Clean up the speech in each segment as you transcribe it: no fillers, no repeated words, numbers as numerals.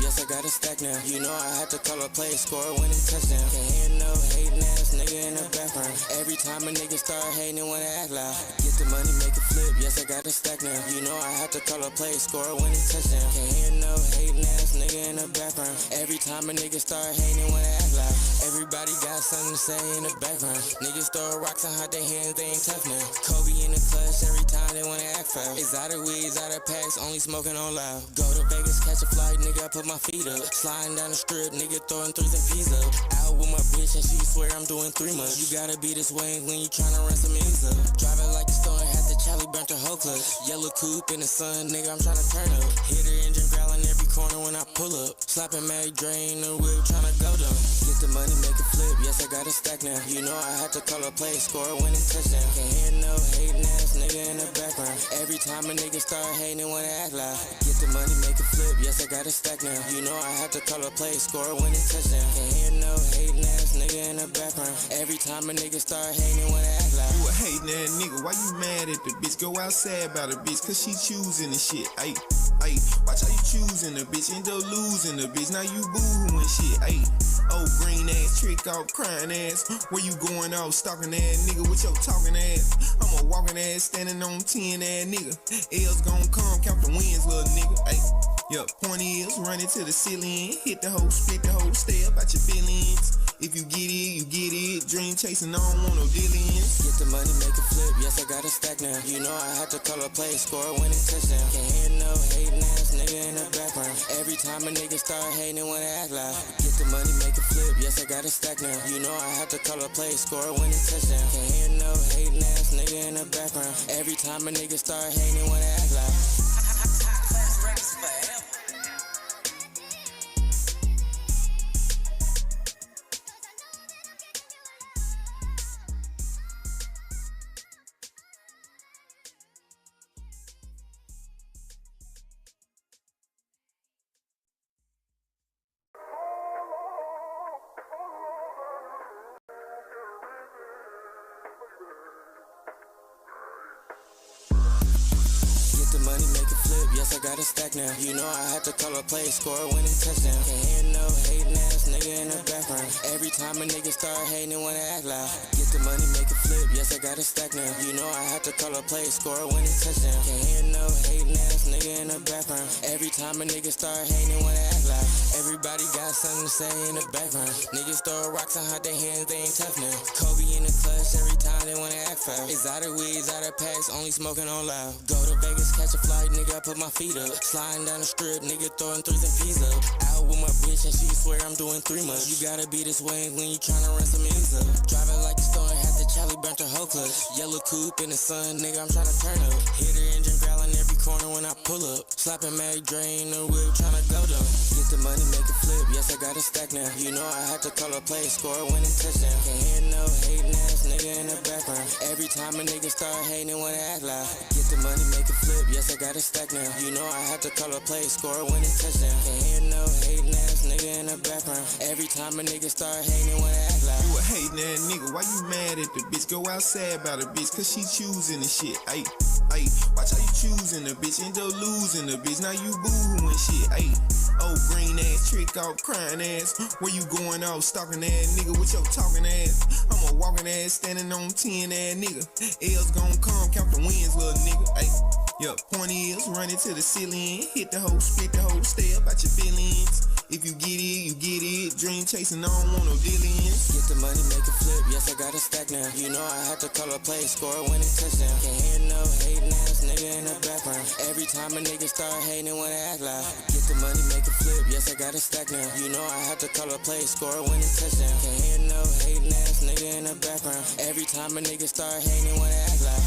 yes I got a stack now. You know I had to call a play, score a winning touchdown. Can't hear no hating ass nigga in the background. Every time a nigga start hating, wanna act loud. Get the money, make it flip, yes I got a stack now. You know I had to call a play, score a winning touchdown. Can't hear no hating ass nigga in the background. Every time a nigga start hating, wanna act loud. Everybody got something to say in the background. Niggas throw rocks and hide their hands, they ain't tough now. Kobe in the clutch every time they wanna act foul. It's out of weeds, out of packs, only smoking on loud. Go to Vegas, catch a flight, nigga, I put my feet up. Sliding down the strip, nigga throwing threes and P's up. Out with my bitch and she swear I'm doing 3 months. You gotta be this way when you tryna run some ends up. Driving like a storm, had the Charlie burnt the whole clutch. Yellow coupe in the sun, nigga, I'm tryna turn up. Hit her engine growling every corner when I pull up. Slapping Mary drain the whip, tryna go down. Get the money, make it flip, yes I got a stack now. You know I had to call a play, score a winning touchdown. Can't hear no hating ass nigga in the background. Every time a nigga start hating, wanna act loud. Get the money, make it flip, yes I got a stack now. You know I had to call a play, score a winning touchdown. Can't hear no hating ass nigga in the background. Every time a nigga start hating, wanna act loud. You a hating ass nigga, why you mad at the bitch? Go outside about the bitch, cause she choosing the shit. Ayy, watch how you choosing the bitch, end up losing the bitch. Now you boo-hooing shit. Ayy, oh green ass, trick off, crying ass. Where you going off, stalking ass nigga with your talking ass? I'm a walking ass, standing on 10 ass nigga. L's gon' come, count the wins, little nigga. Ayy, yup, point is, running to the ceiling. Hit the hoe, spit the hoe, stay up at your feelings. If you get it, you get it. Dream chasing, I don't want no dealings. Get the money, make it flip, yes I got a stack now. You know I had to call a play, score a winning touchdown. Can't hear no hating ass nigga in the background. Every time a nigga start hating, wanna act loud. Get the money, make it flip, yes I got a stack now. You know I had to call a play, score a winning touchdown. Can't hear no hating ass nigga in the background. Every time a nigga start hating, wanna act loud. The money, make it flip, yes I got a stack now. You know I had to call a play, score a winning touchdown. Can't hear no hating ass nigga in the background. Every time a nigga start hating, wanna act loud. Get the money, make it flip, yes I got a stack now. You know I had to call a play, score a winning touchdown. Can't hear no hating ass nigga in the background. Every time a nigga start hating, wanna act loud. Everybody got something to say in the background. Niggas throw rocks and hide their hands, they ain't tough now. Kobe in the clutch every time they wanna act foul. It's out of weeds, out of packs, only smoking on loud. Go to Vegas, catch a flight, nigga, I put my feet up. Sliding down the strip, nigga throwing threes and P's up. Out with my bitch and she swear I'm doing 3 months. You gotta be this way when you tryna run some ends up. Driving like a storm, had the Charlie burnt the whole clutch. Yellow coupe in the sun, nigga, I'm tryna turn up. Hit her engine growling every corner when I pull up. Slapping Mary drain the whip, tryna go down. Get the money, make it flip, yes I got a stack now. You know I had to call a play, score a winning touchdown. Can't hear no hating ass nigga in the background. Every time a nigga start hating, wanna act loud. Get the money, make it flip, yes I got a stack now. You know I had to call a play, score a winning touchdown. Can't hear no hating ass nigga in the background. Every time a nigga start hating, wanna act loud. You a hating ass nigga, why you mad at the bitch? Go outside about the bitch, cause she choosing the shit. Ayy, watch how you choosing the bitch, end up losing the bitch. Now you boo-hooing shit. Ayy, oh green ass, trick off, crying ass. Where you going off, stalking ass nigga with your talking ass? I'm a walking ass, standing on 10 ass nigga. L's gon' come, count the wins, little nigga. Ayy, yup, point is, running to the ceiling. Hit the hoe, spit the hoe, stay up at your feelings. If you get it, you get it. Dream chasing, I don't want no dealings. Get the money, make it flip, yes I got a stack now. You know I had to call a play, score a winning touchdown. Can't hear no hating ass nigga in the background. Every time a nigga start hating, wanna act loud. Get the money, make it flip, yes I got a stack now. You know I had to call a play, score a winning touchdown. Can't hear no hating ass nigga in the background. Every time a nigga start hating, wanna act loud.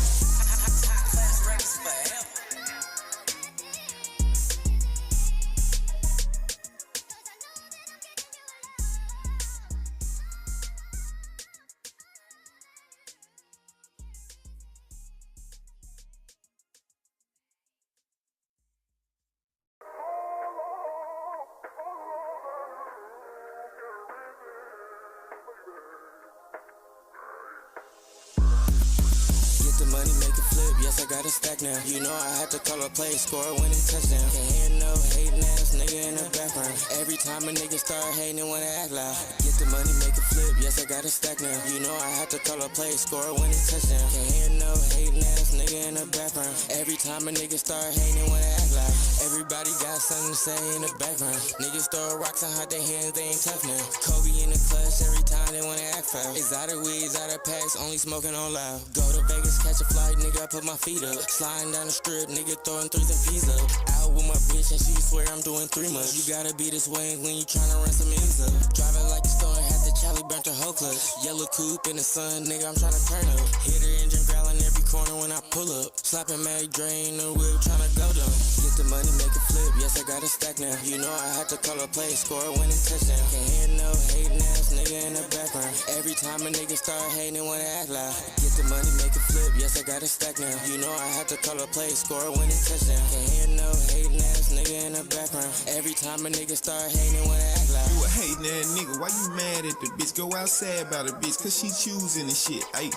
The money, make it flip, yes I got a stack now. You know I had to call a play, score a winning touchdown. Can't hear no hating ass nigga in the background. time a nigga start hating, wanna act loud. Get the money, make it flip, yes, I got a stack now. You know I had to call a play, score a winning touchdown. Can't hear no hating ass nigga in the background. Every time a nigga start hating, wanna act loud. Everybody got something to say in the background. Niggas throw rocks and hide their hands, they ain't tough now. Kobe in the clutch, every time they wanna act foul. Exotic weeds, out of packs, only smoking on loud. Go to Vegas, catch a flight, nigga, I put my feet up. Sliding down the strip, nigga throwing threes and peas up. Out with my bitch and she swear I'm doing 3 months. You gotta be this way when you tryna run some ends up. Driving like a storm, had the Charlie burnt her whole clutch. Yellow coupe in the sun, nigga, I'm tryna turn up. Hit her engine growling every corner when I pull up. Slapping Mary Drain the whip, tryna go down. Get the money, make it flip, yes, I got a stack now. You know I had to call a play, score a winning touchdown. Can't hear no hating ass nigga in the background. Every time a nigga start hating, wanna act loud. Get the money, make it flip, yes, I got a stack now. You know I had to call a play, score a winning touchdown. Can't hear no hating ass nigga in the background. Every time a nigga start hating, wanna act loud. You a hating ass nigga, why you mad at the bitch? Go outside about the bitch, cause she choosing the shit. Ayy,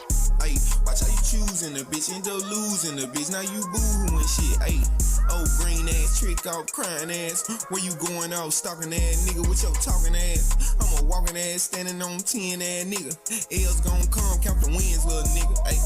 ayy, watch how you choosing the bitch, end up losing the bitch. Now you boo-hooing shit, ayy. Oh, green ass, trick off, crying ass. Where you going off, stalking ass nigga with your talking ass? I'm a walking ass, standing on 10 ass nigga. L's gon' come, count the wins, little nigga, ayy.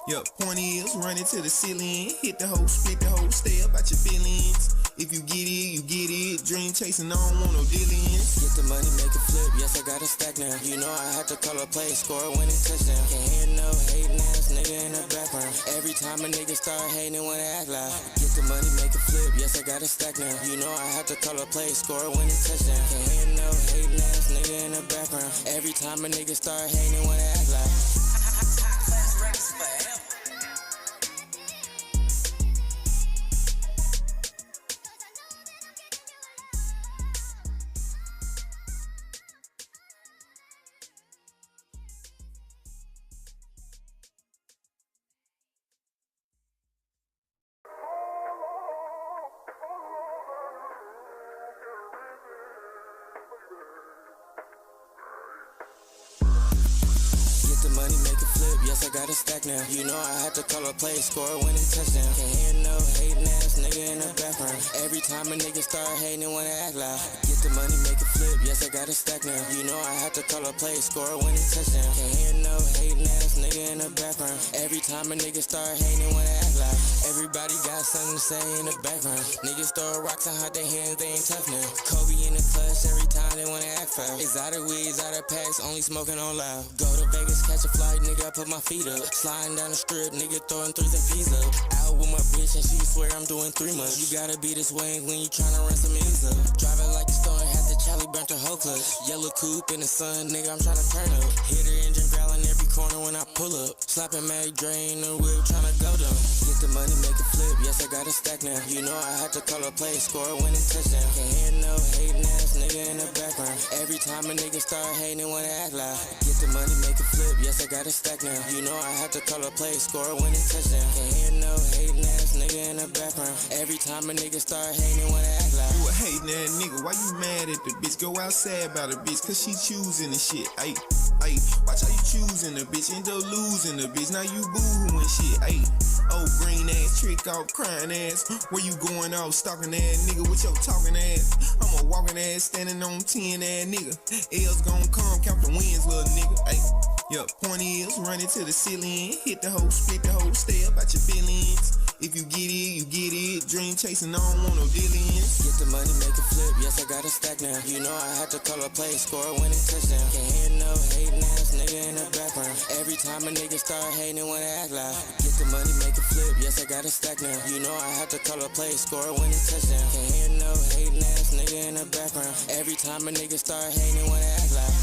Yup, point is, running to the ceiling. Hit the hoe, split the hoe, stay up at your feelings. If you get it, you get it. Dream chasing, I don't want no dealings. Get the money, make it flip, yes, I got a stack now. You know I had to call a play, score a winning touchdown. Can't hear no hating ass nigga in the background. Every time a nigga start hating, wanna act loud. Get the money, make it flip, yes, I got a stack now. You know I had to call a play, score a winning touchdown. Can't hear no hating ass nigga in the background. Every time a nigga start hating, wanna act loud. Money, make it flip, yes, I got a stack now. You know I had to call a play, score a winning touchdown. Can't hear no hating ass nigga in the background. Every time a nigga start hating, wanna act loud. Get the money, make it flip, yes, I got a stack now. You know I had to call a play, score a winning touchdown. Can't hear no hating ass nigga in the background. Every time a nigga start hating, wanna act loud. Everybody got something to say in the background. Niggas throw rocks and hide their hands, they ain't tough now. Kobe in the clutch, every time they wanna act foul. Exotic weeds, out of packs, only smoking on loud. Go to Vegas, catch a flight, nigga, I put my feet up. Sliding down the strip, nigga, throwing threes and peas up. Out with my bitch and she swear I'm doing 3 months. You gotta be this way when you tryna run some ends up. Driving like a storm, had the Charlie burnt her whole clutch. Yellow coupe in the sun, nigga, I'm tryna turn up. Hit her engine growling every corner when I pull up. Slapping Mary Drain the whip, tryna go down. Get the money, make it flip, yes, I got a stack now. You know I had to call a play, score a winning touchdown. Can't hear no hating ass nigga in the background. Every time a nigga start hating, wanna act loud. Get the money, make it flip, yes, I got a stack now. You know I had to call a play, score a winning touchdown. Can't hear no hating ass nigga in the background. Every time a nigga start hating, wanna act loud. You a hating ass nigga, why you mad at the bitch? Go outside about the bitch, cause she choosing the shit. Ayy, ayy, watch how you choosing the bitch, end up losing the bitch. Now you boo-hooing shit, ayy. Oh, green ass, trick off, crying ass. Where you going off, stalking ass nigga with your talking ass? I'm a walking ass, standing on 10 ass nigga. L's gon' come, count the wins, little nigga, ayy. Yup, point is, running to the ceiling. Hit the hoe, split the hoe, stay up at your feelings. If you get it, you get it. Dream chasing, I don't want no dealings. Get the money, make it flip, yes, I got a stack now. You know I had to call a play, score a winning touchdown. Can't hear no hating ass nigga in the background. Every time a nigga start hating, wanna act loud. Get the money, make it flip, yes, I got a stack now. You know I had to call a play, score a winning touchdown. Can't hear no hating ass nigga in the background. Every time a nigga start hating, wanna act loud.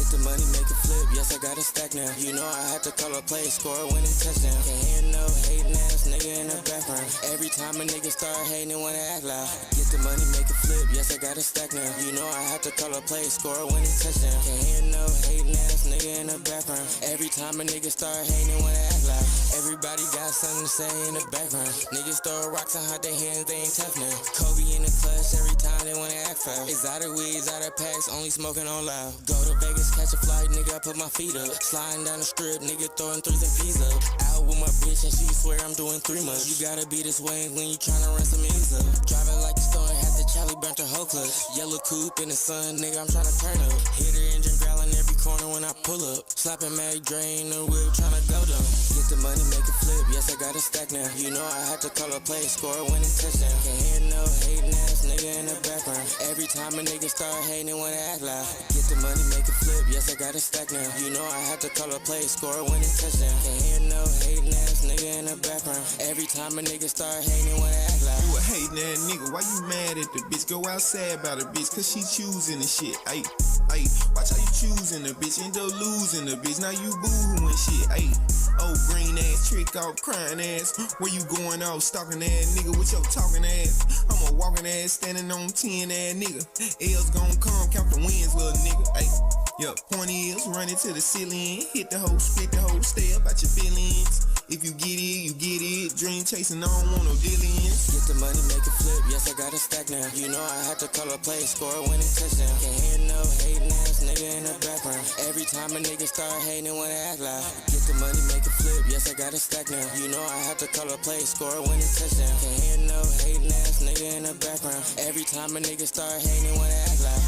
The money, make it flip, yes, I got a stack now. You know I had to call a play, score a winning touchdown. Can't hear no hating ass nigga in the background. Every time a nigga start hating, wanna act loud. Get the money, make it flip, yes, yes, I got a stack now. You know I had to call a play, score a winning touchdown. Can't hear no hating ass nigga in the background. Every time a nigga start hating, they wanna act loud. Everybody got something to say in the background. Niggas throw rocks and hide their hands, they ain't tough now. Kobe in the clutch, every time they wanna act foul. Exotic weeds, out of packs, only smoking on loud. Go to Vegas, catch a flight, nigga, I put my feet up. Sliding down the strip, nigga throwing threes and P's up. Out with my bitch and she swear I'm doing 3 months. You gotta be this way when you tryna run some ease up. Driving like a storm, had the Charlie burnt her whole clutch. Yellow coupe in the sun, nigga, I'm tryna turn up. Hit her engine growling every corner when I pull up. Slapping Mary drain the whip, tryna go down. Get the money, make it flip, yes, I got a stack now. You know I had to call a play, score a winning touchdown. Can't hear no hating ass nigga in the background. Every time a nigga start hating, they wanna act loud. Get the money, make it flip, yes, I got a stack now. You know I had to call a play, score a winning touchdown. Can't hear no hating ass nigga in the background. Every time a nigga start hating, they wanna act loud. You a hating ass nigga, why you mad at the bitch? Go outside about the bitch, cause she choosing the shit. Ayy, watch how you choosing the bitch, end up losing the bitch. Now you boo-hooing shit. Ayy, oh green ass, trick off, crying ass. Where you going off, stalking ass nigga with your talking ass? I'm a walking ass, standing on 10 ass nigga. L's gon' come, count the wins, little nigga. Ayy, yup, point is, running to the ceiling. Hit the hoe, split the hoe, stay up at your feelings. If you get it, you get it. Dream chasing, I don't want no dealings. Get the money, make it flip, yes, I got a stack now. You know I had to call a play, score a winning touchdown. Can't hear no hating ass nigga in the background. Every time a nigga start hating, they wanna act loud. Get the money, make it flip, yes, I got a stack now. You know I had to call a play, score a winning touchdown. Can't hear no hating ass nigga in the background. Every time a nigga start hating, they wanna act loud.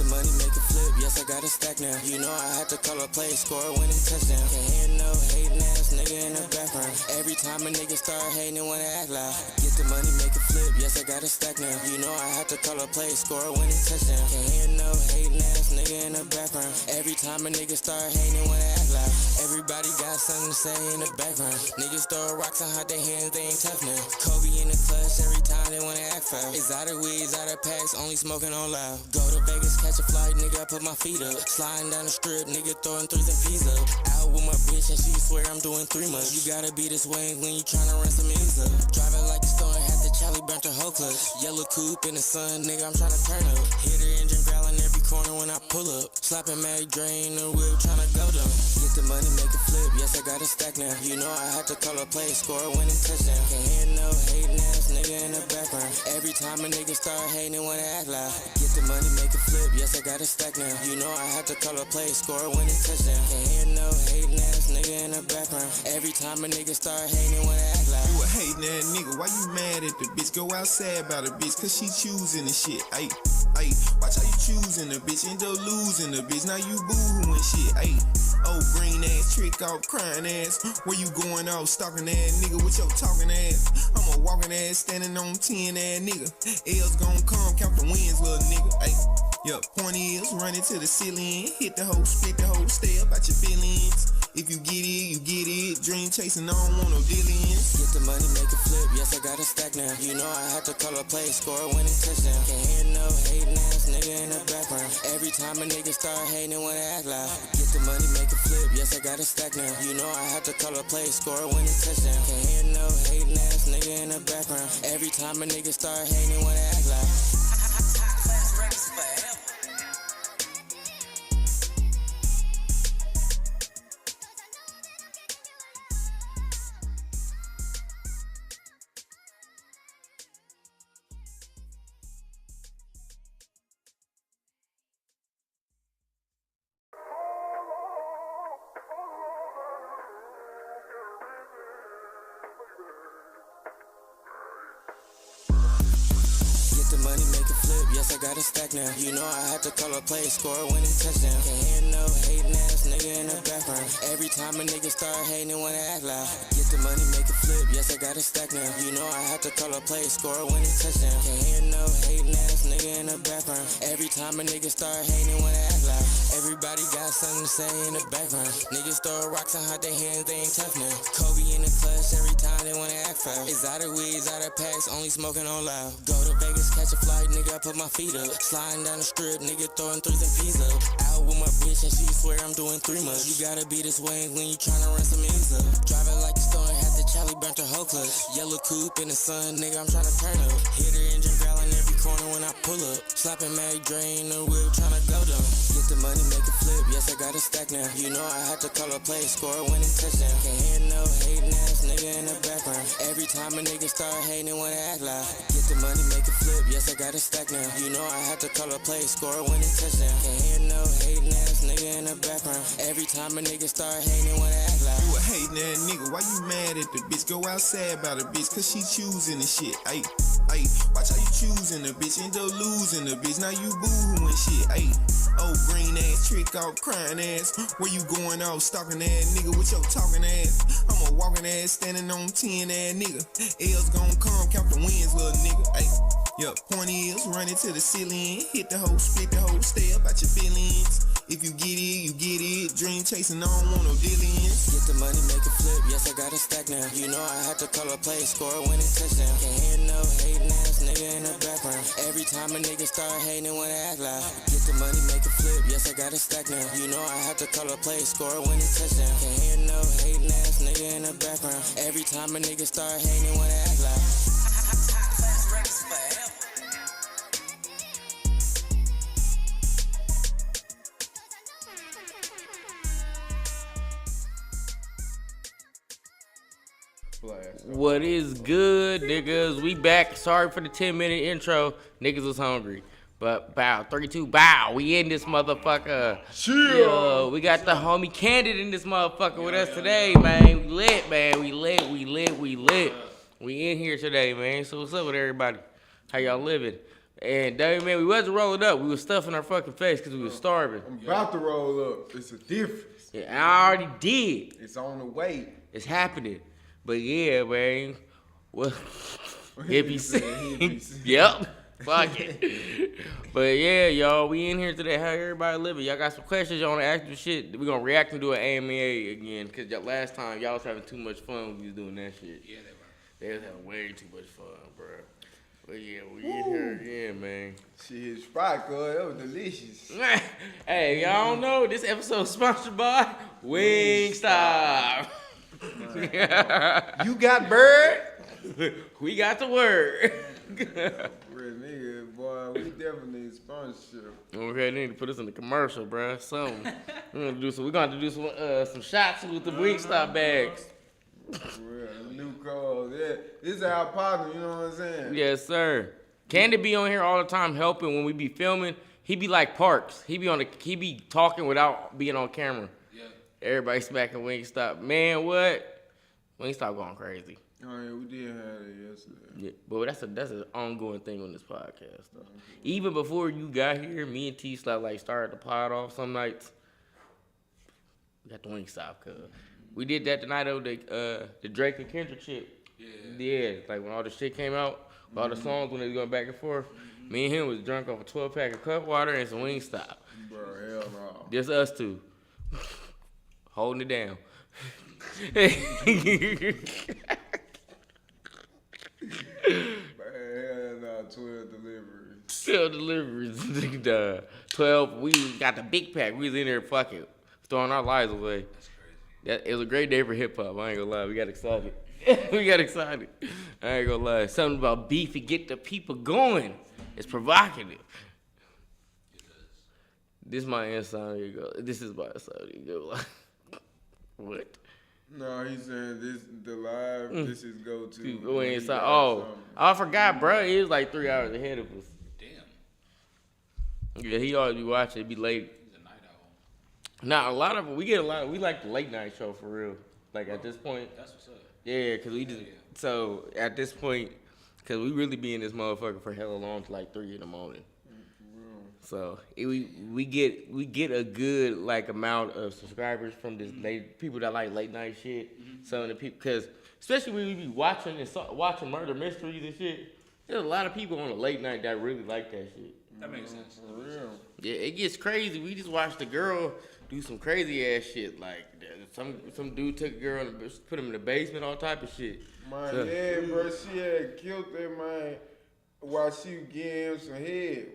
The money, make it flip, yes, I got a stack now. You know I had to call a play, score a winning touchdown. Can't hear no hating ass nigga in the background. Every time a nigga start hating, they wanna act loud. Get the money, make it flip, yes, I got a stack now. You know I had to call a play, score a winning touchdown. Can't hear no hating ass nigga in the background. Every time a nigga start hating, they wanna act loud. Everybody got something to say in the background. Niggas throw rocks and hide their hands, they ain't tough now. Kobe in the clutch, every time they wanna act foul. Exotic weeds, out of packs, only smoking on loud. Go to Vegas, catch a flight, nigga, I put my feet up. Sliding down the strip, nigga throwing threes and P's up. Out with my bitch and she swear I'm doing 3 months. You gotta be this way when you tryna run some ease up. Driving like a storm, had the Charlie burnt her whole clutch. Yellow coupe in the sun, nigga, I'm tryna turn up. Hit her engine growling every corner when I pull up. Slapping Mary drain the whip, tryna go down. Get the money, make it flip, yes, I got a stack now. You know I had to call a play, score a winning touchdown. Can't hear no hating ass nigga in the background. Every time a nigga start hating, they wanna act loud. Get the money, make it flip, yes, I got a stack now. You know I had to call a play, score a winning touchdown. Can't hear no hating ass nigga in the background. Every time a nigga start hating, they wanna act loud. You a hating ass nigga, why you mad at the bitch? Go outside about the bitch, cause she choosing the shit. Ayy, watch how you choosing the bitch, end up losing the bitch. Now you boo-hooing shit. Ayy, oh green ass, trick off, crying ass. Where you going off, stalking ass nigga with your talking ass? I'm a walking ass, standing on 10 ass nigga. L's gon' come, count the wins, little nigga. Ayy, yup, point is, running to the ceiling. Hit the hoe, split the hoe, stay up at your feelings. If you get it, you get it. Dream chasing, I don't want no dealings. Get the money, make it flip, yes, I got a stack now. You know I had to call a play, score a winning touchdown. Can't hear no hating ass nigga in the background. Every time a nigga start hating, they wanna act loud. Get the money, make it flip, yes, I got a stack now. You know I had to call a play, score a winning touchdown. Can't hear no hating ass nigga in the background. Every time a nigga start hating, they wanna act loud. money, make it flip, yes, I got a stack now. You know I had to call a play, score a winning touchdown. Can't hear no hating ass nigga in the background. Every time a nigga start hating, they wanna act loud. Get the money, make it flip, yes, I got a stack now. You know I had to call a play, score a winning touchdown. Can't hear no hating ass nigga in the background. Every time a nigga start hating, they wanna act loud. Everybody got something to say in the background. Niggas throw rocks and hide their hands, they ain't tough now. Kobe in the clutch, every time they wanna act foul. It's out of weeds, out of packs, only smoking on loud. Go to Vegas, catch a flight, nigga, I put my feet up. Sliding down the strip, nigga, throwing threes and P's up. Out with my bitch and she swear I'm doing 3 months. You gotta be this way when you tryna run some ends up. Driving like a storm, had the Charlie burnt her whole clutch. Yellow coupe in the sun, nigga, I'm tryna turn up. Hit her engine growling every corner when I pull up. Slapping Mary Dre in the wheel, tryna go down. Get the money, make it flip, yes, I got a stack now. You know I had to call a play, score a winning touchdown. Can't hear no hating ass nigga in the background. Every time a nigga start hating, they wanna act loud. Get the money, make it flip, yes, I got a stack now. You know I had to call a play, score a winning touchdown. Can't hear no hating ass nigga in the background. Every time a nigga start hating, they wanna act loud. You a hating ass nigga, why you mad at the bitch? Go outside about the bitch, cause she choosing the shit. Ayy, watch how you choosing the bitch, end up losing the bitch. Now you boo-hooing shit. Ayy, oh green ass, trick off, crying ass. Where you going off, stalking ass nigga with your talking ass? I'm a walking ass, standing on 10 ass nigga. L's gon' come, count the wins, little nigga. Ayy, yeah, point is, run it to the ceiling. Hit the hoe, split the hoe, stay up at your feelings. If you get it, you get it. Dream chasing, I don't want no dealings. Get the money, make it flip, yes, I got a stack now. You know I had to call a play, score a winning touchdown. Can't hear no hating ass nigga in the background. Every time a nigga start hating, they wanna act loud. Get the money, make it flip, yes, I got a stack now. You know I had to call a play, score a winning touchdown. Can't hear no hating ass nigga in the background. Every time a nigga start hating, they wanna act loud. What is good, niggas? We back. Sorry for the 10-minute intro. Niggas was hungry. But bow, 32, bow. We in this motherfucker. Yo, we got the homie Candid in this motherfucker with us today, man. We lit, man. We lit. We in here today, man. So what's up with everybody? How y'all living? And man, we wasn't rolling up. We was stuffing our fucking face because we was starving. I'm about to roll up. It's a difference. Yeah, I already did. It's on the way. It's happening. But yeah, man. Well, hippie. Yep. Fuck it. But yeah, y'all, we in here today. How everybody living? Y'all got some questions? Y'all want to ask some shit? We're going to react and do an AMA again. Because last time, y'all was having too much fun when we was doing that shit. Yeah, they were. They was having way too much fun, bro. But yeah, we in here again, man. Shit, Sprite, cuz. That was delicious. Hey, y'all don't know. This episode is sponsored by Wingstop. You got bird? We got the word. Real nigga, boy, we definitely need sponsorship. Okay, they need to put us in the commercial, bro. Something. We're gonna do some shots with the Wingstop bags. Real new cause. Yeah, this is our partner. You know what I'm saying? Yes, sir. Candid be on here all the time helping when we be filming. He be like Parks. He be talking without being on camera. Yeah. Everybody smacking Wingstop. Man, what? Wingstop going crazy. Oh yeah, we did have it yesterday. Yeah, but that's an ongoing thing on this podcast, though. Even before you got here, me and T started the pod off some nights. We got the Wingstop, cuz. We did that the night of the Drake and Kendrick shit. Yeah, like when all the shit came out, all the songs when they was going back and forth. Me and him was drunk off a 12-pack of cut water and some Wingstop. Bro, hell no. Just us two. Holding it down. Man, 12 deliveries. 12 deliveries. 12, we got the big pack. We was in there fucking throwing our lives away. That's crazy. It was a great day for hip-hop. I ain't gonna lie. We got excited. I ain't gonna lie. Something about beef and get the people going. It's provocative. This is my inside. Here you go. This is my inside. Here you go. What? No, he's saying this the live. This is go to. Go inside. Oh, I forgot, bro. It was like 3 hours ahead of us. Damn. Yeah, he always be watching. It'd be late. He's a night owl. Nah, a lot of we like the late night show for real. Like at this point. That's what's up. Yeah, cause we just so at this point, Cause we really be in this motherfucker for hella long till like 3 in the morning. So we get a good like amount of subscribers from this people that like late night shit. Some of the people, cause especially when we be watching watching murder mysteries and shit, there's a lot of people on the late night that really like that shit. That makes sense. For real. Yeah, it gets crazy. We just watched a girl do some crazy ass shit. Like some dude took a girl and put him in the basement, all type of shit. Man, So- yeah, bro, she had killed that man while she was getting him some head.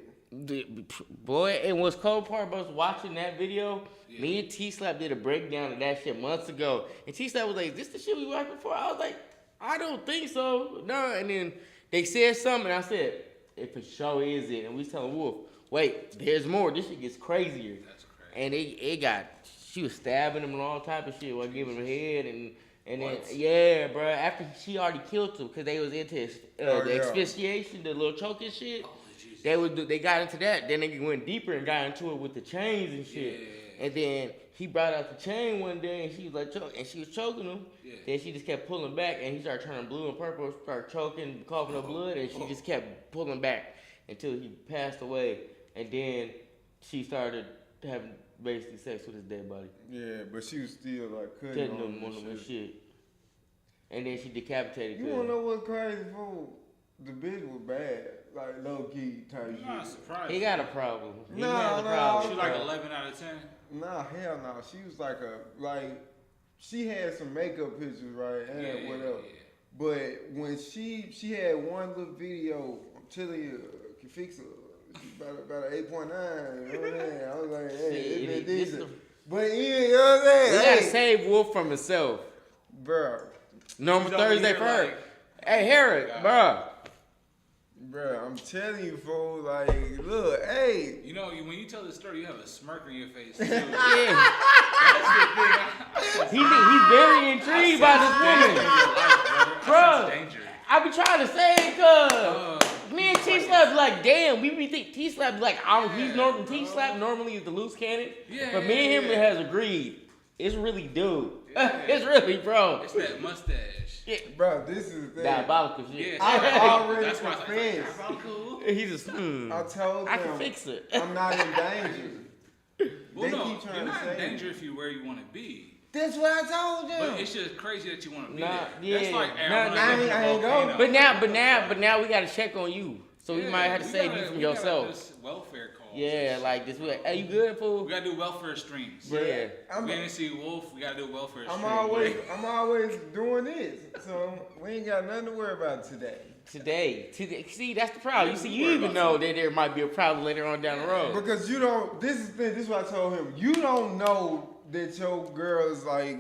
Boy, and what's cold part about watching that video, me and T-Slap did a breakdown of that shit months ago. And T-Slap was like, "This the shit we watched before?" I was like, "I don't think so." No, and then they said something, and I said, "If it sure is it," and we telling Wolf, "Wait, there's more. This shit gets crazier." That's crazy. And she was stabbing him and all type of shit while giving him head, and then What? yeah, bro. After she already killed him, because they was into Oh, the yeah. asphyxiation, the little choking shit. Oh, Jesus. They got into that. Then they went deeper and got into it with the chains and shit. Yeah. And then he brought out the chain one day and she was like and she was choking him. Yeah. Then she just kept pulling back and he started turning blue and purple, started choking, coughing up blood, and she just kept pulling back until he passed away. And then she started having basically sex with his dead body, Yeah, but she was still like cutting cutting him on him and shit. And then she decapitated You him. wanna know what's crazy, fool? The bitch was bad, like low key type I'm not shit. surprised. He got a problem. He No, got a no. problem. She like bro. 11 out of 10. Nah, hell no. She was she had some makeup pictures, right, and whatever. Yeah. But when she had one little video, I'm telling you, can fix her. She about an 8.9. You know what I'm saying? I was like, hey, See, it's this decent. the- But you know what I'm saying? We Hey, gotta save Wolf from himself. bro, Normal He's over Thursday here for her. like- Hey, Harry, bruh. I'm telling you, fool. Like, look, hey. You know, when you tell the story, you have a smirk on your face. Too. Yeah. That's the thing. He's very intrigued by this woman. Bruh. Danger. I be trying to say it, cuz. Me and T-Slap be like, damn, we be think T-Slap be like, he's normal. T-Slap normally is the loose cannon. Yeah, But me and him yeah. has agreed. It's really dude. Yeah. It's really bro. It's that mustache. Yeah. Bro, this is the thing. Diabolical Yeah, shit. I already that's why I confessed. was cool. He's just, I told I them can fix it. I'm not in danger. Well, They no, keep trying you're to not in say- danger if you're where you want to be. That's what I told But them. it's just crazy that you want to be Nah, there. yeah. That's like, hey, Nah, I wanna nah, live in a I ain't volcano. going. But now we gotta check on you. So we Yeah, might have to we save gotta- you from we gotta yourself. just welfare calls. Yeah, like this. Hey, you good, fool? We gotta do welfare streams. Yeah. I'm, We didn't see Wolf. We gotta do a welfare I'm stream. always doing this. So we ain't got nothing to worry about today. Today. See, that's the problem. You see, we you worry even about know that there might be a problem later on down the road. Because you don't. This is the thing. This is what I told him. You don't know that your girl is like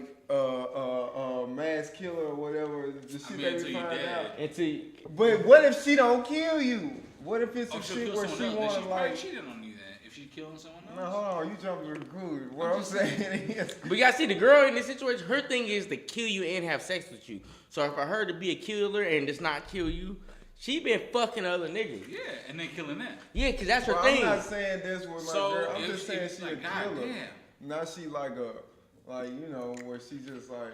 mass killer or whatever. The shit that until we you find dead. out. Until But what if she don't kill you? What if it's Oh, some she'll shit kill where someone she else. Then want she to probably like? cheated on you then. If she's killing someone else. No, hold on. You jumping to conclusion. What I'm saying is, but you gotta see the girl in this situation. Her thing is to kill you and have sex with you. So for her to be a killer and just not kill you, she been fucking other niggas. Yeah, and then killing that. Yeah, cause that's her well, thing. I'm not saying this with my So, girl. I'm if just she- saying she like, a killer. goddamn. Now she like you know, where she just like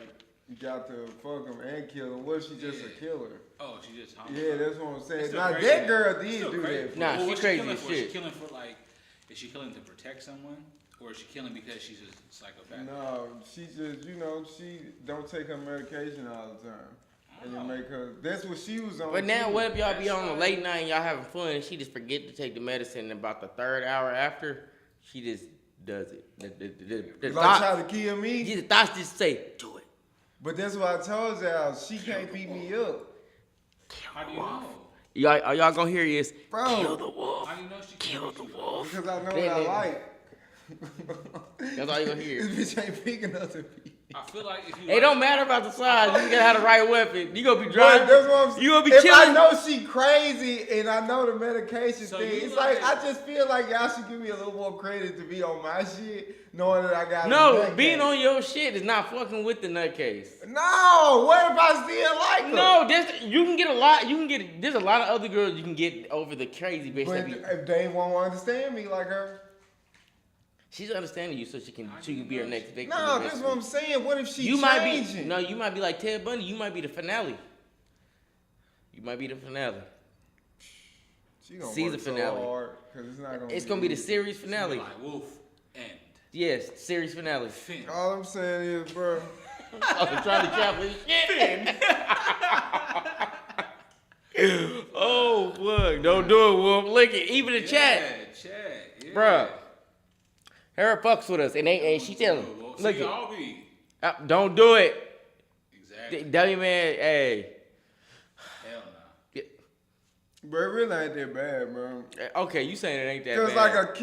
got to fuck him and kill him. What if she just a killer? Oh, she just. Yeah, that's what I'm saying. Still Now crazy. that girl did Still do crazy. that. Nah, she what's crazy killing as for? Is shit. she killing for like? Is she killing to protect someone, or is she killing because she's a psychopath? No, she just, you know, she don't take her medication all the time. And it make her, that's what she was on. But now, too. what if y'all be on a late night and y'all having fun and she just forget to take the medicine and about the third hour after, she just does it. The Like thought, try to kill me? the thoughts just say, do it. But that's what I told y'all. She can't beat me up. How do you know? Y'all, all y'all gonna hear is, Bro. kill the wolf. How do you know she Kill the wolf. Because I know Then- what I then- like. That's all you gonna hear. This bitch ain't big enough to be. I feel like if you. It don't matter about the size. You gotta have the right weapon. You gonna be But driving. that's what I'm You gonna be if killing. I know she crazy and I know the medication So thing, you it's like like- I just feel like y'all should give me a little more credit to be on my shit, knowing that I got No, a being nutcase. on your shit is not fucking with the nutcase. No, what if I still like her? No, you can get a lot. You can get. There's a lot of other girls you can get over the crazy bitch. But That be, if they won't understand me like her. she's understanding you, so she can be her next victim. No, that's what I'm saying. What if she You might changing? be. No, you might be like Ted Bundy. You might be the finale. You might be the finale. She gonna Season work finale. so hard, cause it's not gonna. It's gonna be the series finale. Like Wolf end. Yes, series finale. Finn. All I'm saying is, bro. I'm trying to Chaplin shit. Oh, look. Don't do it, Wolf. Look it. Even the chat. Chat. Yeah. Bruh. Her fucks with us. And she tell him. Look it. I'll be. Don't do it. Exactly. W man, hey. Hell no. Bro, it really ain't that bad, bro. Okay, you saying it ain't that Cause bad. like a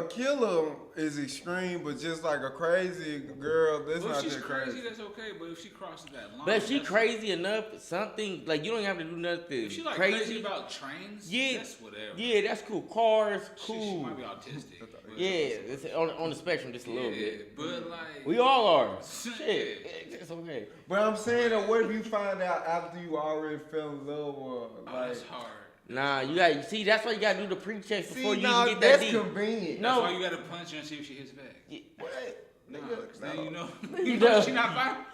killer is extreme, but just like a crazy girl, that's Well, not if she's that crazy, crazy. that's okay. But if she crosses that line, But if she that's- crazy enough, something, like, you don't even have to do nothing If she like crazy about trains, yeah, that's whatever. yeah, that's cool. Cars, She cool. might be autistic. but- Yeah, it's on the spectrum just a little bit. But like, We all are. Shit, it's okay. But I'm saying that what if you find out after you already fell in love or oh, like? that's hard. Nah, you got see. That's why you gotta do the pre-checks before See, you nah, even get that that's deep. convenient. No. That's why you gotta punch her and see if she hits back. What? Nah, Nigga, 'cause then no. you know, You you know know. she not fighting.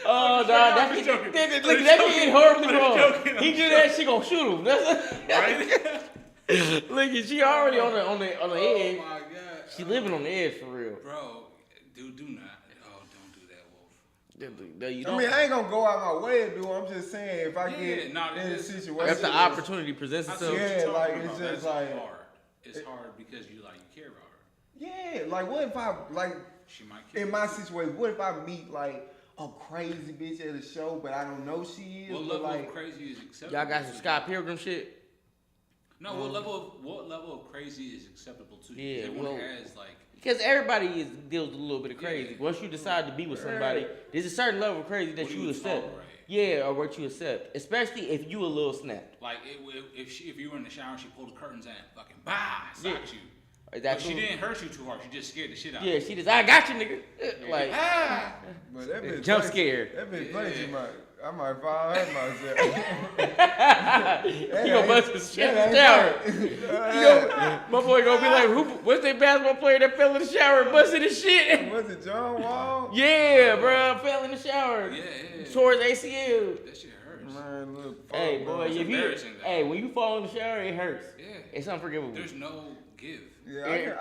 Oh, no, that I'm shit, joking. look, that I'm shit joking. horribly I'm wrong. joking. He do that, she gonna shoot him. That's Right? look, she already on the Oh edge. my god. She living on the edge for real. Bro, do not. Oh, don't do that, Wolf. No, you I don't. mean, I ain't gonna go out my way to do it. I'm just saying if I Yeah, get no, in a it's- situation, If the opportunity presents I see itself, what Yeah, you're talking like, about. it's just That's like- hard. It's hard because you care about her. yeah, like what if I like She might kill in you. my situation? What if I meet like a crazy bitch at a show, but I don't know she is? What but level like, of crazy is acceptable? y'all got some to you? Scott Pilgrim shit. No, what level of crazy is acceptable to you? Yeah, 'Cause everyone well- has like. Because everybody deals with a little bit of crazy. Yeah. Once you decide to be with somebody, there's a certain level of crazy that What do you you accept. tolerate? Yeah, or what you accept. Especially if you a little snapped. Like if you were in the shower and she pulled the curtains and fucking socked Yeah. you. Is that But she cool? didn't hurt you too hard. She just scared the shit out Yeah, of you. she just, I got you, nigga. Like, but that bitch jump plays- scared. That bitch Yeah. plays I might fall hurt myself. He gonna bust his shit in the shower. My boy gonna be like, what's that basketball player that fell in the shower and busted his shit? Was it John Wall? Yeah, bro, fell in the shower. Yeah. Towards ACL. That shit hurts. Man, look. Hey, fuck, boy, bro. if you, embarrassing, though. hey, when you fall in the shower, it hurts. Yeah. It's unforgivable. There's no give. Yeah,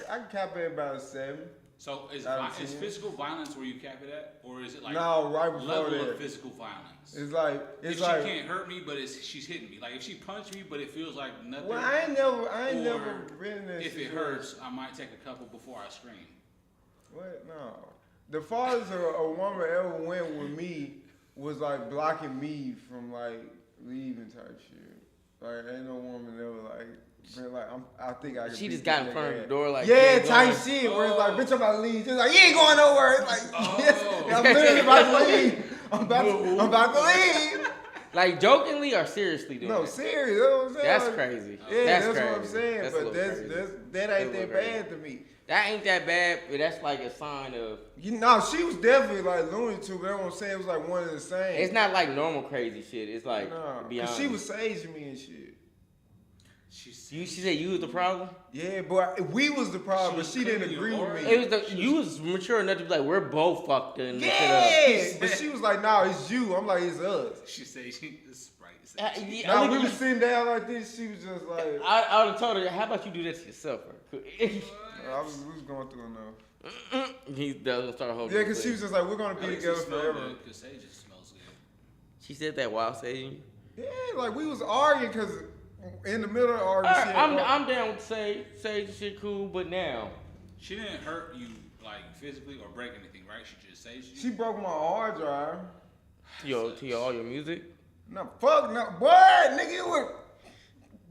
I can cap it about a 7. So is I've seen it. physical violence where you cap it at, or is it like No, right before level that. of physical violence? It's like If she can't hurt me, but she's hitting me. Like if she punched me, but it feels like nothing. Well, I ain't or never been in that If it situation. hurts, I might take a couple before I scream. What? No. The farthest a woman ever went with me was like blocking me from like leaving type shit. Like ain't no woman ever like been like I think I can. She beat just got this in front nigga of the ass. door like, Yeah, "Keep type going." shit. Where it's like, Oh. bitch, I'm about to leave. She's like, you ain't going nowhere. It's like, Oh. yes, I'm literally about to leave. I'm about to leave. Like jokingly or seriously doing No, it? serious. That's what I'm saying. That's Like, crazy. Yeah, that's crazy. what I'm saying. That's a but little that crazy. ain't That's a that little bad to me. That ain't that bad, but that's like a sign of. You know, she was definitely like Looney Tunes, but that's what I'm saying. It was like one of the same. It's not like normal crazy shit. It's like No, beyond. cause she was saging me and shit. She said you was the problem. Yeah, but we was the problem, She but was she didn't cleaning agree your with aura? me. It was you was mature enough to be like, we're both fucked in. Yeah, but she was like, "Nah, it's you." I'm like, "It's us." She say she is right. Nah, we was sitting down like this. She was just like, I would have told her, how about you do that to yourself? Bro? we was going through enough. He doesn't start holding. Yeah, cause she was just like, "We're gonna be together forever." Because Sage just smells good. She said that while saying. Yeah, like we was arguing, cause in the middle of arguing, shit, I'm down with say shit cool, but now She didn't hurt you like physically or break anything, right? She just Sage you. she broke my hard drive. to all your music. No, fuck no, boy, nigga, you were.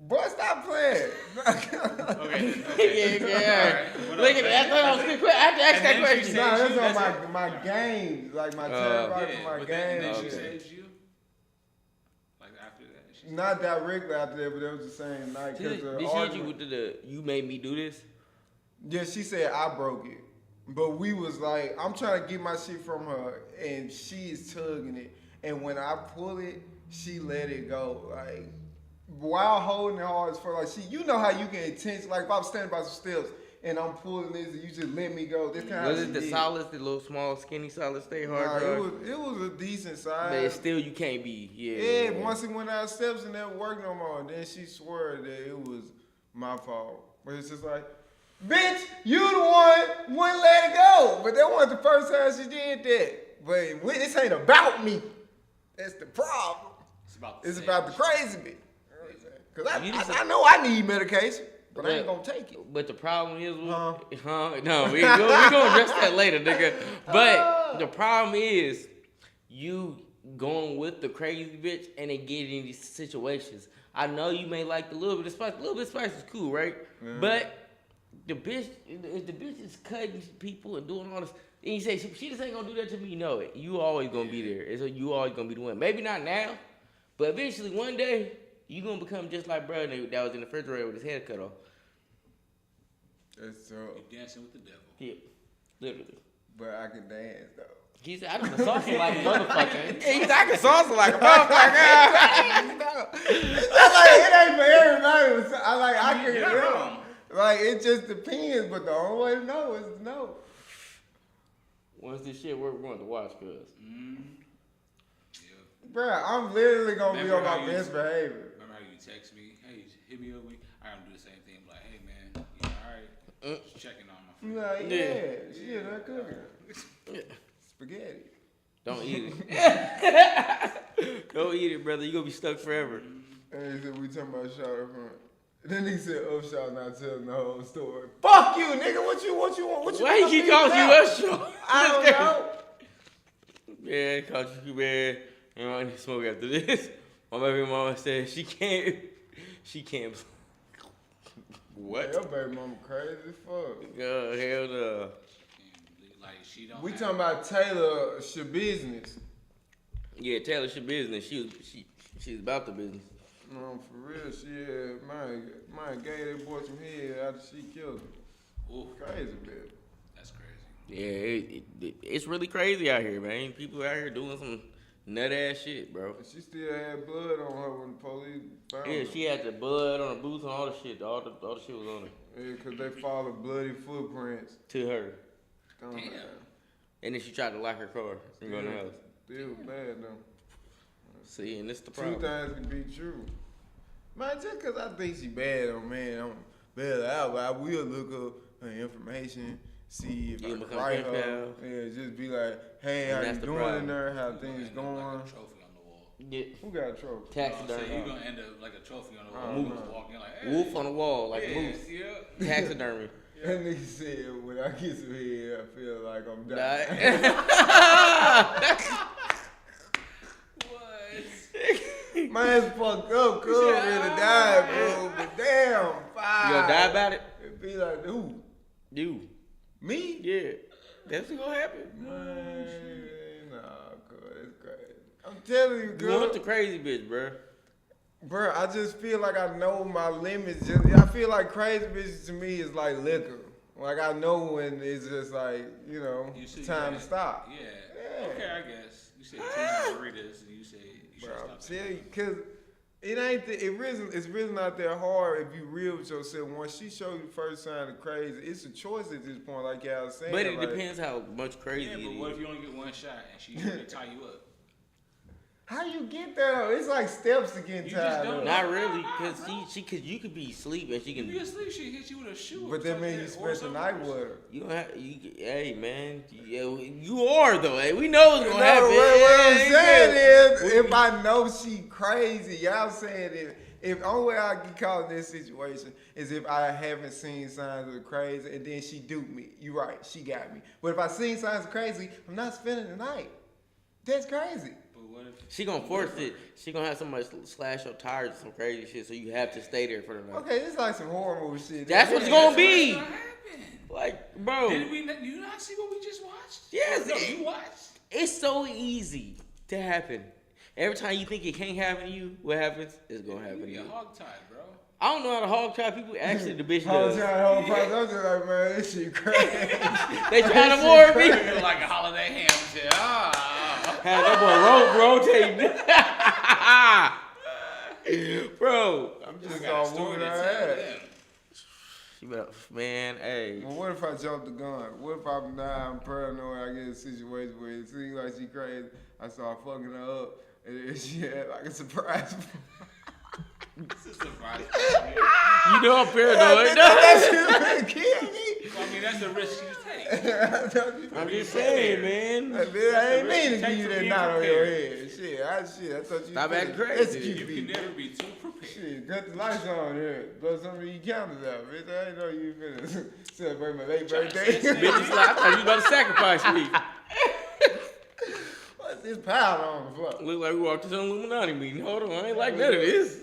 Boy, stop playing. Okay. yeah. What Look else? at that. I have to ask And that then she question. said- Nah, that's That's on my games, like my terabytes of my but then games. she Okay. saved you. Like after that, she Not directly after that, but it was the same night. Did Cause she hit you with the you made me do this? yeah, she said I broke it, but we was like, I'm trying to get my shit from her, and she is tugging it, and when I pull it, she let it go, like while holding it hard as fuck. Like you know how you can intense, like if I'm standing by some steps and I'm pulling this and you just let me go. This kind Was of it the solids, the little small, skinny solids, stay hard? Nah, it was a decent size. But still, you can't be. Yeah, once it went out steps and that worked no more, then she swore that it was my fault. But it's just like, bitch, you the one wouldn't let it go. But that wasn't the first time she did that. But this ain't about me. That's the problem. It's about the crazy bit. Because I know I need medication, but I ain't gonna take it. But the problem is, no, we gonna address that later, nigga. But the problem is, you going with the crazy bitch and then getting in these situations. I know you may like the little bit of spice. A little bit of spice is cool, right? Mm-hmm. But the bitch, if the bitch is cutting people and doing all this, and you say she just ain't gonna do that to me, you know it. You always gonna be there. So you always gonna be the one. Maybe not now, but eventually one day you gonna become just like brother that was in the refrigerator with his head cut off. That's so. You dancing with the devil. Yeah, literally. But I can dance though. He said, I can salsa like a motherfucker. He said, I can salsa like a motherfucker. It's like, it ain't for everybody. I can, like, it just depends, but the only way to know is to know. Once this shit work, we're going to watch, cuz. Yeah. Bruh, I'm literally going to be on my best behavior. Remember how you text me, hey, hit me up. I gotta do the same thing. Like, hey, man, you all right? Just checking on my friend. Like, yeah, shit, that cooking. Spaghetti. Don't eat it. Don't eat it, brother. You gonna be stuck forever. And he said, we talking about shot up front. Then he said, Upshot not telling the whole story. Fuck you, nigga. What you want? Why he keep calling you Upshot? I don't know. Yeah, called you, man. You know, I need to smoke after this. My baby mama said she can't. What? Your baby mama crazy as fuck. Hell no. Like, she don't. We talking about Taylor Shabusiness. Yeah, Taylor Shabusiness. She was about the business. No, for real, she had man gave that boy some head after she killed him. Ooh. Crazy, bitch. That's crazy. Yeah, it's really crazy out here, man. People out here doing some nut ass shit, bro. She still had blood on her when the police found her. Yeah, she had the blood on her boots and all the shit. All the shit was on her. Yeah, because they followed bloody footprints. To her. Damn. And then she tried to lock her car and go in the house. It was bad, though. See, and this the problem. Two things can be true. Man, just because I think she bad on man, I'm bail her out, but I will look up her information, see if I can write her. Yeah, just be like, hey, how you doing in there? How things going? Like a trophy on the wall. Yeah. Who got a trophy? Taxidermy. You're going to end up like a trophy on the wall. Moose walking like, hey. Wolf on the wall, like a moose. Yeah. Taxidermy. That nigga said, when I get some head, I feel like I'm dying. Man's fucked up, cuz really died, bro. But damn, fire. You gonna die about it? It be like, who? You. Me? Yeah. That's what's gonna happen. Man, nah, cuz, it's crazy. I'm telling you, You want cuz. the crazy bitch, bro. Bro, I just feel like I know my limits. I feel like crazy bitches to me is like liquor. Like I know when it's just like, you know, time to stop. Yeah. Okay, I guess. You said 2 margaritas and you say you should stop. See, because it ain't, it's really not that hard if you real with yourself. Once she show you the first sign of crazy, it's a choice at this point, like y'all saying. But it depends how much crazy it is. Yeah, but what if you only get one shot and she really tie you up? How you get there? It's like steps to getting tied up. Not really, cause you could be asleep and she can. You be asleep, she hit you with a shoe. But that means you spent the night with her. You don't have, hey man, you are though. Hey, we know it's gonna happen. What I'm saying is, if I know she crazy, y'all saying if only way I get caught in this situation is if I haven't seen signs of crazy and then she duped me. You right, she got me. But if I seen signs of crazy, I'm not spending the night. That's crazy. She gonna force it. She gonna have somebody slash your tires or some crazy shit, so you have to stay there for the night. Okay, it's like some horror movie shit. That's what it's gonna be. What's gonna happen? Like, bro. Did you not see what we just watched? Yes. No, you watched. It's so easy to happen. Every time you think it can't happen to you, what happens? It's gonna happen to you. You're hog tied, bro. I don't know how to hog tie people. Actually, the bitch I'm does. just like, man, this shit crazy. They trying to warn me. You're like a holiday ham and shit. Had that boy rotating. Bro, I'm just all moving her ass. She better, man, hey. Well, what if I jump the gun? What if I'm paranoid? I get in a situation where it seems like she crazy. I start fucking her up, and then she had like a surprise. It's a surprise. You know I'm paranoid. That shit kill me. I mean, that's the risk you take. I'm just saying, man. I ain't mean to give you that knot on your head. Shit, I thought you. Stop acting crazy. You can never be too prepared. Shit, cut the lights on here. Blow some of these candles out, bitch. I didn't know you finna celebrate my late birthday. Bitch, I thought you was about to sacrifice me. What's this powder on the floor? Look like we walked into an Illuminati meeting. Hold on, I ain't like none of this.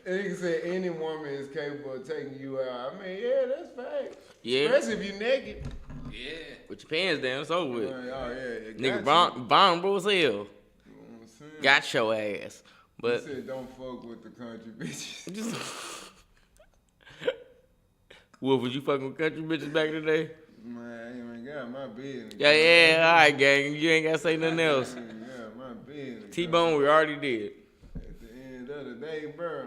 Nigga said any woman is capable of taking you out. I mean, yeah, that's fact. Yeah. Especially if you naked. Yeah. With your pants down, it's over with. Oh, yeah. Nigga, vulnerable as hell. You know what I'm saying? Got your ass. But He said don't fuck with the country bitches. Wolf, was you fucking with country bitches back in the day? Man, I ain't got my business. Yeah, all right, gang. You ain't got to say nothing else. Yeah, my business. T-Bone, we already did. At the end of the day, bro,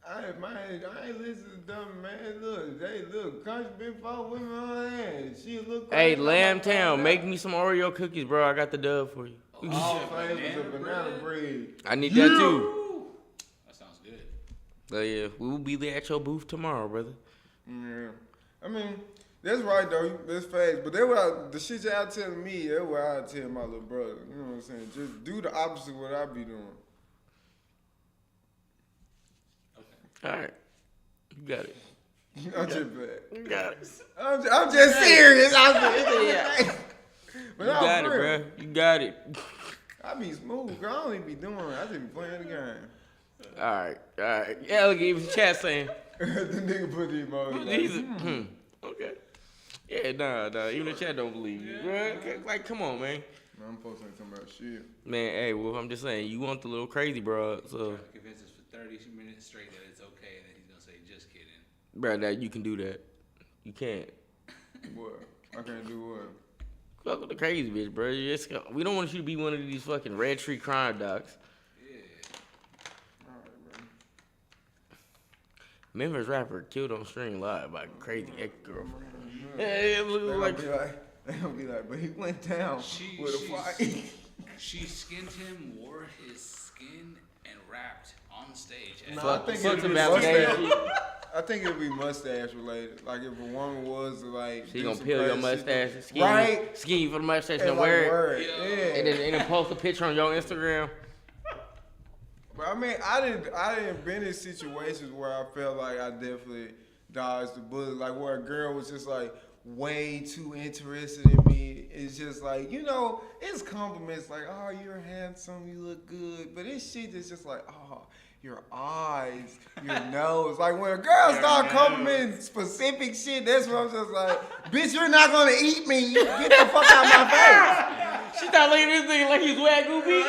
I ain't listen to dumb man. Look, country big folk women on hand. She look. Hey, crazy. Lambtown, make me some Oreo cookies, bro. I got the dub for you. All flavors of banana bread. I need that too. That sounds good. Oh yeah, we will be there at your booth tomorrow, brother. Yeah, I mean that's right though. That's facts. But the shit y'all telling me. That's what I tell my little brother. You know what I'm saying? Just do the opposite of what I be doing. All right, you got it. I'm just bad. You got it. I'm just serious. Yeah. But You no, got it, for real. bro. You got it. I be smooth, girl. I don't even be doing it. I just be playing the game. All right. Yeah, look, even the chat saying. The nigga put the emoji like, Okay. Yeah, nah. Even the chat don't believe you, bro. Okay, like, come on, man. I'm supposed to say something about shit. Man, hey, Wolf, I'm just saying, you want the little crazy, bro. So, Convince us for 30 minutes straight that it's okay, and then he's gonna say, "Just kidding." bro, that you can do that. You can't. What? I can't do what? Fuck with the crazy bitch, bro. We don't want you to be one of these fucking red tree crime docs. Yeah. Alright, bro. Memphis rapper killed on stream live by crazy ex-girlfriend. Yeah, it They looks gonna like... be like, but he went down with a fight. She skinned him, wore his skin, and rapped on stage. And No, I think Fuck it'd be some validation. mustache. I think it'd be mustache related. Like if a woman was like, She do gonna some peel your crazy shit, mustache, skin right? you for the mustache and And wear like it. word, Yeah. And then post a picture on your Instagram. But I mean, I didn't been in situations where I felt like I definitely dodged the bullet. Like where a girl was just like way too interested in me. It's just like, you know, it's compliments like, oh, you're handsome, you look good. But this shit is just like, oh, your eyes, your nose. Like when a girl start complimenting specific shit, that's when I'm just like, bitch, you're not gonna eat me. Get the fuck out of my face. She thought looking at this thing like he's Wagyu beef.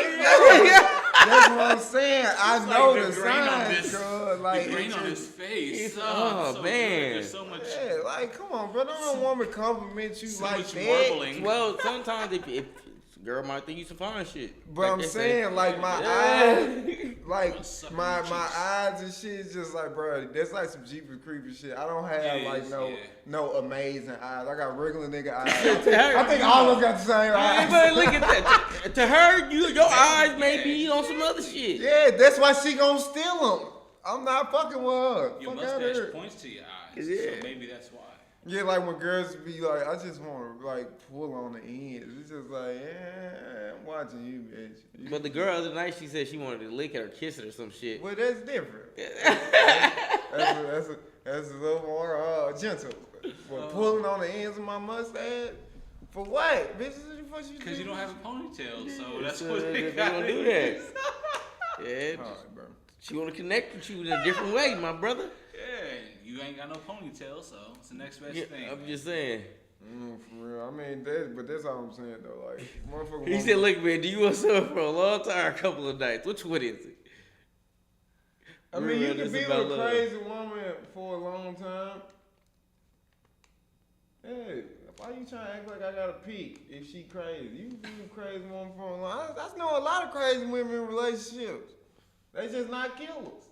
That's what I'm saying. I know like the the grain on signs, this- girl. Like, the grain it's on just- his face. Oh, so man. good. There's so much. yeah, like, come on, bro. Don't no woman compliment you So like much that. warbling. Well, sometimes if girl might think you some fine shit. But Like I'm they saying, say. like, my Yeah. eyes, like, Sucking my your cheeks. eyes and shit is just like, bro, that's like some Jeepers Creepers shit. I don't have, It like, is, no yeah. no amazing eyes. I got regular nigga eyes. I think all of us got the same Yeah, eyes. but look at that. To her, your eyes may be on some other shit. Yeah, that's why she gonna steal them. I'm not fucking with her. Your Fuck out of mustache here. points to your eyes. Yeah. So maybe that's why. Yeah, like when girls be like, I just want to like pull on the ends. It's just like, yeah, I'm watching you, bitch. But the girl other night, she said she wanted to lick it or kiss it or some shit. Well, that's different. That's a little more gentle. But pulling on the ends of my mustache, for what? Bitch, Because you don't have a ponytail, so that's So what they they gonna got do that. Yeah, All right, bro. she wanna connect with you in a different way, my brother. Yeah, you ain't got no ponytail, so it's the next best Yeah, thing. I'm just saying. For real. I mean, that's all I'm saying though. Like, motherfucker. He said, "Look, man, do you want something for a long time or a couple of nights? Which one is it?" I mean, you Real, can this be with about a love. crazy woman for a long time. Hey, why you trying to act like I got a peek if she crazy? You can be with a crazy woman for a long time. I know a lot of crazy women in relationships. They just not killers.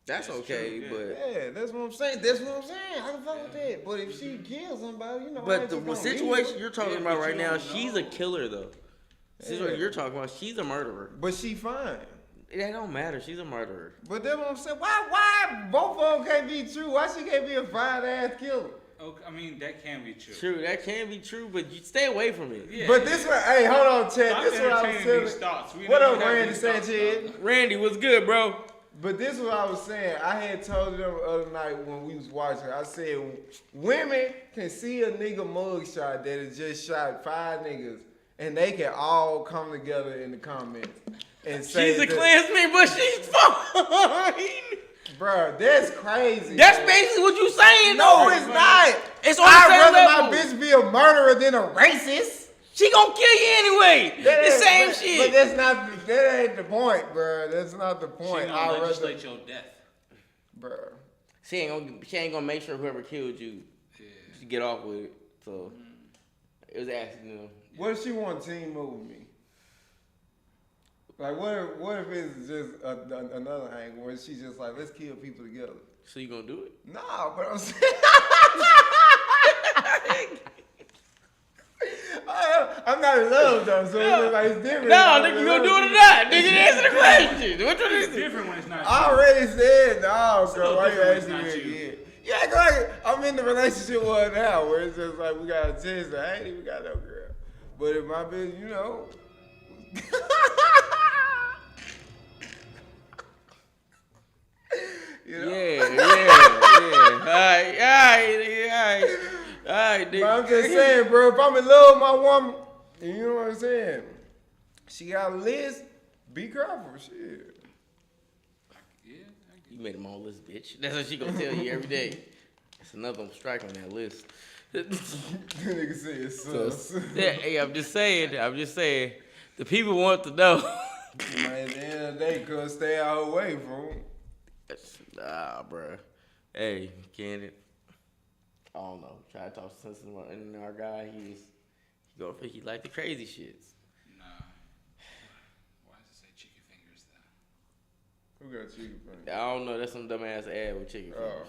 That's okay, true, but Yeah, that's what I'm saying. That's what I'm saying. I can fuck with that. But if she kills somebody, you know. I but ain't the just gonna situation leave her. you're talking Yeah, about but right you now, don't she's a know. killer though. The situation you're talking about, she's a murderer. But she fine. That don't matter. She's a murderer. But that's what I'm saying. Why both of them can't be true? Why she can't be a fine ass killer? Okay, I mean, that can be true. True, that can be true, but you stay away from it. Yeah, But this one, hey, hold on, Chad. Stop This is what I was entertaining these saying. thoughts. We What know up, you have Randy these thoughts, Sanchez? dog. Randy, what's good, bro? But this is what I was saying. I had told them the other night when we was watching. I said women can see a nigga mugshot that has just shot 5 niggas, and they can all come together in the comments and say, She's a Klansman, but she's fine. Bruh, that's crazy. That's man. basically what you saying. No, though. it's not. It's on the I'd same rather level. my bitch be a murderer than a racist. She gonna kill you anyway. That The ain't- same but, shit. But that's not. That ain't the point, bruh. That's not the She point. gonna I'd rather, legislate your death. bruh. She ain't gonna make sure whoever killed you, Yeah. she get off with it. So it was accidental. What if she want to team up with me? Like, what if it's just another angle where she's just like, let's kill people together? So you gonna do it? Nah, but I'm saying. I'm not in love though, so it's like it's different. No, I'm nigga, in you gonna love. do it or not? Nigga, answer the question. Which one is It's it? different when it's not I you. already said no, a bro. little Why you different asking when me it's not you. again? You act like I'm in the relationship with her now, where it's just like we got a chance that I ain't even got no girl. But if my bitch, you know. You know? Yeah. Alright, But I'm nigga. just saying, bro, if I'm in love with my woman, you know what I'm saying? She got a list, be careful, shit. Yeah, You made him on list, bitch. That's what she gonna tell you every day. It's another strike on that list. That nigga say it's So, sus. yeah, hey, I'm just saying. The people want to know. Man, at the end of the day, cuz stay out her way, bro. Nah, bruh. Hey, Candid. I don't know. Try to talk sense into our guy. He like the crazy shits. nah. Why does it say chicken fingers though? Who got chicken fingers? I don't know. That's some dumbass ad with chicken fingers.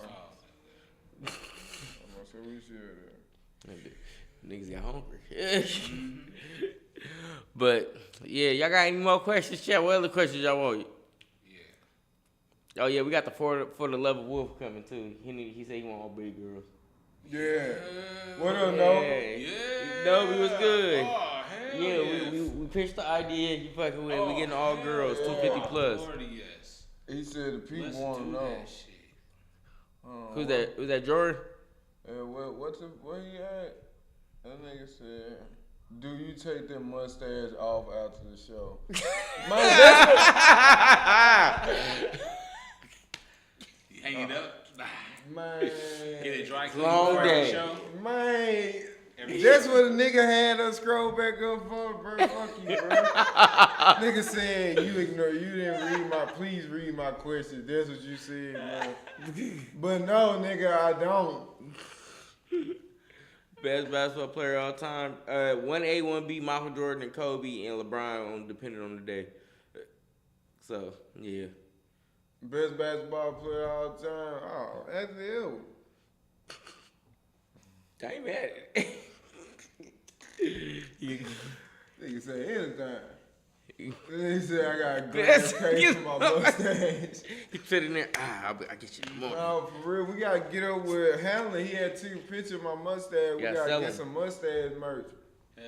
I'm gonna say we should. Niggas got hungry. But yeah, y'all got any more questions? Chat. What other questions y'all want? Yeah. Oh yeah, we got the for the level wolf coming too. He said he want all big girls. Yeah. What up, no? Yeah. No, we was good. Oh, hell Yeah, yes. we pitched the idea. You fucking with it. We getting all girls, 250 plus. Lordy, yes. He said the people Let's want to do know. that shit. Who's that? Who's that, Jordan? Where he at? That nigga said, do you take that mustache off after the show? Man, that's You hang it up. what, Get man, it dry clean Long before day. the show. man. Every That's what a nigga had us scroll back up for, bro. Fuck you, bro. Nigga said you didn't please read my question. That's what you said, man. But no, nigga, I don't. Best basketball player of all time. 1A, 1B, Michael Jordan and Kobe and LeBron, depending on the day. So yeah. Best basketball player all time. Oh, that's you. I ain't mad at it. Nigga say anything. He said I got a That's- grand case for my mustache. He fit in there. I'll get you in the morning. No, for real, we gotta get up with Hamlin. He had took a picture of my mustache. We Gotta gotta sell get him. some mustache merch. Hell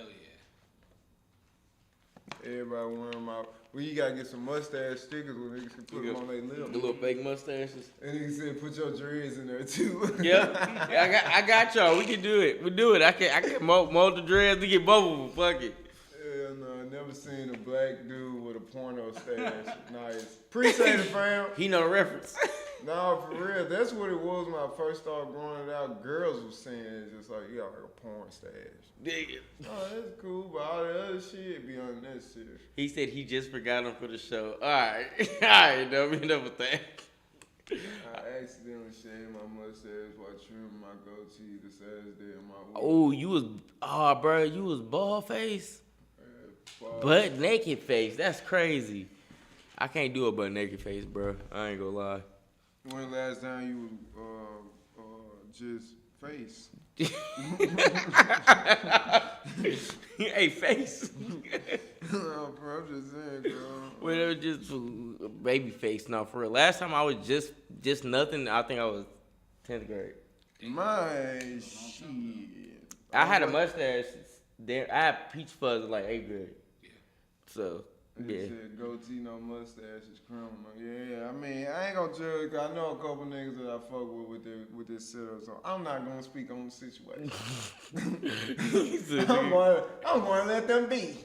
yeah. Everybody wearing my. We gotta get some mustache stickers where niggas can put them on their The lips. little fake mustaches. And he said, put your dreads in there too. Yep. I got y'all. We can do it. We do it. I can mold the dreads to get both of them. Fuck it. Hell no, I never seen a black dude with a porno stash. Nice. Appreciate it, fam. He know the reference. No, for real. That's what it was when I first started growing it out. Girls were saying it's just like, you got like a porn stash. Nigga. Oh, that's cool, but all the other shit be unnecessary. He said he just forgot him for the show. All right. All right. Don't be enough with that. I accidentally shaved my mustache while trimming my goatee the Saturday of my week. Oh, you was bald face? Butt naked face. That's crazy. I can't do a butt naked face, bro. I ain't gonna lie. When last time you just face? Hey, face. No, bro, I'm just saying, bro. Whatever, just baby face. No, for real. Last time I was just nothing. I think I was 10th grade. My shit. I had a mustache. There, I had peach fuzz in like 8th grade. Yeah. So He yeah. said goatee, no mustache is criminal. Yeah, I mean, I ain't gonna judge. 'Cause I know a couple niggas that I fuck with this setup, so I'm not gonna speak on the situation. I'm going to let them be.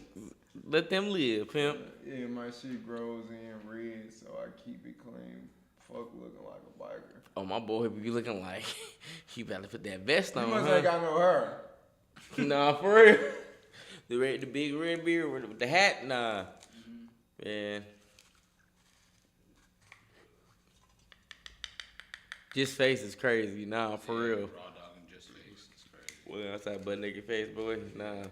Let them live, pimp. Yeah, my shit grows in red, so I keep it clean. Fuck looking like a biker. Oh, my boy be looking like he better put that vest You on. must Huh? ain't got no hair. Nah, for real. The big red beard with the hat, nah. Man. Just face is crazy, nah, for real. Raw dog and just face. It's crazy. Well, outside butt naked face, boy, nah.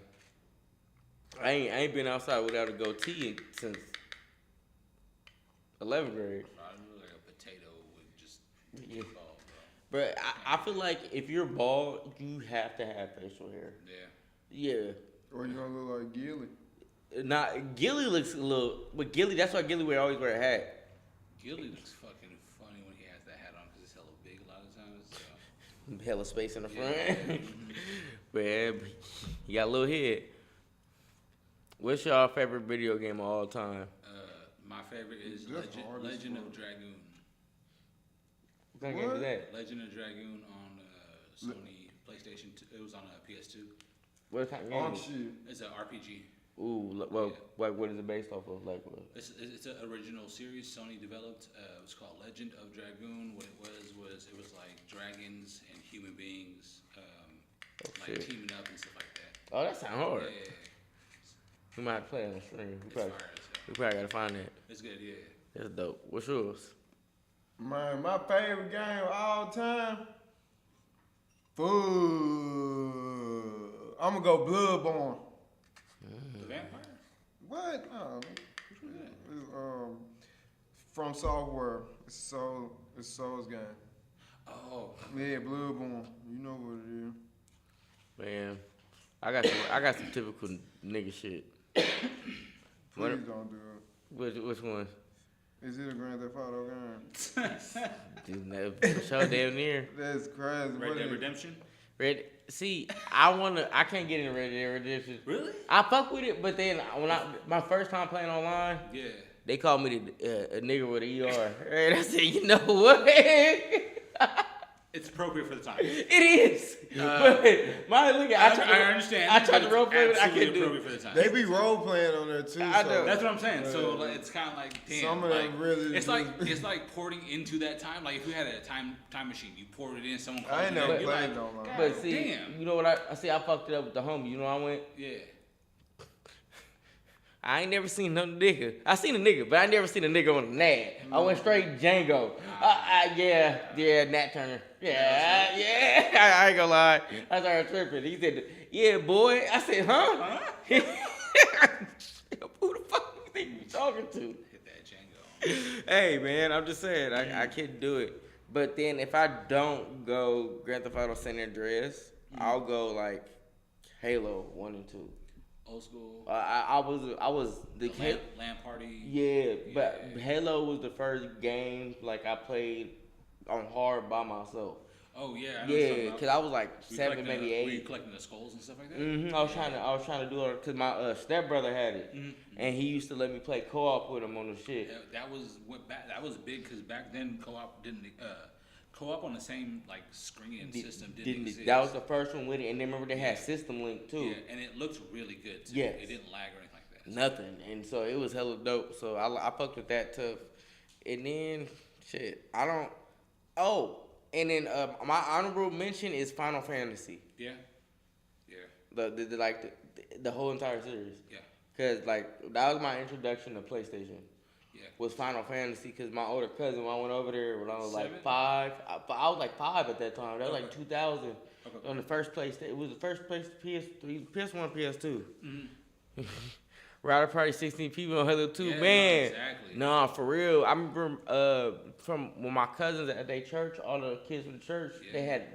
I ain't been outside without a goatee since 11th grade. I look like a potato with just Yeah. bald, bro. But I feel like if you're bald, you have to have facial hair. Yeah. Yeah. Or you gonna look like Gilly. Gilly looks a little, but Gilly, that's why Gilly would always wear a hat. Gilly looks fucking funny when he has that hat on because it's hella big a lot of times. So. Hella space in the front. Man, you got a little head. What's your favorite video game of all time? My favorite is That's the hardest Legend one. of Dragoon. What kind of game is that? Legend of Dragoon on Sony PlayStation 2. It was on PS2. What kind of game? Oh is it? shit. It's an RPG. Ooh, well, what is it based off of? Like what? It's an original series Sony developed. It was called Legend of Dragoon. What it was like dragons and human beings like shit. teaming up and stuff like that. Oh, that sounds hard. Yeah, We might have to play it on stream. it's fire as hell. We probably gotta find that. It's good, yeah. That's dope. What's yours? Man, my favorite game of all time. Fuck. I'm gonna go Bloodborne. The vampire? What? No. It's, from software. It's Soul's game. Oh, Yeah, Bloodborne. You know what it is. Man, I got some typical nigga shit. Please don't do it. Which one? Is it a Grand Theft Auto game? For sure, damn near. That's crazy. Red What Dead is- Redemption? See, I can't get into Red Dead Redemption. Really? I fuck with it, but then when my first time playing online, Yeah. they called me a nigga with an ER. And I said, you know what? It's appropriate for the time. It is. But my look at I understand. I tried to but role it's play it. I absolutely couldn't do appropriate it. for the time. They be role playing on there too. I so- know. That's what I'm saying. So like, it's kind of like damn. Some of them really It's just- like porting into that time. Like if you had a time machine, you poured it in. Someone. I ain't called you never back, you're played like, no more. God But see, damn. you know what I see? I fucked it up with the homie. You know, I went. Yeah. I ain't never seen no nigga. I seen a nigga, but I never seen a nigga on a Nat. I went straight Django. Yeah, Nat Turner. Yeah. I ain't gonna lie. I started tripping. He said, "Yeah, boy." I said, "Huh?" Who the fuck you think you talking to? Hit that Django. Hey, man, I'm just saying I can't do it. But then if I don't go Grand Theft Auto San Andreas, I'll go like Halo 1 and 2. Old school. I was the LAN party. Yeah, but Halo was the first game like I played on hard by myself. Oh yeah. I know what you're talking Yeah, about. cause I was like Were you 7, collecting maybe Were you 8. collecting the skulls and stuff like that? I was trying to do it because my stepbrother had it, and he used to let me play co-op with him on the shit. That was big because back then co-op didn't. Co-op on the same like screen and system didn't exist. That was the first one with it, and then remember they had System Link too. Yeah, and it looked really good too. Yes. It didn't lag or anything like that. Nothing, and so it was hella dope. So I fucked with that tough, and then shit, I don't. Oh, and then my honorable mention is Final Fantasy. Yeah. The whole entire series. Yeah. Cause like that was my introduction to PlayStation. Yeah. Was Final Fantasy, cause my older cousin, when I went over there when I was like 7? 5, I was like 5 at that time. That was like 2000. Okay. On the first PlayStation, it was the first PS3, PS1, PS2. Rider party, 16 people on Halo 2. Yeah, Man, exactly. nah, for real. I remember from when my cousins at their church, all the kids from the church, they had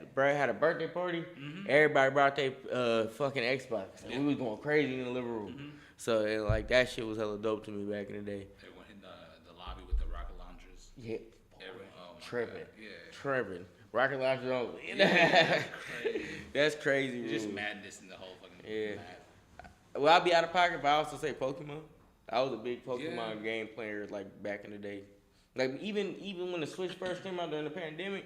a birthday party. Everybody brought their fucking Xbox. And we was going crazy in the living room. So like that shit was hella dope to me back in the day. Everyone in the lobby with the rocket launchers. Yeah, Everyone, oh my tripping, God. Yeah. tripping. Rocket launcher on. That's crazy. That's crazy. It's just bro. madness in the whole fucking Yeah. map. Well, I'd be out of pocket, but I also say Pokemon. I was a big Pokemon game player, like back in the day. Like even when the Switch first came out during the pandemic,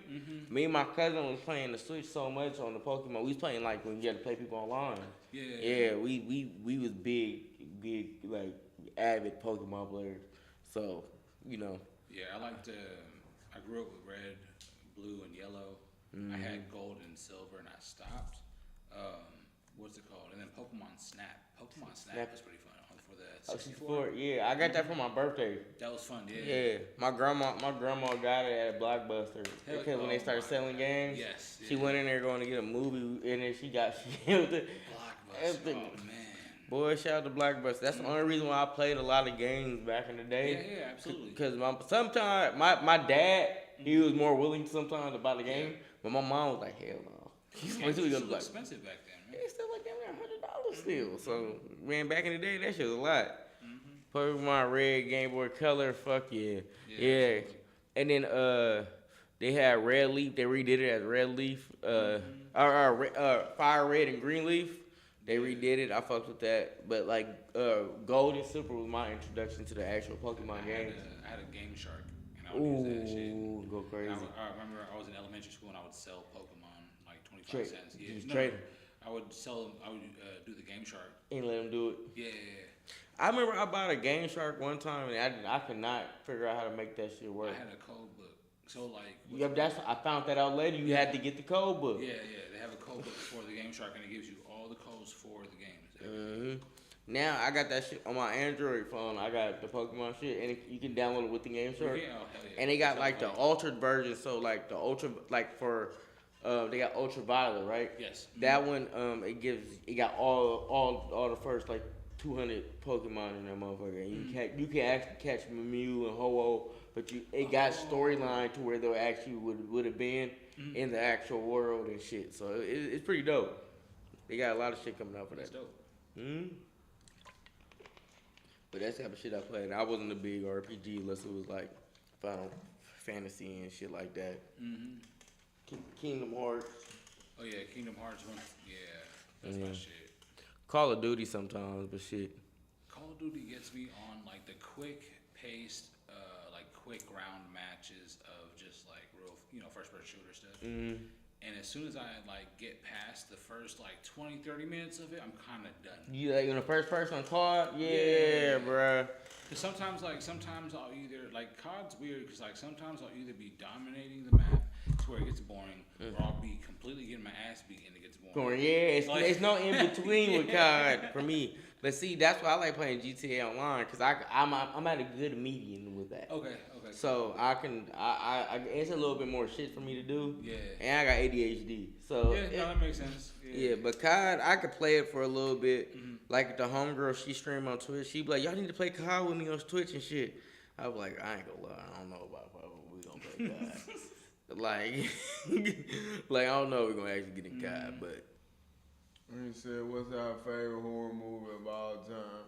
me and my cousin was playing the Switch so much on the Pokemon. We was playing like when you had to play people online. Yeah. We was big like avid Pokemon players. So Yeah, I grew up with red, blue, and yellow. I had gold and silver, and I stopped. What's it called? And then Pokemon Snap. Pokemon Snap was pretty fun for the 64. Yeah, I got that for my birthday. That was fun, yeah. Yeah, my grandma got it at Blockbuster because when they started selling games, she went in there going to get a movie, and then she got Blockbuster. Oh man. Boy, shout out to Blockbuster. That's the only reason why I played a lot of games back in the day. Yeah, absolutely. Because sometimes my dad, he was more willing sometimes to buy the game, but my mom was like, hell no. It was still expensive back then, man. It's still like damn near $100 still. So man, back in the day, that shit was a lot. Pokemon Red, Game Boy Color, fuck yeah. Yeah. And then they had Red Leaf. They redid it as Red Leaf. Fire Red and Green Leaf. They redid it. I fucked with that. But like Gold and Silver was my introduction to the actual Pokemon games. I had a Game Shark, and I would use that shit. Ooh, go crazy. I remember I was in elementary school and I would sell Pokemon like 25 cents. Yeah, trade. I would sell them. I would do the Game Shark. And let them do it. Yeah. I remember I bought a Game Shark one time and I could not figure out how to make that shit work. I had a code book. So like. I found that out later. You had to get the code book. Yeah. They have a code book for the Game Shark and it gives you all the codes for the games. Now I got that shit on my Android phone. I got the Pokemon shit, and you can download it with the Game Shark. Oh, hell yeah. And they got like the altered version, so like the ultra, like for they got Ultraviolet, right? Yes. That one, it got all the first like 200 Pokemon in that motherfucker. And you can actually catch Mew and Ho-Oh, but it got storyline to where they actually would have been in the actual world and shit. So it's pretty dope. They got a lot of shit coming out for that. That's dope. But that's the type of shit I played. I wasn't a big RPG unless it was like Final Fantasy and shit like that. Kingdom Hearts. Oh yeah, Kingdom Hearts one. Yeah, that's my shit. Call of Duty sometimes, but shit. Call of Duty gets me on like the quick-paced, like quick round matches of just like real, first-person shooter stuff. And as soon as I like get past the first like 20-30 minutes of it, I'm kind of done. You like in the first person COD? Yeah, bruh. Cause sometimes I'll either like COD's weird because like sometimes I'll either be dominating the map to where it gets boring, or I'll be completely getting my ass beat and it gets boring. Yeah, it's no in between with COD for me. But see, that's why I like playing GTA Online because I'm at a good median with that. Okay. So I it's a little bit more shit for me to do. Yeah. And I got ADHD. So that makes sense. Yeah, but COD, I could play it for a little bit. Like the homegirl, she stream on Twitch. She be like, y'all need to play COD with me on Twitch and shit. I was like, I ain't gonna lie, I don't know about we gonna play COD. like I don't know if we're gonna actually get in COD, but. Let me say, what's our favorite horror movie of all time?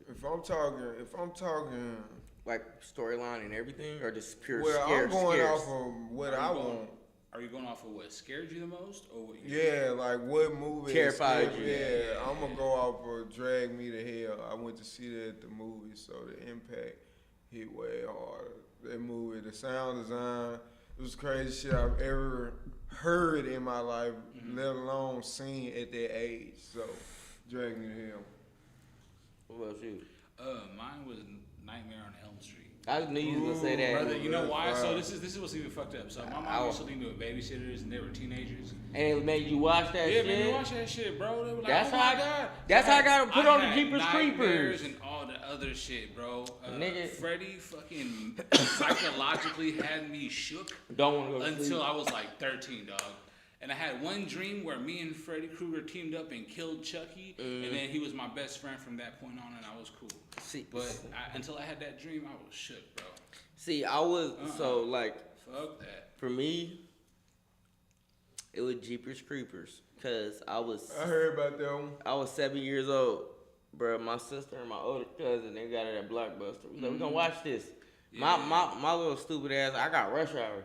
If I'm talking, like storyline and everything, or just pure well, scares? I'm going off of what I want. Are you going off of what scared you the most, or what? Like what movie terrified you? Yeah, I'm gonna go off of Drag Me to Hell. I went to see that at the movie, so the impact hit way hard. That movie, the sound design, it was crazy shit I've ever heard in my life, let alone seen at that age. So, Drag Me to Hell. What about you? Mine was Nightmare on Elm Street. I knew you was gonna say that. Brother, you know why? So this is what's even fucked up. So my mom used to leave me with babysitters, and they were teenagers. And it made you watch that shit? Yeah, made me watch that shit, bro. They were like, that's oh my God. That's how I gotta put on the Jeepers Creepers Creepers. And all the other shit, bro. Nigga. Freddy fucking psychologically had me shook Don't want to go until I was like 13, dog. And I had one dream where me and Freddy Krueger teamed up and killed Chucky, and then he was my best friend from that point on, and I was cool. See, but until I had that dream, I was shook, bro. See, I was so like. Fuck that. For me, it was Jeepers Creepers, cause I heard about that one. I was 7 years old, bro. My sister and my older cousin, they got it at Blockbuster. We like, we gonna watch this. Yeah. My little stupid ass. I got Rush Hour.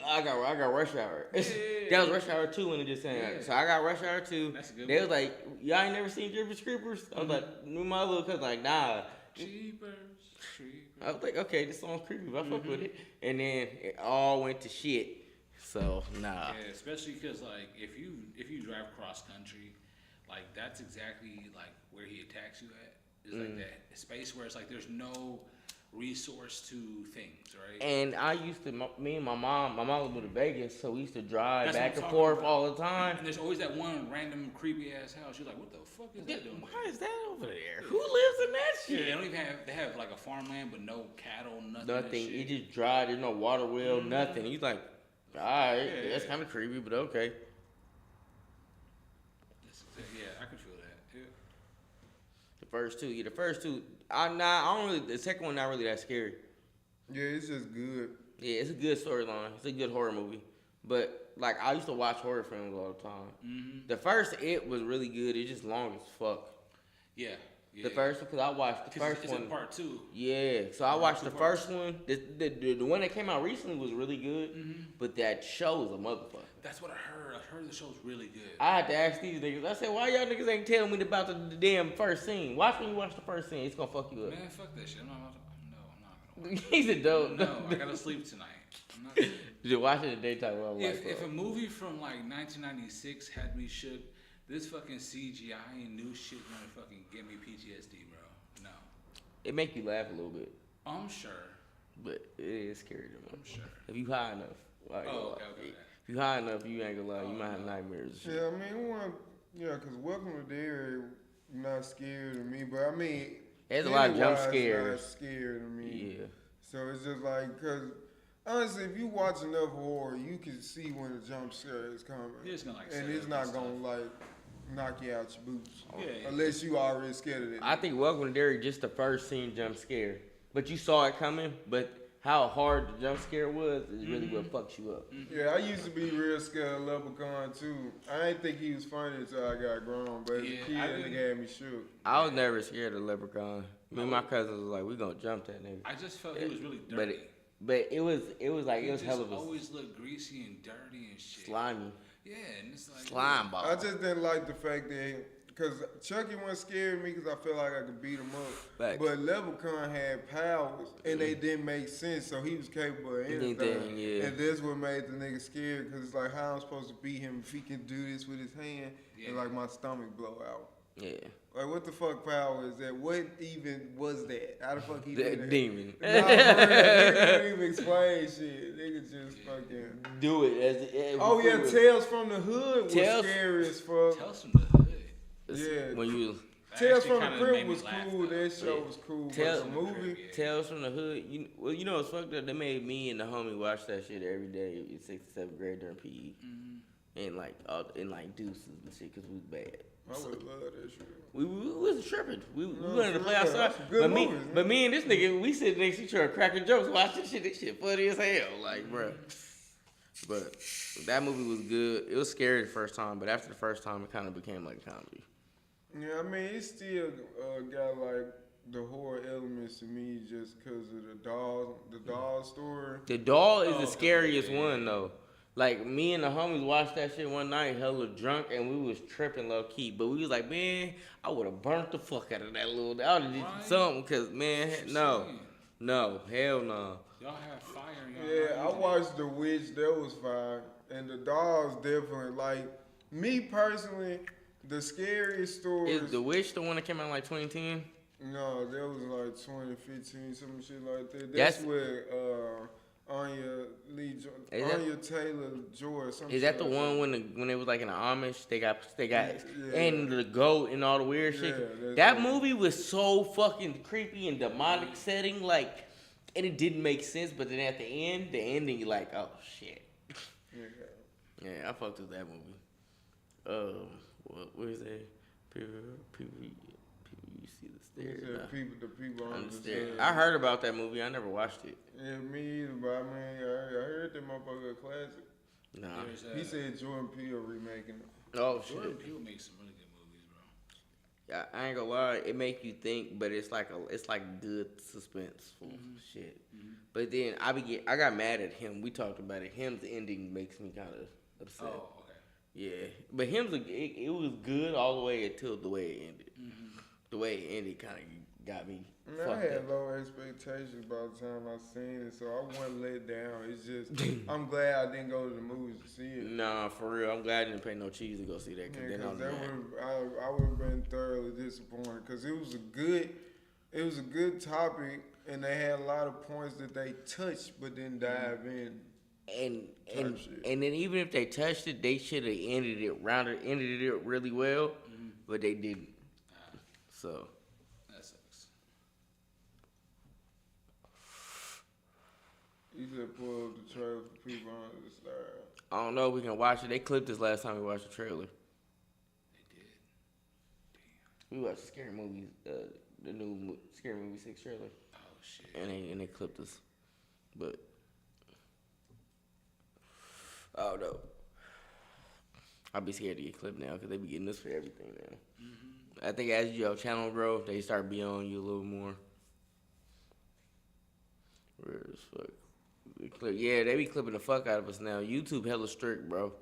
I got Rush Hour. Yeah. That was Rush Hour 2 when it just came out. So I got Rush Hour 2. That's a good they was like, y'all ain't never seen Jeepers Creepers? I was like, my little cousin like, nah. Jeepers. I was like, okay, this song's creepy, but I fuck with it. And then it all went to shit. So nah. Yeah, especially because like if you drive cross country, like that's exactly like where he attacks you at. It's like that space where it's like there's no resource to things, right? And I used to, me and my mom would move to Vegas, so we used to drive back and forth all the time. And there's always that one random creepy ass house. You're like, what the fuck is that doing? Why is that over there? Who lives in that shit? Yeah, they don't even they have like a farmland, but no cattle, nothing. Nothing. It just dry. There's no water well, nothing. He's like, all right, that's kind of creepy, but okay. Yeah, I can feel that. Yeah. The first two. I don't really. The second one not really that scary. Yeah, it's just good. Yeah, it's a good storyline. It's a good horror movie. But like I used to watch horror films all the time. Mm-hmm. The first It was really good. It's just long as fuck. Yeah. The first one, because I watched the first one. It's part 2. Yeah, so I watched the first one. The one that came out recently was really good, but that show is a motherfucker. That's what I heard. I heard the show's really good. I had to ask these niggas. I said, why y'all niggas ain't telling me about the damn first scene? Watch when you watch the first scene. It's gonna fuck you up. Man, fuck that shit. I'm not gonna watch it. He's a dope. No, I gotta sleep tonight. I'm not gonna... Just watch it in the daytime. If a movie from like 1996 had me shook, this fucking CGI and new shit gonna fucking give me PTSD, bro. No. It make you laugh a little bit. I'm sure. But it is scary to me. I'm sure. If you high enough. Like, okay. If you high enough, you ain't gonna lie. You might have nightmares and shit. Yeah, I mean, because Welcome to the Area not scary to me, but I mean, there's a lot of jump scares. scares. Not scary to me. Yeah. So it's just like, because honestly, if you watch enough horror, you can see when the jump scare is coming. It's gonna and it's not gonna like knock you out your boots. Yeah. Unless you already scared of it. I think Welcome to Derry just the first scene jump scare. But you saw it coming, but how hard the jump scare was is really what fucks you up. Yeah, I used to be real scared of Leprechaun too. I didn't think he was funny until I got grown, but as a kid, it had me shook. I was never scared of Leprechaun. Me and my cousins was like, we gonna jump that nigga. I just felt he was really dirty. But it was like it was hell of a always looked greasy and dirty and shit. Slimy. Yeah, and it's like slime ball. I just didn't like the fact that because Chucky wasn't scaring me because I felt like I could beat him up. Facts. But Leprechaun had powers and they didn't make sense, so he was capable of anything. Yeah. And that's what made the nigga scared because it's like how I'm supposed to beat him if he can do this with his hand and like my stomach blow out. Yeah. Like, what the fuck power is that? What even was that? How the fuck he that did that? demon. Nah, nigga couldn't even explain shit. Nigga just fucking... Do it. Oh, yeah, Tales from the Hood was scary as fuck. Tales from the Hood? Yeah. When you... Tales from the Crib was cool. That show was cool. But the movie... Tales from the Hood. You know what's fucked up? They made me and the homie watch that shit every day in 6th and 7th grade during PE. And like deuces and shit because we was bad. I would love that shit. We was tripping. We wanted to play outside. But me and this nigga, we sit next to each other cracking jokes, watching shit. This shit funny as hell. Like, bro. But that movie was good. It was scary the first time, but after the first time, it kind of became like a comedy. Yeah, I mean, it still got like the horror elements to me just because of the doll story. The doll is the scariest one, though. Like, me and the homies watched that shit one night, hella drunk, and we was tripping low-key. But we was like, man, I would have burnt the fuck out of that little... I would have did something, because, man, no, hell no. Y'all have fire. Yeah, I watched The Witch. That was fire. And the doll's different. Like, me personally, the scariest story... Is The Witch the one that came out in, like, 2010? No, that was, like, 2015, some shit like that. That's where... Anya Taylor-Joy. Is that the one when it was like in the Amish? They got and the goat and all the weird shit. That movie was so fucking creepy and demonic setting, like, and it didn't make sense. But then at the ending, you're like, oh shit. Yeah, I fucked with that movie. What is that? People you see the stairs. The people on the Stairs. stairs. I heard about that movie. I never watched it. Yeah, me either, but I mean, I heard that motherfucker a classic. Nah. He said Jordan Peele remaking it. Oh Jordan shit. Peele makes some really good movies, bro. Yeah, I ain't gonna lie. It make you think, but it's like good suspenseful shit. Mm-hmm. But then I got mad at him. We talked about it. Him's ending makes me kind of upset. Oh, okay. Yeah, but it was good all the way until the way it ended. Mm-hmm. The way it ended kind of got me. I had low expectations by the time I seen it, so I wasn't let down. It's just I'm glad I didn't go to the movies to see it. Nah, for real, I'm glad I didn't pay no cheese to go see that. I would have been thoroughly disappointed because it was a good topic, and they had a lot of points that they touched but didn't dive in. And then even if they touched it, they should have ended it really well, but they didn't. So that sucks. You should pull up the trailer for people on the side. I don't know if we can watch it. They clipped this last time we watched the trailer. They did. We watched Scary Movies, the new Scary Movie 6 trailer. Oh shit. And they clipped us, but oh no, I'll be scared to get clipped now because they be getting us for everything now. Mm-hmm. I think as your channel grow, they start being on you a little more. Where as fuck? Yeah, they be clipping the fuck out of us now. YouTube hella strict, bro.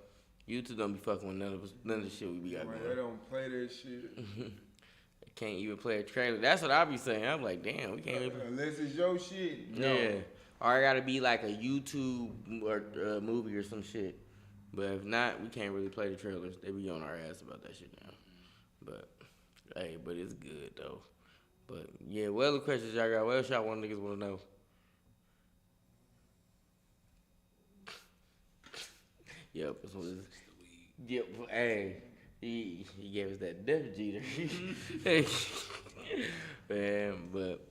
YouTube don't be fucking with none of the shit we be got going. They don't play that shit. They can't even play a trailer. That's what I be saying. I'm like, damn, we can't even. Unless it's your shit. No. Yeah. Or it gotta be like a YouTube or movie or some shit. But if not, we can't really play the trailers. They be on our ass about that shit now. But hey, but it's good though. But yeah, what other questions y'all got? What else y'all want niggas want to know? Yep, this one is. Yep, hey, he gave us that death jeter. Man, but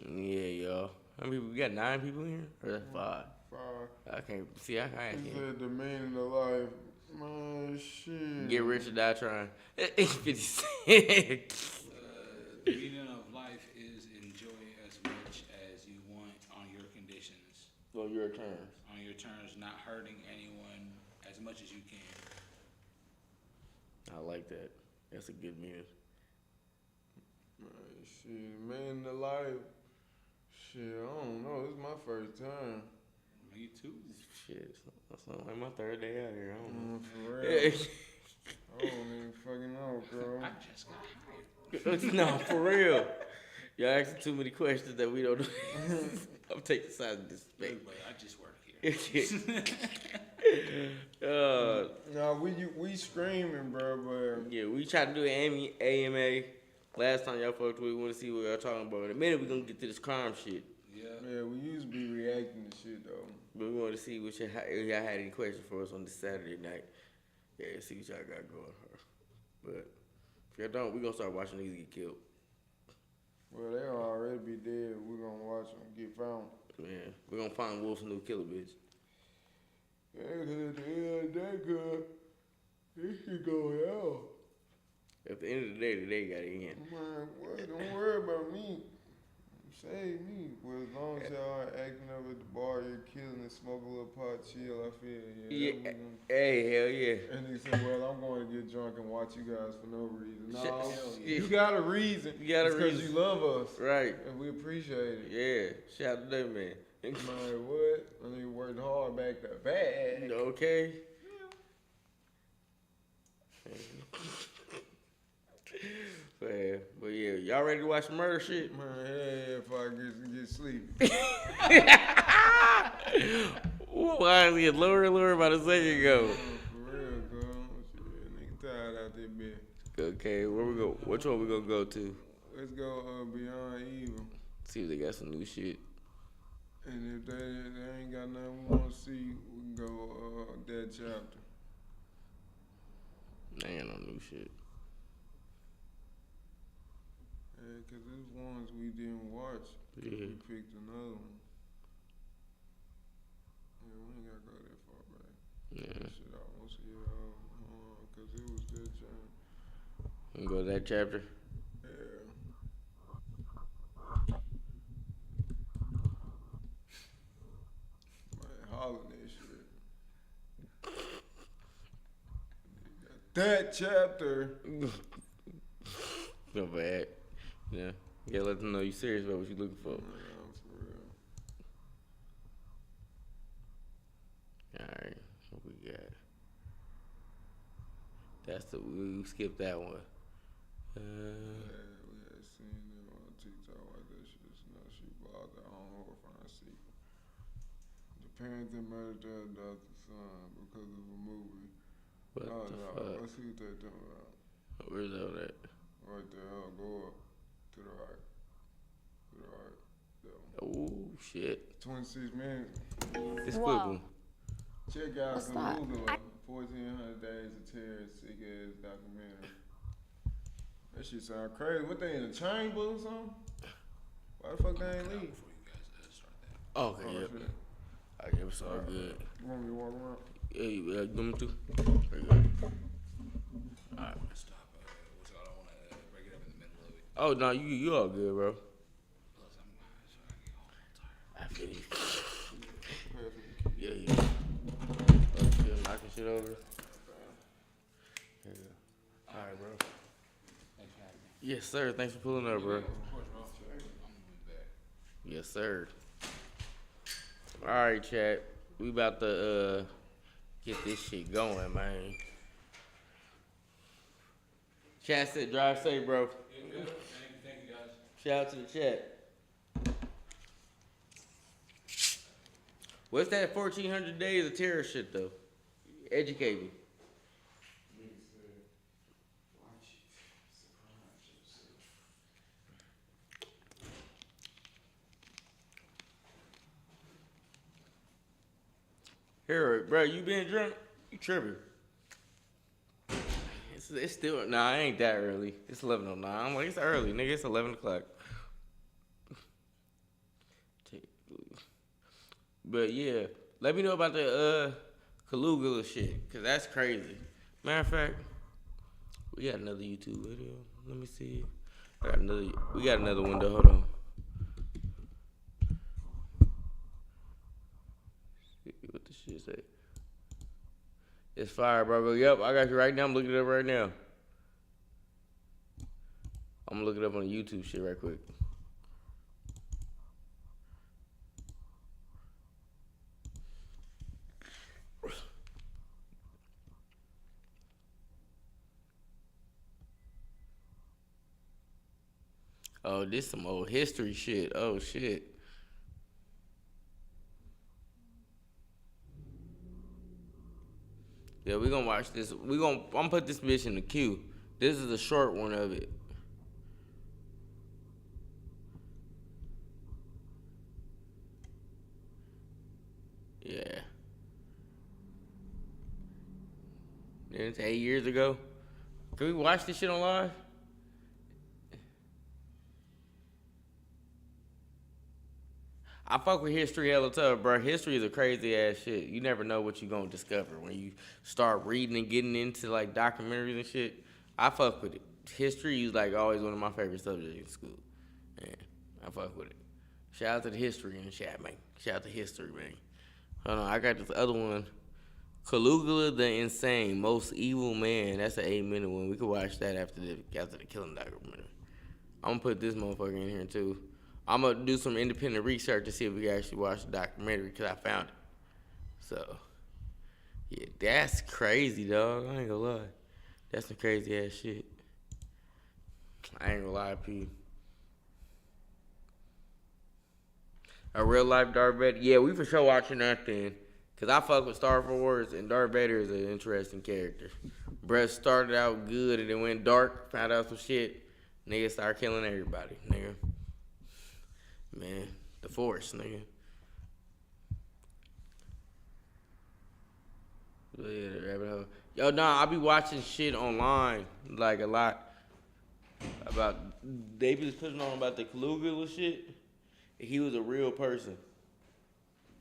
yeah, y'all. How many people? We got 9 people here, or that's 5? 5. I can't see. I can't. He said the meaning of life. Man, shit. Get rich or die trying. 50 Cent. The meaning of life is enjoy as much as you want on your conditions. On your terms. On your terms, not hurting anyone as much as you can. I like that. That's a good meaning. Man, shit, man, the life. Shit, I don't know. This is my first time. Me too. Shit, that's like my 3rd day out here. I don't know. For real. I don't even fucking know, bro. I just got hired. No, for real. Y'all asking too many questions that we don't do. I'm taking sides of this space. But I just work here. No, we screaming, bro, but Yeah, we tried to do an AMA. Last time y'all fucked with, we want to see what y'all talking about. In a minute, we gonna get to this crime shit. yeah, we used to be reacting to shit though. But we want to see what if y'all had any questions for us on this Saturday night. Yeah, see what y'all got going. But if y'all don't, we gonna start watching niggas get killed. Well, they already be dead. We're gonna watch them get found. Yeah, we gonna find Wolf's new killer bitch. Yeah, cause at the end of that good, he should go hell. At the end of the day, they got it in. Man, what? Don't worry about me. Save me. Well, as long as y'all aren't acting up at the bar, you're killing and smoke a little pot, chill, I feel, Yeah. Hey, hell yeah. And he said, well, I'm going to get drunk and watch you guys for no reason. No, Yeah. you got a reason. You got a because reason. you love us. Right. And we appreciate it. Yeah. Shout out to them, man. Man, what? I mean, you worked hard back to back. Okay. But yeah, y'all ready to watch some murder shit? Man, hey, if I get sleepy. Why is he lower and lower about a second ago? For real, girl. Shit, nigga tired out there, bitch. Okay, where we go? Which one we gonna go to? Let's go Beyond Evil. See if they got some new shit. And if they ain't got nothing we want to see, we can go Dead Chapter. They ain't no new shit. Yeah, because there's ones we didn't watch. Yeah. We picked another one. Yeah, we ain't got to go that far back. Yeah. Shit, I You go to that chapter. Yeah. Man, hollering that shit. That chapter. No bad. Yeah. Yeah, let them know you serious about what you looking for. Yeah, for real. Alright, what we got? That's the we skipped that one. Yeah, we had seen them on TikTok like that shit. No, she blocked her own horrifying secret. The parents that murdered their adopted son because of a movie. What No, the no, fuck? let's see what they're talking about. Where's all that? Right there, go up to the right. To the right. There. Oh shit. 26 minutes. This Wow. quick one. Check out What's that? Caligula, 1400 Days of Terror, sick ass documentary. That shit sound crazy. What they in a chamber or something? Why the fuck they ain't leave? Before you guys start that. Okay, Oh, yep. shit. Okay, it's all good. You want me to walk around? Yeah, you them too? Very good. Alright. Stop. I don't want to break it up in the middle of it. Oh no, you all good, bro. Plus, I'm sorry, I get all tired. I feel you. Perfect. Yeah, yeah. Oh, still knocking shit over. There you go. Alright, bro. Thanks for having me. Yes, sir. Thanks for pulling up, bro. Of course, bro. I'm gonna be back. Yes, sir. Alright, chat. We about to get this shit going, man. Chat said drive safe, bro. Thank you, guys. Shout out to the chat. What's that 1400 days of terror shit though? Educate me. Here, bro, you been drunk? You tripping? It's still nah. It ain't that early. It's 11:09. I'm like it's early, nigga. It's 11 o'clock. But yeah, let me know about the Caligula shit, cause that's crazy. Matter of fact, we got another YouTube video. Let me see. We got another window. Hold on. See what the shit say. It's fire, bro. Yep, I got you right now. I'm looking it up right now. I'm gonna look it up on the YouTube shit right quick. Oh, this some old history shit. Oh shit. Yeah, we gonna watch this. I'm gonna put this bitch in the queue. This is a short one of it. Yeah. Then it's 8 years ago. Can we watch this shit on live? I fuck with history hella tough, bro. History is a crazy ass shit. You never know what you gonna discover when you start reading and getting into like documentaries and shit. I fuck with it. History is like always one of my favorite subjects in school. Man, I fuck with it. Shout out to the history in the chat, man. Shout out to history, man. Hold on, I got this other one. Caligula the Insane, Most Evil Man. That's an 8-minute one. We could watch that after the killing documentary. I'm gonna put this motherfucker in here too. I'm gonna do some independent research to see if we can actually watch the documentary because I found it. So, yeah, that's crazy, dog. I ain't gonna lie. That's some crazy ass shit. I ain't gonna lie to you. A real life Darth Vader. Yeah, we for sure watching that then. Cause I fuck with Star Wars and Darth Vader is an interesting character. Bruh started out good and then went dark, found out some shit. Nigga started killing everybody, nigga. Man, the Force, nigga. Yeah, the rabbit hole. Yo, nah, I be watching shit online, like a lot. About, they be putting on about the Caligula shit. He was a real person.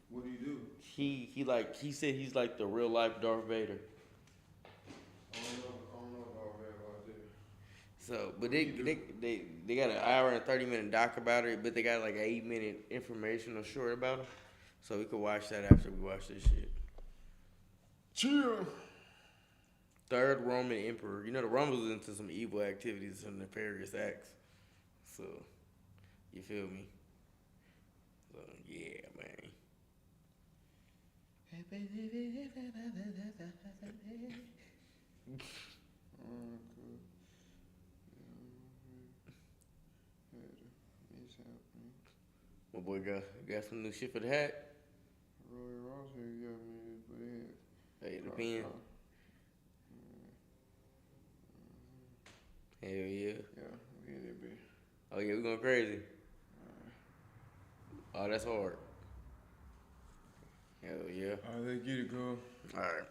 What do you do? He said he's like the real life Darth Vader. I don't know about that. So, but they got an hour and 30-minute doc about it, but they got like an 8-minute informational short about it. So we could watch that after we watch this shit. Chill. Third Roman emperor. You know the Romans was into some evil activities and nefarious acts. So, you feel me? So yeah, man. My boy got some new shit for the hat. Roy Ross here got me this bad. Hey, the pen. Hell yeah. Yeah, we in that bit. Oh yeah, we going crazy. Oh, that's hard. Hell yeah. Alright, let's get it, girl. Alright.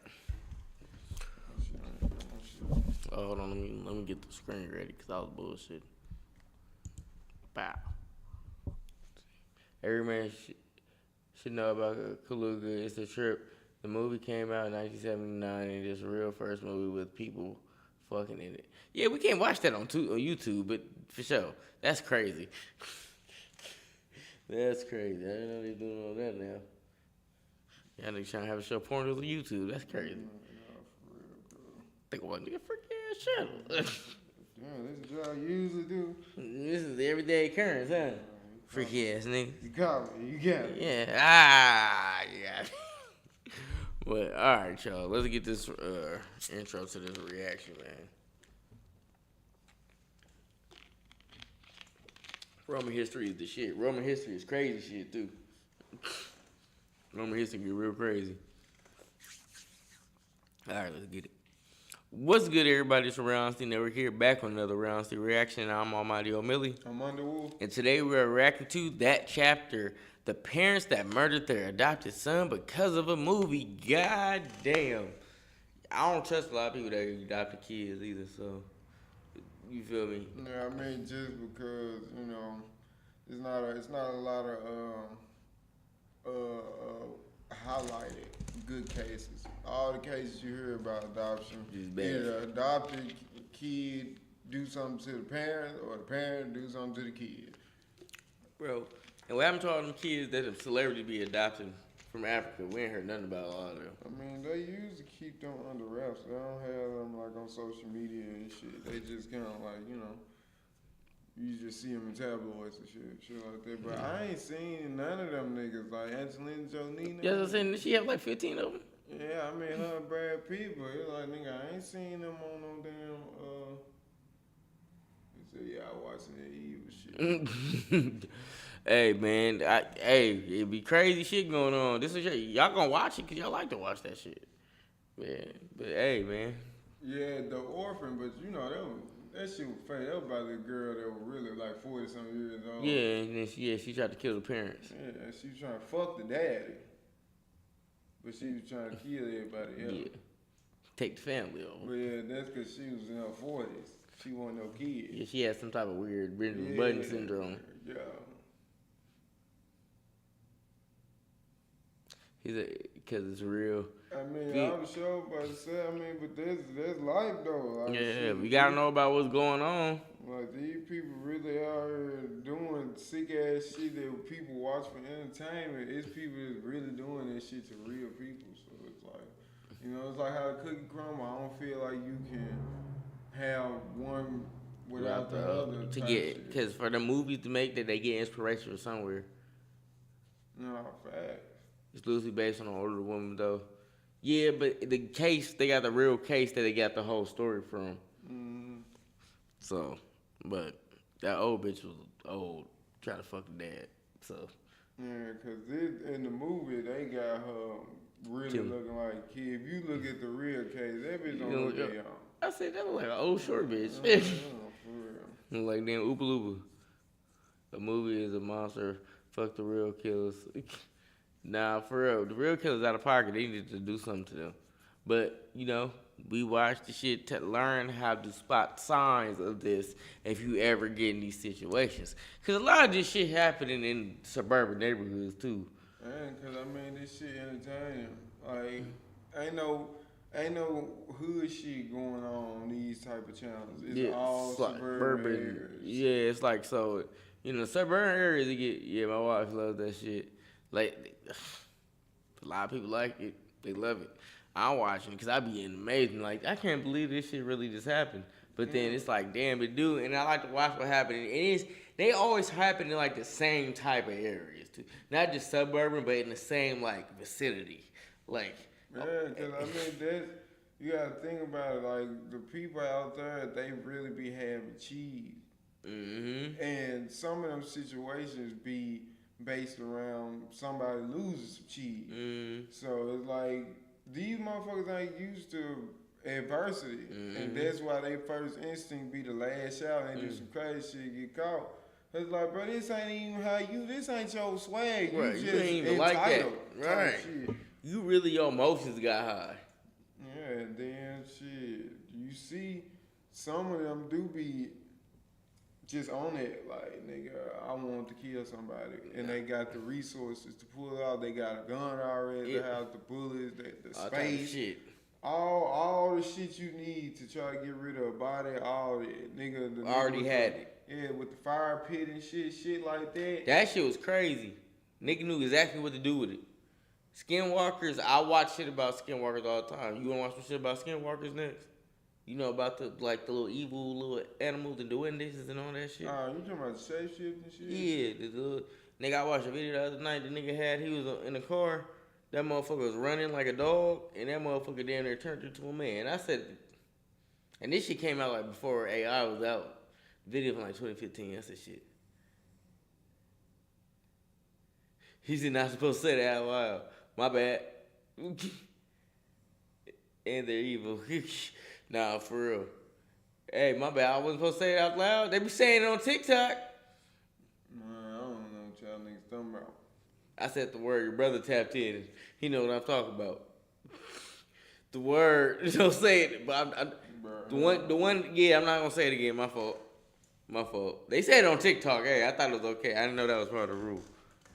Oh, hold on, let me get the screen ready because I was bullshit. Bow. Every man should know about Kaluga. It's a trip. The movie came out in 1979 and it's a real first movie with people fucking in it. Yeah, we can't watch that on YouTube, but for sure. That's crazy. That's crazy. I didn't know they doing all that now. Yeah, they trying to have a show porn on YouTube. That's crazy. Think what nigga freaky ass channel. Yeah, this is what I usually do. This is the everyday occurrence, huh? Freaky ass nigga. You got me. You got it. Yeah. Yeah. But all right, y'all. Let's get this intro to this reaction, man. Roman history is the shit. Roman history is crazy shit too. Roman history get real crazy. All right, let's get it. What's good, everybody? It's Roundstein Network here, back on another Roundstein reaction. I'm Almighty Omilly. I'm Undawolf. And today we are reacting to that chapter, the parents that murdered their adopted son because of a movie. God damn. I don't trust a lot of people that adopted kids either, so you feel me? Yeah, I mean, just because, you know, it's not a lot of highlighted good cases. All the cases you hear about adoption, either adopted kid do something to the parent or the parent do something to the kid. Bro, and what happened to all them kids that a celebrity be adopting from Africa? We ain't heard nothing about all of them. I mean, they usually keep them under wraps. They don't have them like on social media and shit. They just kind of like, you know, you just see them in tabloids and shit like that. But I ain't seen none of them niggas like Angelina Jolie. Yes, I'm saying she have like 15 of them. Yeah, I mean her and Brad Pitt, but it's like nigga, I ain't seen them on no damn. He said, yeah, I watching that evil shit. Hey man, it be crazy shit going on. This is y'all gonna watch it because y'all like to watch that shit. Man, but hey man. Yeah, the orphan, but you know that shit was fake. That was about the girl that was really like 40-something years old. Yeah, and then she tried to kill the parents. Yeah, she was trying to fuck the daddy. But she was trying to kill everybody else. Yeah. Take the family over. But yeah, that's because she was in her 40s. She wasn't no kid. Yeah, she had some type of weird Benjamin Button syndrome. Yeah. Because it's real. I mean, I'm sure about to say, I mean, but there's life though. Like, yeah, we gotta know about what's going on. Like, these people really out here doing sick ass shit that people watch for entertainment. It's people that's really doing that shit to real people. So it's like, you know, it's like how the cookie crumble. I don't feel like you can have one without the other. To get, because for the movies to make that, they get inspiration from somewhere. No, fact. It's loosely based on an older woman, though. Yeah, but the case, they got the real case that they got the whole story from. Mm-hmm. So, but that old bitch was old, trying to fuck the dad. So. Yeah, because in the movie, they got her really looking like a kid. If you look at the real case, that bitch don't look that young. I said that was like an old short bitch. For real. Like damn Oopa Loopa. The movie is a monster. Fuck the real killers. Nah, for real. The real killers out of pocket. They need to do something to them. But, you know, we watch the shit to learn how to spot signs of this if you ever get in these situations. Because a lot of this shit happening in suburban neighborhoods, too. Man, because, I mean, this shit entertaining. Like, ain't no ain't no hood shit going on these type of channels. It's all suburban areas. Yeah, it's like so. You know, suburban areas. You get. Yeah, my wife loves that shit. Like a lot of people like it. They love it. I'm watching it because I be getting amazing. Like I can't believe this shit really just happened. But then it's like, damn, it do. And I like to watch what happened. And they always happen in like the same type of areas too. Not just suburban, but in the same like vicinity. Like. Yeah, because I mean, you gotta think about it. Like the people out there, they really be having cheese, and some of them situations be based around somebody losing some cheese. So it's like these motherfuckers ain't used to adversity, and that's why they first instinct be to lash out and do some crazy shit, get caught. It's like, bro, this ain't even how you. This ain't your swag. Right, You you just ain't even like that. Right. Shit. You really, your emotions got high. Yeah, and then shit, you see some of them do be just on it, like, nigga, I want to kill somebody. And they got the resources to pull it out. They got a gun already, they have the bullets, the space. Shit. All the shit you need to try to get rid of a body, all that. Nigga, Already had it. Yeah, with the fire pit and shit like that. That shit was crazy. Nigga knew exactly what to do with it. Skinwalkers, I watch shit about skinwalkers all the time. You wanna watch some shit about skinwalkers next? You know about the little evil little animals, the duendes and all that shit? You talking about the shapeshift and shit? Yeah, the little nigga, I watched a video the other night, the nigga he was in the car, that motherfucker was running like a dog, and that motherfucker down there turned into a man. I said, and this shit came out like before AI was out. Video from like 2015, I said shit. He's not supposed to say that out loud. My bad. And they're evil. Nah, for real. Hey, my bad. I wasn't supposed to say it out loud. They be saying it on TikTok. Man, I don't know what y'all niggas talking about. I said the word. Your brother tapped in. He know what I'm talking about. The word. Don't say it. But the one. Yeah, I'm not gonna say it again. My fault. They said it on TikTok. Hey, I thought it was okay. I didn't know that was part of the rule.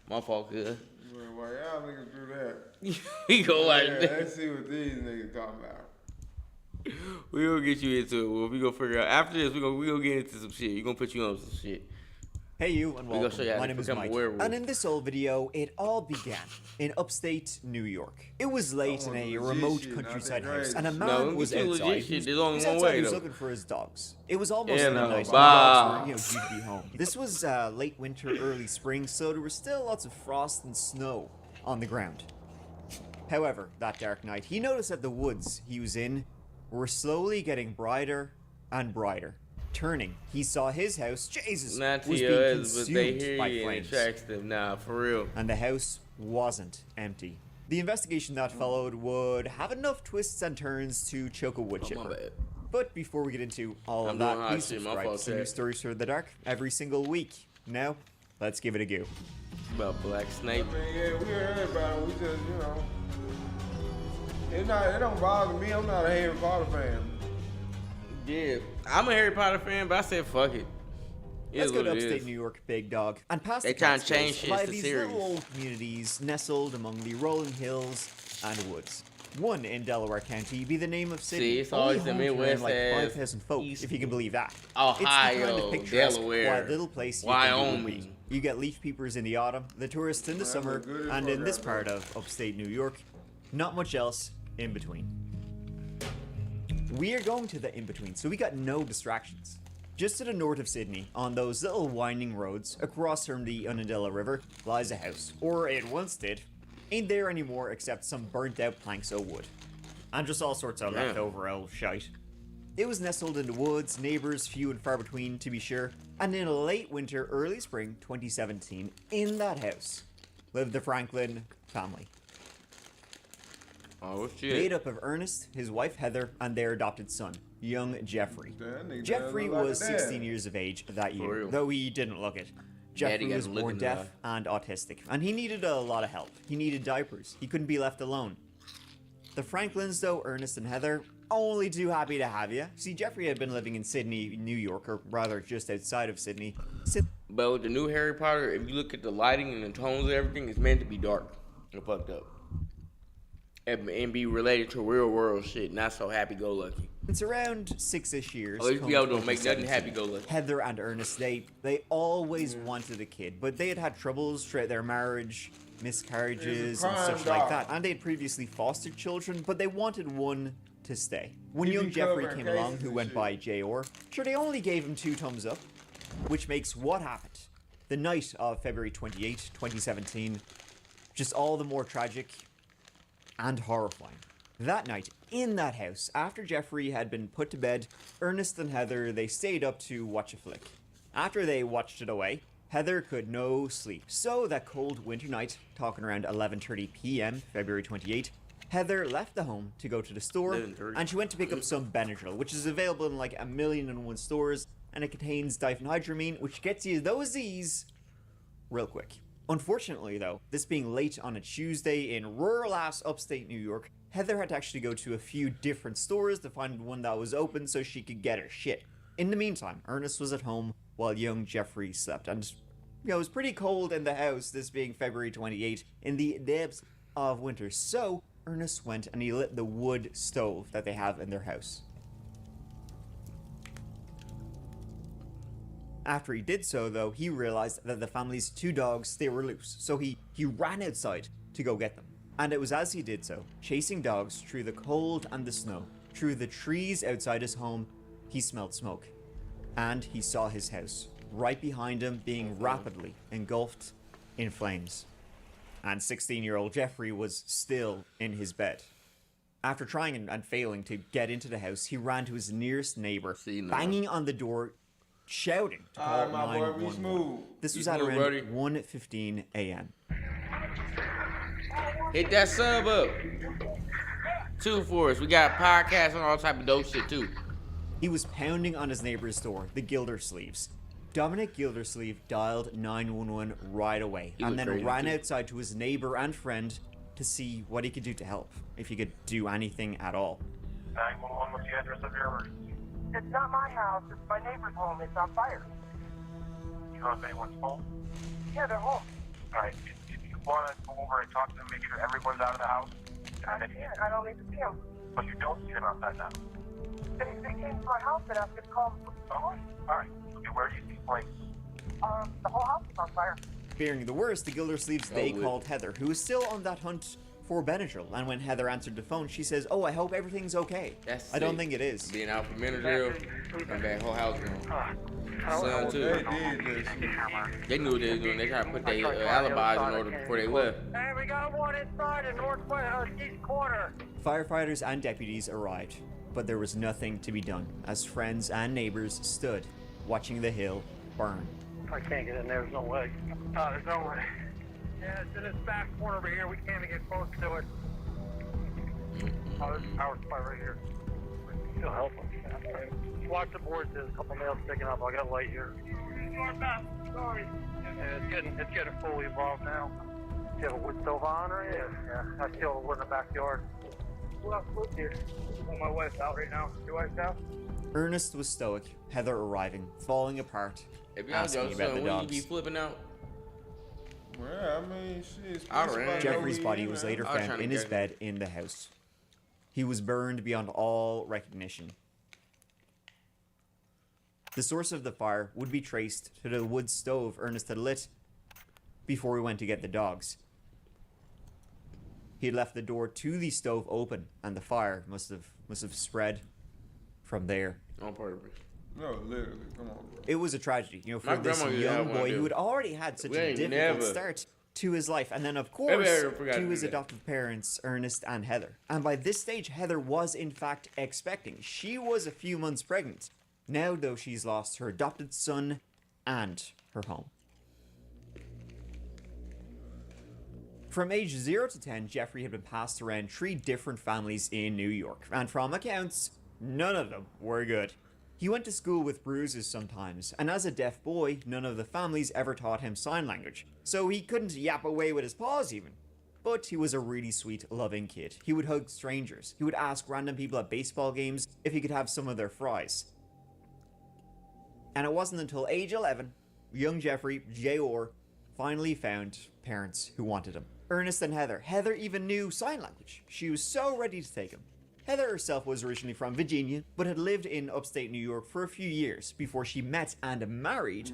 My fault, good. Why y'all niggas do that? We go like that. Let's see what these niggas talking about. We gonna get you into it. Well, we gonna figure out after this. We gonna get into some shit. You gonna put you on some shit. Hey you, and welcome. My name is Mike, and in this old video, it all began in upstate New York. It was late in a remote countryside house, and a man was outside. He was looking for his dogs. It was almost midnight, and the dogs were due to be home. This was late winter, early spring, so there was still lots of frost and snow on the ground. However, that dark night, he noticed that the woods he was in were slowly getting brighter and brighter. Turning, he saw his house, Jesus, was being consumed by flames. Nah, for real. And the house wasn't empty. The investigation that followed would have enough twists and turns to choke a wood chipper. But before we get into all of that, please subscribe to New Stories for the Dark every single week. Now, let's give it a go. About Black Snake. I mean, yeah, we heard about it. We just, it don't bother me. I'm not a Harry Potter fan. Yeah, I'm a Harry Potter fan, but I said fuck it. Let's go to upstate New York, big dog. And past they trying to change shit to these series. little old communities nestled among the rolling hills and woods. One in Delaware County be the name of city. See, it's always the Midwest like 5,000 folk, if you can believe that. Ohio, it's the kind of picturesque, Delaware, quiet little place Wyoming. You get leaf peepers in the autumn, the tourists in the summer, and in this part of upstate New York, not much else in between. We are going to the in-between, so we got no distractions. Just to the north of Sydney, on those little winding roads across from the Unadilla River, lies a house. Or it once did. Ain't there anymore except some burnt out planks of wood. And just all sorts of leftover old shite. It was nestled in the woods, neighbors few and far between to be sure, and in late winter, early spring 2017, in that house, lived the Franklin family. Oh, shit. Made up of Ernest, his wife Heather, and their adopted son, young Jeffrey. Jeffrey was 16 years of age that year, though he didn't look it. Jeffrey was born deaf and autistic, and he needed a lot of help. He needed diapers. He couldn't be left alone. The Franklins, though, Ernest and Heather, only too happy to have you. See, Jeffrey had been living in Sydney, New York, or rather just outside of Sydney. But with the new Harry Potter, if you look at the lighting and the tones of everything, it's meant to be dark and fucked up. and be related to real world shit, not so happy-go-lucky. It's around 6-ish years. HBO don't make nothing 2017. happy-go-lucky. Heather and Ernest, they always wanted a kid, but they had troubles throughout their marriage, miscarriages, and crime such like dog. that. And they had previously fostered children, but they wanted one to stay. When He young be Jeffrey covering came along, cases who and went shit. by J.O.R., sure, they only gave him 2 thumbs up, which makes what happened the night of February 28, 2017, just all the more tragic and horrifying. That night, in that house, after Jeffrey had been put to bed, Ernest and Heather, they stayed up to watch a flick. After they watched it away, Heather could no sleep. So that cold winter night, talking around 11:30 p.m., February 28, Heather left the home to go to the store, 11:30. and she went to pick up some Benadryl, which is available in like 1,000,001 stores, and it contains diphenhydramine, which gets you those Z's real quick. Unfortunately, though, this being late on a Tuesday in rural-ass upstate New York, Heather had to actually go to a few different stores to find one that was open so she could get her shit. In the meantime, Ernest was at home while young Jeffrey slept, and it was pretty cold in the house, this being February 28, in the depths of winter. So, Ernest went and he lit the wood stove that they have in their house. After he did so, though, he realized that the family's 2 dogs, they were loose. So he ran outside to go get them. And it was as he did so, chasing dogs through the cold and the snow, through the trees outside his home, he smelled smoke. And he saw his house, right behind him, being rapidly engulfed in flames. And 16-year-old Jeffrey was still in his bed. After trying and failing to get into the house, he ran to his nearest neighbor, banging on the door, shouting to call my boy, be 911. smooth. This was Be at smooth, around buddy. 1:15 a.m. Hit that sub up. 2 for us. We got podcasts and all type of dope shit too. He was pounding on his neighbor's door, the Gildersleeves. Dominic Gildersleeve dialed 911 right away, He and looked then crazy, ran too. outside to his neighbor and friend to see what he could do to help, if he could do anything at all. 911, what's the address of your emergency? It's not my house. It's my neighbor's home. It's on fire. You know if anyone's home? Yeah, they're home. Alright, if you want to go over and talk to them, make sure everyone's out of the house. I don't need to see them. But you don't see them outside now. They came to my house and asked me to call them. Oh, alright. Okay, where do you see flames? The whole house is on fire. Fearing the worst, the Gildersleeves, they good. called Heather, who was still on that hunt for Benadryl. And when Heather answered the phone, she says, "Oh, I hope everything's okay." That's I don't sick. think it is. Being out for Benadryl, and that whole house gone. Son They too. did this shit. They knew what they was doing. They tried to put their alibis in order before they left. Hey, we got one inside in northwest east corner. Firefighters and deputies arrived, but there was nothing to be done, as friends and neighbors stood, watching the hill burn. I can't get in there. There's no way. There's no way. Yeah, it's in this back corner over here. We can't even get close to it. Oh, there's a power supply right here. Still helpful. Watch the boards. There's a couple nails sticking up. I got a light here. Sorry. Yeah, it's getting fully involved now. Do you have a wood stove on or anything? Yeah. I still wood in the backyard. Well, look here. Well, my wife's out right now. Your wife's out? Ernest was stoic, Heather arriving, falling apart, If y'all asking your about son, the when you dogs. be flipping out, Well, I mean, shit. I ran. Jeffrey's body was man. later I was found trying to in his get- bed in the house. He was burned beyond all recognition. The source of the fire would be traced to the wood stove Ernest had lit before he went to get the dogs. He had left the door to the stove open, and the fire must have spread from there. on purpose. No, literally. Come on, bro. It was a tragedy, for My this grandma used to have young one boy too. who had already had such We a ain't difficult never- start to his life. And then, of Maybe I course, forgot to to do his that. adoptive parents, Ernest and Heather. And by this stage, Heather was, in fact, expecting. She was a few months pregnant. Now, though, she's lost her adopted son and her home. From age 0 to 10, Jeffrey had been passed around 3 different families in New York. And from accounts, none of them were good. He went to school with bruises sometimes, and as a deaf boy, none of the families ever taught him sign language, so he couldn't yap away with his paws even. But he was a really sweet, loving kid. He would hug strangers. He would ask random people at baseball games if he could have some of their fries. And it wasn't until age 11, young Jeffrey, J.O.R., finally found parents who wanted him. Ernest and Heather. Heather even knew sign language. She was so ready to take him. Heather herself was originally from Virginia, but had lived in upstate New York for a few years before she met and married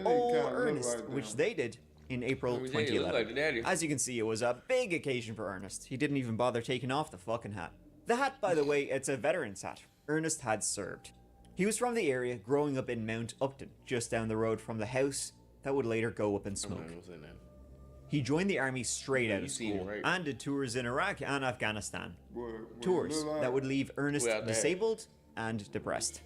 old Ernest, which they did in April 2011. As you can see, it was a big occasion for Ernest. He didn't even bother taking off the fucking hat. The hat, by the way, it's a veteran's hat. Ernest had served. He was from the area, growing up in Mount Upton, just down the road from the house that would later go up in smoke. He joined the army straight out of school and did tours in Iraq and Afghanistan. Tours that would leave Ernest disabled and depressed.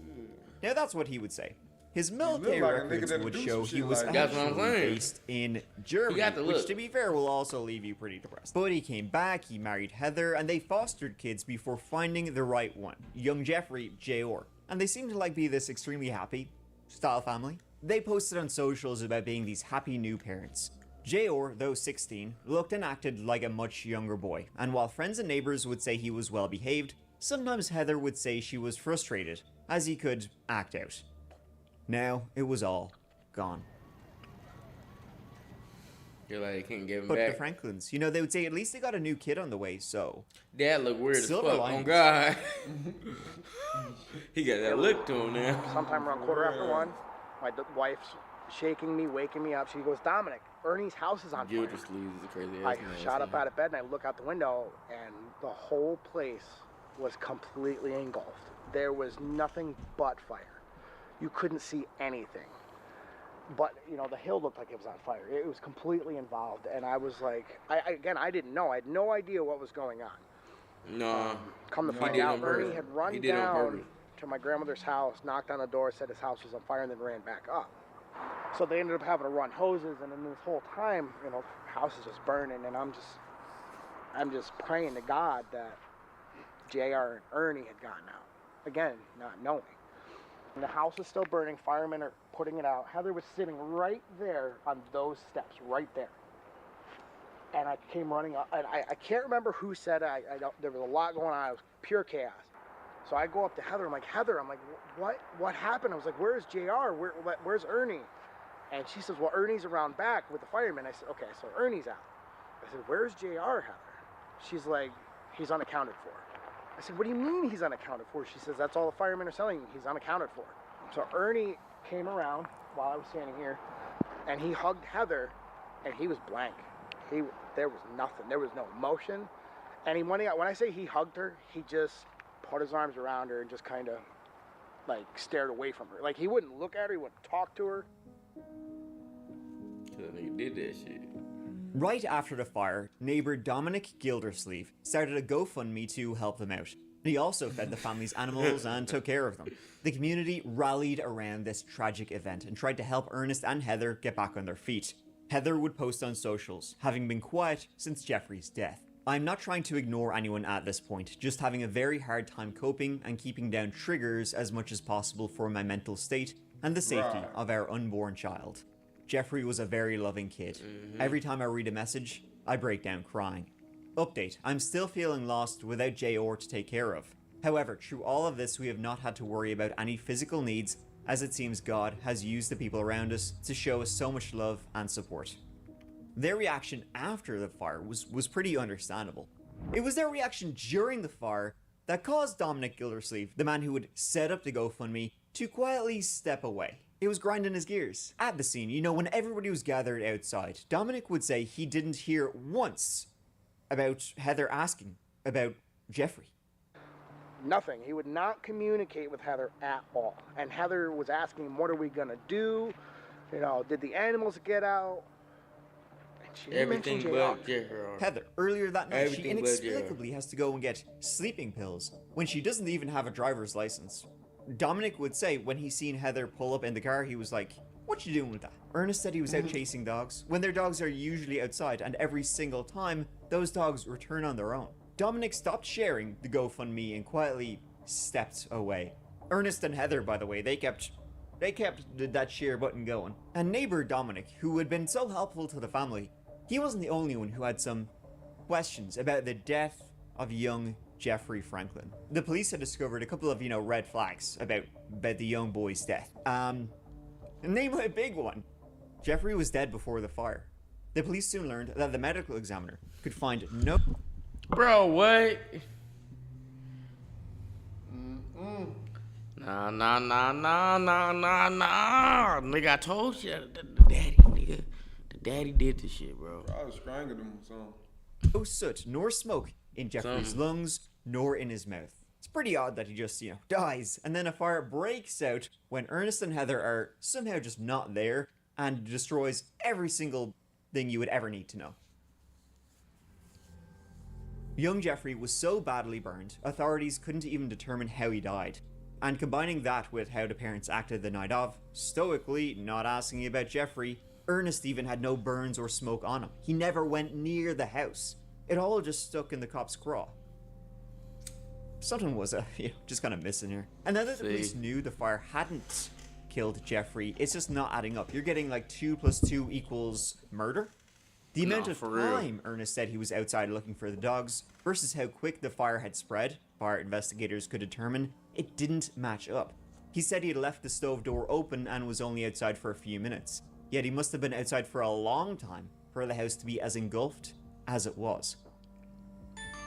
Now that's what he would say. His military records would show he was actually based in Germany, which to be fair will also leave you pretty depressed. But he came back, he married Heather, and they fostered kids before finding the right one, young Jeffrey J.R. And they seemed to like be this extremely happy style family. They posted on socials about being these happy new parents. J.R., though 16, looked and acted like a much younger boy, and while friends and neighbors would say he was well behaved, sometimes Heather would say she was frustrated, as he could act out. Now, it was all gone. You're like, you can't give him but back. But the Franklins, you know, they would say at least they got a new kid on the way, so... Dad look weird as fuck, lines. oh God. He got that look to him now. Sometime around 1:15, my wife's shaking me, waking me up. She goes, Dominic, Ernie's house is on fire. I shot up out of bed and I look out the window and the whole place was completely engulfed. There was nothing but fire. You couldn't see anything. But, you know, the hill looked like it was on fire. It was completely involved. And I was like, I didn't know. I had no idea what was going on. No. Come to find out, Ernie had run down to my grandmother's house, knocked on the door, said his house was on fire, and then ran back up. So they ended up having to run hoses, and then this whole time, you know, house is just burning, and I'm just praying to God that JR and Ernie had gotten out. Again, not knowing. And the house is still burning, firemen are putting it out. Heather was sitting right there on those steps, right there. And I came running up, and I can't remember who said it. There was a lot going on. It was pure chaos. So I go up to Heather. I'm like, Heather, what happened? I was like, where's JR? Where's Ernie? And she says, well, Ernie's around back with the firemen. I said, okay, so Ernie's out. I said, where's JR, Heather? She's like, he's unaccounted for. I said, what do you mean he's unaccounted for? She says, that's all the firemen are telling me. He's unaccounted for. So Ernie came around while I was standing here, and he hugged Heather, and he was blank. There was nothing. There was no emotion. And when I say he hugged her, he just put his arms around her and just kind of like stared away from her. Like he wouldn't look at her, he wouldn't talk to her. So he did that shit. Right after the fire, neighbor Dominic Gildersleeve started a GoFundMe to help them out. He also fed the family's animals and took care of them. The community rallied around this tragic event and tried to help Ernest and Heather get back on their feet. Heather would post on socials, having been quiet since Jeffrey's death. I'm not trying to ignore anyone at this point, just having a very hard time coping and keeping down triggers as much as possible for my mental state and the safety of our unborn child. Jeffrey was a very loving kid. Every time I read a message, I break down crying. Update, I'm still feeling lost without JR to take care of. However, through all of this, we have not had to worry about any physical needs, as it seems God has used the people around us to show us so much love and support. Their reaction after the fire was pretty understandable. It was their reaction during the fire that caused Dominic Gildersleeve, the man who would set up the GoFundMe, to quietly step away. It was grinding his gears. At the scene, you know, when everybody was gathered outside, Dominic would say he didn't hear once about Heather asking about Jeffrey. Nothing. He would not communicate with Heather at all. And Heather was asking him, what are we gonna do? You know, did the animals get out? And she didn't mention JR. Heather, earlier that night, she inexplicably has to go and get sleeping pills when she doesn't even have a driver's license. Dominic would say when he seen Heather pull up in the car, he was like, what you doing with that? Ernest said he was out chasing dogs, when their dogs are usually outside, and every single time, those dogs return on their own. Dominic stopped sharing the GoFundMe and quietly stepped away. Ernest and Heather, by the way, they kept that share button going. And neighbor Dominic, who had been so helpful to the family, he wasn't the only one who had some questions about the death of young Jeffrey Franklin. The police had discovered a couple of, red flags about the young boy's death. Namely a big one. Jeffrey was dead before the fire. The police soon learned that the medical examiner could find no... Bro, what? Nah. Nigga, I told you the daddy, nigga. The daddy did this shit, bro. I was strangling him or something. no soot nor smoke in Jeffrey's lungs nor in his mouth. It's pretty odd that he just, dies, and then a fire breaks out when Ernest and Heather are somehow just not there and destroys every single thing you would ever need to know. Young Jeffrey was so badly burned, authorities couldn't even determine how he died. And combining that with how the parents acted the night of, stoically not asking about Jeffrey, Ernest even had no burns or smoke on him. He never went near the house. It all just stuck in the cop's craw. Something was just kind of missing here. And now that the police knew the fire hadn't killed Jeffrey, it's just not adding up. You're getting like 2 + 2 = murder. The amount of time Ernest said he was outside looking for the dogs versus how quick the fire had spread, fire investigators could determine, it didn't match up. He said he had left the stove door open and was only outside for a few minutes. Yet he must have been outside for a long time for the house to be as engulfed as it was.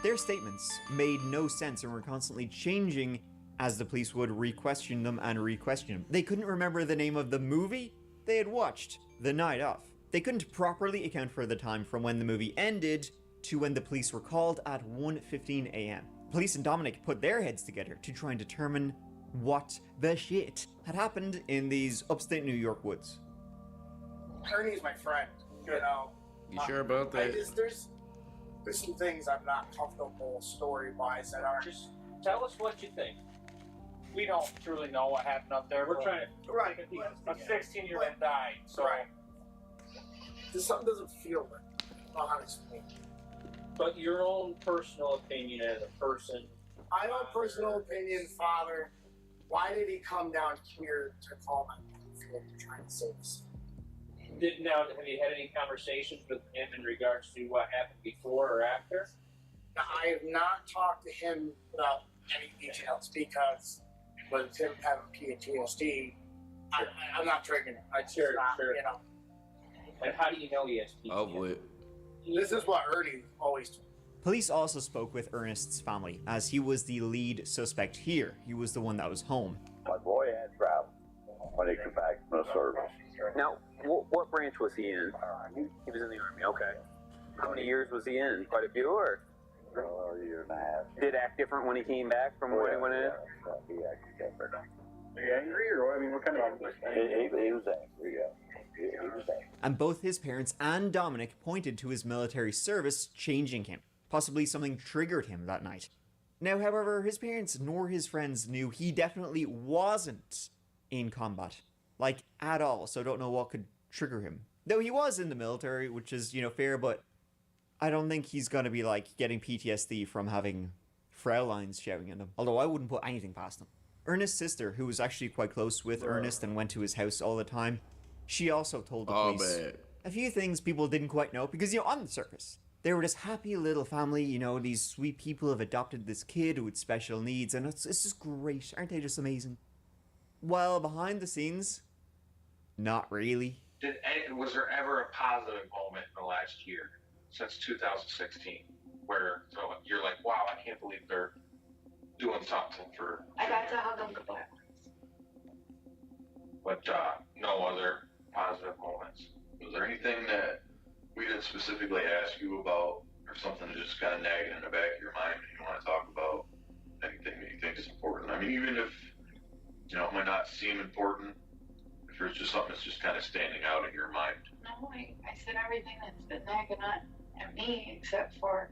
Their statements made no sense and were constantly changing as the police would re-question them and re-question them. They couldn't remember the name of the movie they had watched the night of. They couldn't properly account for the time from when the movie ended to when the police were called at 1:15 a.m. Police and Dominic put their heads together to try and determine what the shit had happened in these upstate New York woods. Ernie's my friend, You sure about that? There's some things I'm not comfortable story-wise that are... Just tell us what you think. We don't truly know what happened up there. We're trying to... Right. A 16-year-old died, so... Right. Something doesn't feel right. I don't know how to explain. But your own personal opinion as a person... My own personal opinion, Father, why did he come down here to call my wife to try and save us? Now, have you had any conversations with him in regards to what happened before or after? Now, I have not talked to him about any details because with him having PTSD, I'm not triggering it. Sure. And how do you know he has PTSD? Oh, boy. This is what Ernie always told me. Police also spoke with Ernest's family, as he was the lead suspect here. He was the one that was home. My boy had problems when he came back from the service. Now, what branch was he in? He was in the Army, okay. How many years was he in? Quite a few, or? A year and a half. Did act different when he came back from when he went in? He acted different. Are you angry, or what kind of... He was angry, yeah. He was angry. And both his parents and Dominic pointed to his military service changing him. Possibly something triggered him that night. Now, however, his parents nor his friends knew he definitely wasn't in combat. Like, at all, so don't know what could trigger him. Though he was in the military, which is, fair, but I don't think he's gonna be, getting PTSD from having Fraulines shouting at him. Although I wouldn't put anything past him. Ernest's sister, who was actually quite close with Ernest and went to his house all the time, she also told the police a few things people didn't quite know, because, on the surface, they were this happy little family, these sweet people have adopted this kid with special needs, and it's just great. Aren't they just amazing? While behind the scenes, not really. Was there ever a positive moment in the last year, since 2016, where you're like, wow, I can't believe they're doing something for... I got to hug them goodbye. But no other positive moments. Was there anything that we didn't specifically ask you about, or something that just kind of nagging in the back of your mind and you want to talk about? Anything that you think is important? I mean, even if, it might not seem important, if there's just something that's just kind of standing out in your mind. No, I said everything that's been nagging at me, except for...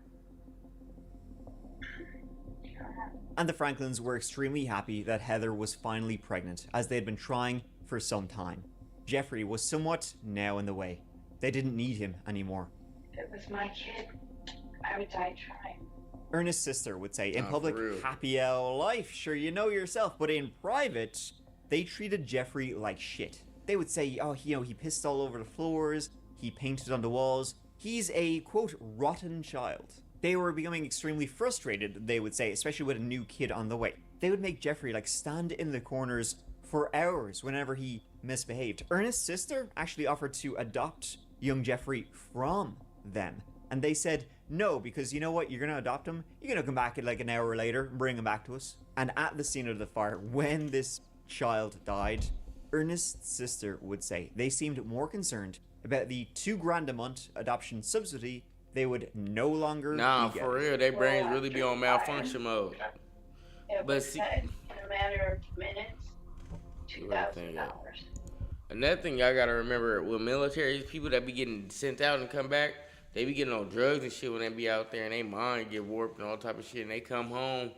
And the Franklins were extremely happy that Heather was finally pregnant, as they had been trying for some time. Jeffrey was somewhat now in the way. They didn't need him anymore. If it was my kid, I would die trying. Ernest's sister would say, in public, happy life, sure you know yourself, but in private, they treated Jeffrey like shit. They would say, he pissed all over the floors, he painted on the walls, he's a, quote, rotten child. They were becoming extremely frustrated, they would say, especially with a new kid on the way. They would make Jeffrey, stand in the corners for hours whenever he misbehaved. Ernest's sister actually offered to adopt young Jeffrey from them. And they said, no, because you know what? You're going to adopt him. You're going to come back like an hour later and bring him back to us. And at the scene of the fire, when this child died, Ernest's sister would say they seemed more concerned about the $2,000 a month adoption subsidy they would no longer be for real, their brains really be on malfunction mode. It But was see, said in a matter of minutes, $2,000. another thing y'all gotta remember with military, people that be getting sent out and come back, they be getting on drugs and shit when they be out there and they mind get warped and all type of shit, and they come home,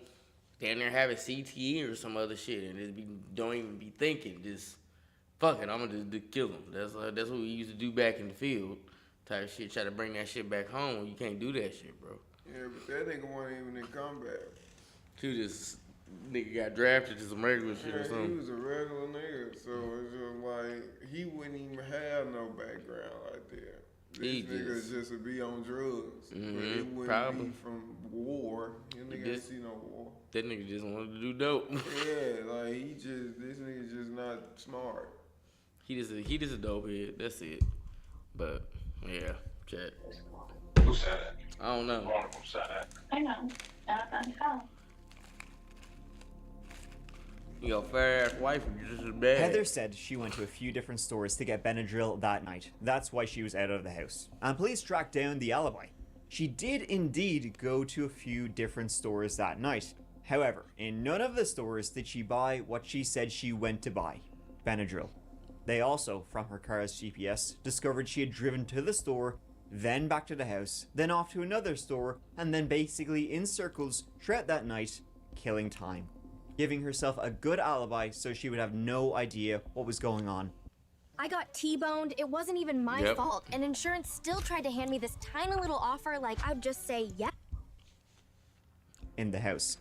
damn near having CTE or some other shit, and just don't even be thinking, just fuck it, I'm gonna just kill them. That's what we used to do back in the field, type of shit. Try to bring that shit back home. You can't do that shit, bro. Yeah, but that nigga wasn't even in combat. He just nigga got drafted to some regular shit or something. He was a regular nigga, so it's just like he wouldn't even have no background like that. This nigga just would be on drugs. But it wouldn't be from war. That nigga ain't see no war. That nigga just wanted to do dope. Yeah, like this nigga just not smart. He just a dope head. That's it. But yeah, chat. Who said it? I don't know. Who said it? I know. Not how. Your fair ass wife is just as bad. Heather said she went to a few different stores to get Benadryl that night. That's why she was out of the house. And police tracked down the alibi. She did indeed go to a few different stores that night. However, in none of the stores did she buy what she said she went to buy, Benadryl. They also, from her car's GPS, discovered she had driven to the store, then back to the house, then off to another store, and then basically in circles throughout that night, killing time, giving herself a good alibi so she would have no idea what was going on. I got T-boned. It wasn't even my fault, and insurance still tried to hand me this tiny little offer like I'd just say yeah. In the house.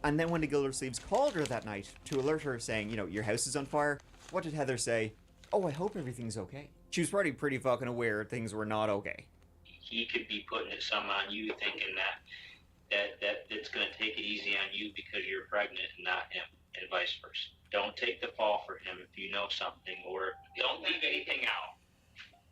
And then when the Gildersleeves called her that night to alert her saying, you know, your house is on fire, what did Heather say? Oh, I hope everything's okay. She was probably pretty fucking aware things were not okay. He could be putting some on you, thinking that it's going to take it easy on you because you're pregnant and not him, and vice versa. Don't take the fall for him if you know something, or don't leave anything out.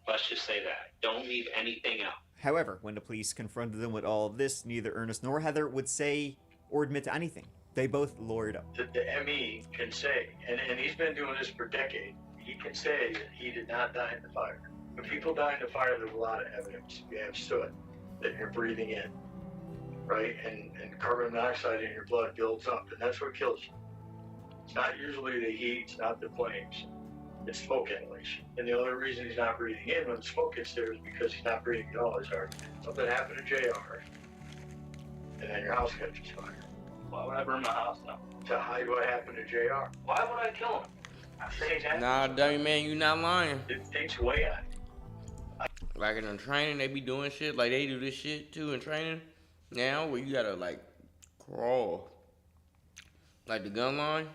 Let's just say that. Don't leave anything out. However, when the police confronted them with all of this, neither Ernest nor Heather would say or admit to anything. They both lawyered up. The ME can say, and he's been doing this for decades, he can say that he did not die in the fire. When people die in the fire, there's a lot of evidence. You have soot that you're breathing in, right? And carbon monoxide in your blood builds up, and that's what kills you. It's not usually the heat, it's not the flames, it's smoke inhalation. And the only reason he's not breathing in when the smoke gets there is because he's not breathing at all. It's hard. Something happened to JR, and then your house catches fire. Why would I burn my house down? To hide what happened to JR. Why would I kill him? I'm saying that. Nah, dummy man, you not lying. It takes away on it. Like in the training, they be doing shit like they do this shit too in training. Now where you gotta like crawl, like the gun line,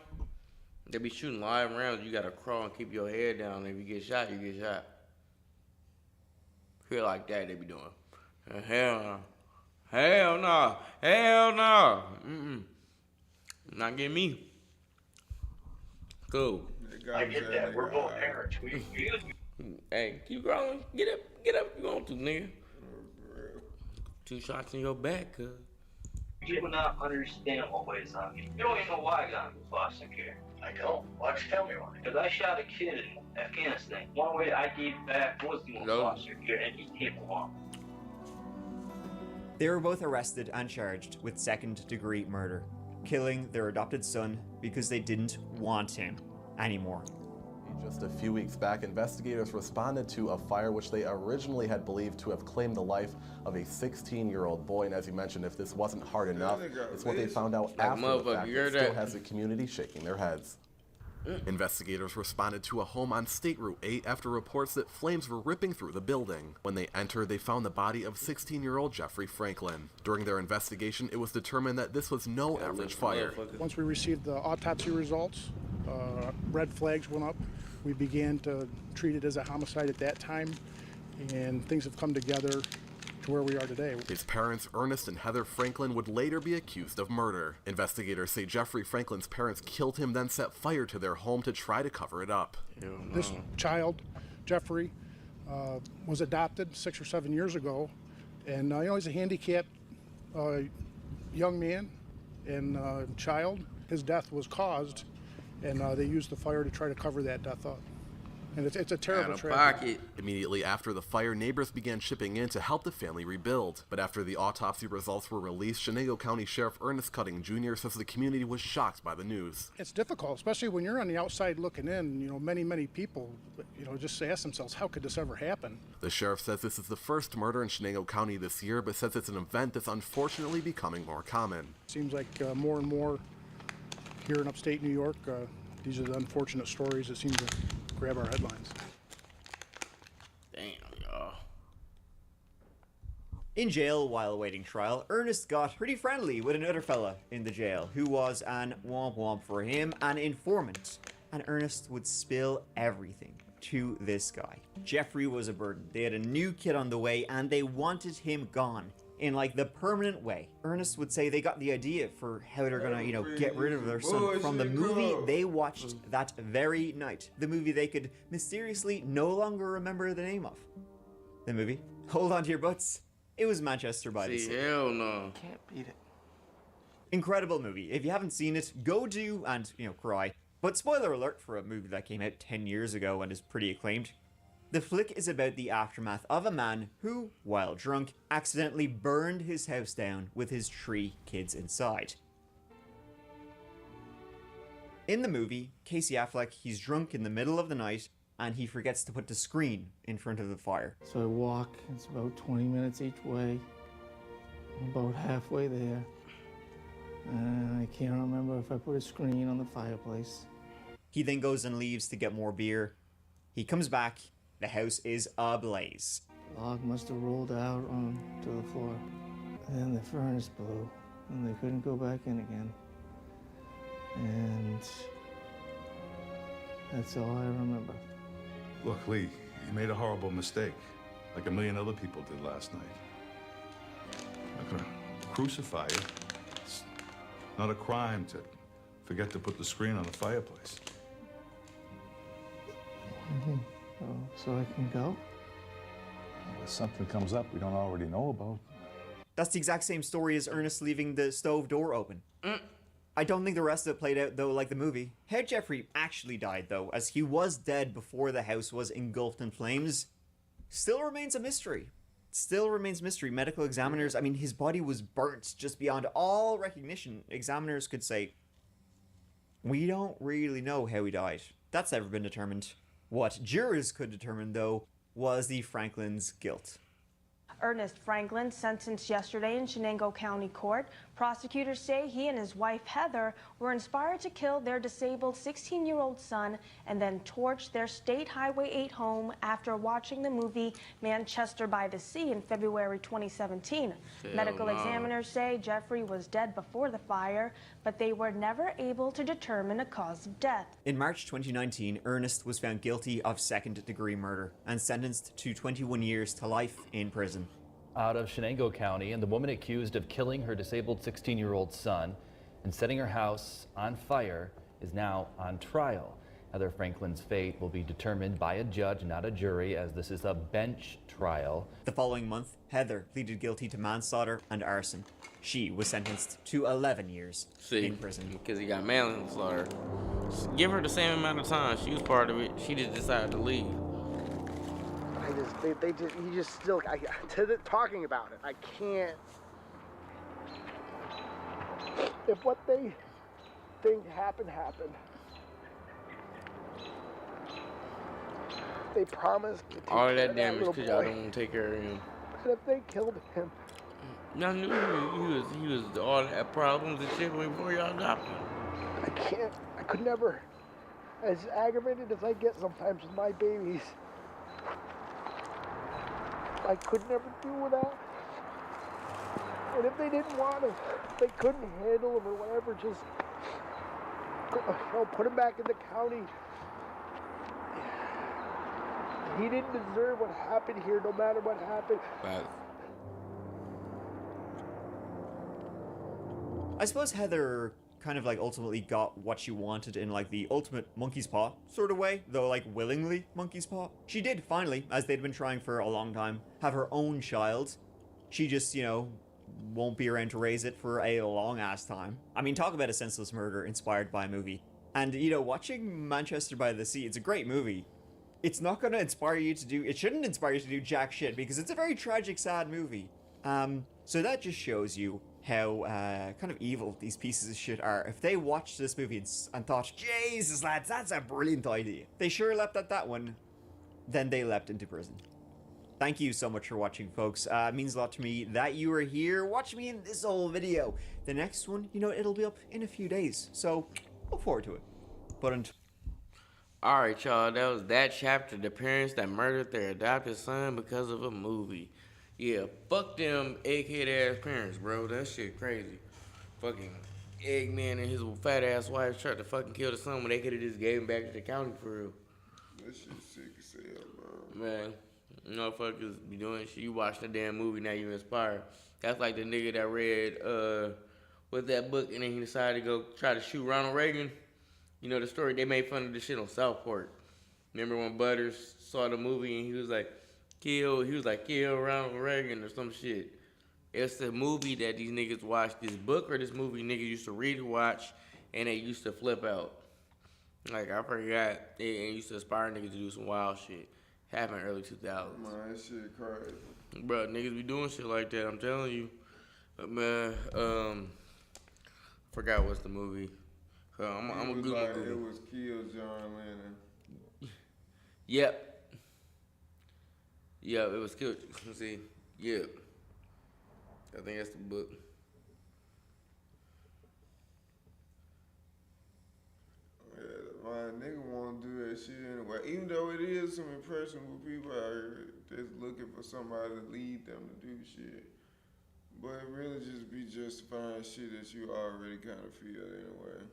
they be shooting live rounds. You gotta crawl and keep your head down. If you get shot, you get shot. Here like that, they be doing. Hell no, hell no, hell no. Not getting me. Cool. I get that. We're both parents. Hey, keep growing. Get up if you want to, nigga. 2 shots in your back, cuz. You will not understand what weighs on me. You don't even know why I got into foster care. I don't. Why don't you tell me why? Because I shot a kid in Afghanistan. One way I gave back was the foster care, and he came along. They were both arrested and charged with second-degree murder, killing their adopted son because they didn't want him anymore. Just a few weeks back, investigators responded to a fire which they originally had believed to have claimed the life of a 16-year-old boy. And as you mentioned, if this wasn't hard enough, it's what they found out after the fact that still has the community shaking their heads. Investigators responded to a home on State Route 8 after reports that flames were ripping through the building. When they entered, they found the body of 16-year-old Jeffrey Franklin. During their investigation, it was determined that this was no average fire. Once we received the autopsy results, red flags went up. We began to treat it as a homicide at that time, and things have come together to where we are today. His parents, Ernest and Heather Franklin, would later be accused of murder. Investigators say Jeffrey Franklin's parents killed him, then set fire to their home to try to cover it up. This child, Jeffrey, was adopted 6 or 7 years ago, and he's a handicapped young man and child. His death was caused, and they used the fire to try to cover that death up. And it's a terrible tragedy. Immediately after the fire, neighbors began chipping in to help the family rebuild. But after the autopsy results were released, Chenango County Sheriff Ernest Cutting Jr. says the community was shocked by the news. It's difficult, especially when you're on the outside looking in. Many people, just ask themselves, how could this ever happen? The sheriff says this is the first murder in Chenango County this year, but says it's an event that's unfortunately becoming more common. Seems like more and more here in upstate New York, these are the unfortunate stories that seem to grab our headlines. Damn, y'all. In jail while awaiting trial, Ernest got pretty friendly with another fella in the jail who was an womp womp for him, an informant. And Ernest would spill everything to this guy. Jeffrey was a burden. They had a new kid on the way and they wanted him gone in the permanent way. Ernest would say they got the idea for how they're gonna, get rid of their son from the movie they watched that very night. The movie they could mysteriously no longer remember the name of. The movie? Hold on to your butts. It was Manchester by the Sea. Hell no. Can't beat it. Incredible movie. If you haven't seen it, go do and, cry. But spoiler alert for a movie that came out 10 years ago and is pretty acclaimed. The flick is about the aftermath of a man who, while drunk, accidentally burned his house down with his 3 kids inside. In the movie, Casey Affleck, he's drunk in the middle of the night and he forgets to put the screen in front of the fire. So I walk, it's about 20 minutes each way. I'm about halfway there. And I can't remember if I put a screen on the fireplace. He then goes and leaves to get more beer. He comes back. The house is ablaze. The log must have rolled out onto the floor. And then the furnace blew, and they couldn't go back in again. And that's all I remember. Look, Lee, you made a horrible mistake, like a million other people did last night. I'm not gonna crucify you. It's not a crime to forget to put the screen on the fireplace. Mm-hmm. So I can go? If something comes up we don't already know about. That's the exact same story as Ernest leaving the stove door open. I don't think the rest of it played out, though, like the movie. How Jeffrey actually died, though, as he was dead before the house was engulfed in flames, still remains a mystery. Still remains mystery. Medical examiners, his body was burnt just beyond all recognition. Examiners could say, we don't really know how he died. That's never been determined. What jurors could determine, though, was the Franklin's guilt. Ernest Franklin sentenced yesterday in Chenango County Court. Prosecutors say he and his wife Heather were inspired to kill their disabled 16-year-old son and then torch their State Highway 8 home after watching the movie Manchester by the Sea in February 2017. Medical examiners say Jeffrey was dead before the fire, but they were never able to determine a cause of death. In March 2019, Ernest was found guilty of second-degree murder and sentenced to 21 years to life in prison. Out of Chenango County, and the woman accused of killing her disabled 16-year-old son and setting her house on fire is now on trial. Heather Franklin's fate will be determined by a judge, not a jury, as this is a bench trial. The following month, Heather pleaded guilty to manslaughter and arson. She was sentenced to 11 years in prison. Because he got manslaughter. Give her the same amount of time. She was part of it. She just decided to leave. He just still, talking about it, I can't. If what they think happened, they promised to take all of care that damage because y'all don't want to take care of him. And if they killed him. Y'all knew he was all that problems and shit before y'all adopted him. I could never, as aggravated as I get sometimes with my babies, I could never deal with that. And if they didn't want him, they couldn't handle him or whatever, just put him back in the county. He didn't deserve what happened here, no matter what happened. I suppose Heather kind of like ultimately got what she wanted in like the ultimate monkey's paw sort of way, though like willingly monkey's paw. She did finally, as they'd been trying for a long time, have her own child. She just, you know, won't be around to raise it for a long ass time. I mean, talk about a senseless murder inspired by a movie. And, you know, watching Manchester by the Sea, it's a great movie. It's not going to inspire you to do, it shouldn't inspire you to do jack shit, because it's a very tragic, sad movie. So that just shows you how kind of evil these pieces of shit are. If they watched this movie and thought, Jesus lads, that's a brilliant idea, they sure leapt at that one, then they leapt into prison. Thank you so much for watching, folks. It means a lot to me that you are here watching me in this whole video. The next one, you know, it'll be up in a few days, so look forward to it. But until... Alright, y'all, that was that chapter. The parents that murdered their adopted son because of a movie. Yeah, fuck them egghead ass parents, bro. That shit crazy. Fucking Eggman and his fat ass wife tried to fucking kill the son when they could have just gave him back to the county for real. That shit sick as hell, bro. Man, motherfuckers be doing shit. You watch the damn movie, now you inspired. That's like the nigga that read with that book and then he decided to go try to shoot Ronald Reagan. You know the story, they made fun of this shit on South Park. Remember when Butters saw the movie and he was like, kill Ronald Reagan or some shit. It's the movie that these niggas watched. This book or this movie niggas used to read and watch and they used to flip out. Like, I forgot. They used to inspire niggas to do some wild shit. Happened early 2000s. Man, that shit crazy. Bro, niggas be doing shit like that, I'm telling you. But man, forgot what's the movie. I'm a Google. Like, it was Kill John Lennon. Yep, it was Kill. Let's see. Yep. I think that's the book. Yeah, my nigga wanna do that shit anyway. Even though it is some impressionable people out here that's looking for somebody to lead them to do shit. But it really just be justifying shit that you already kind of feel anyway.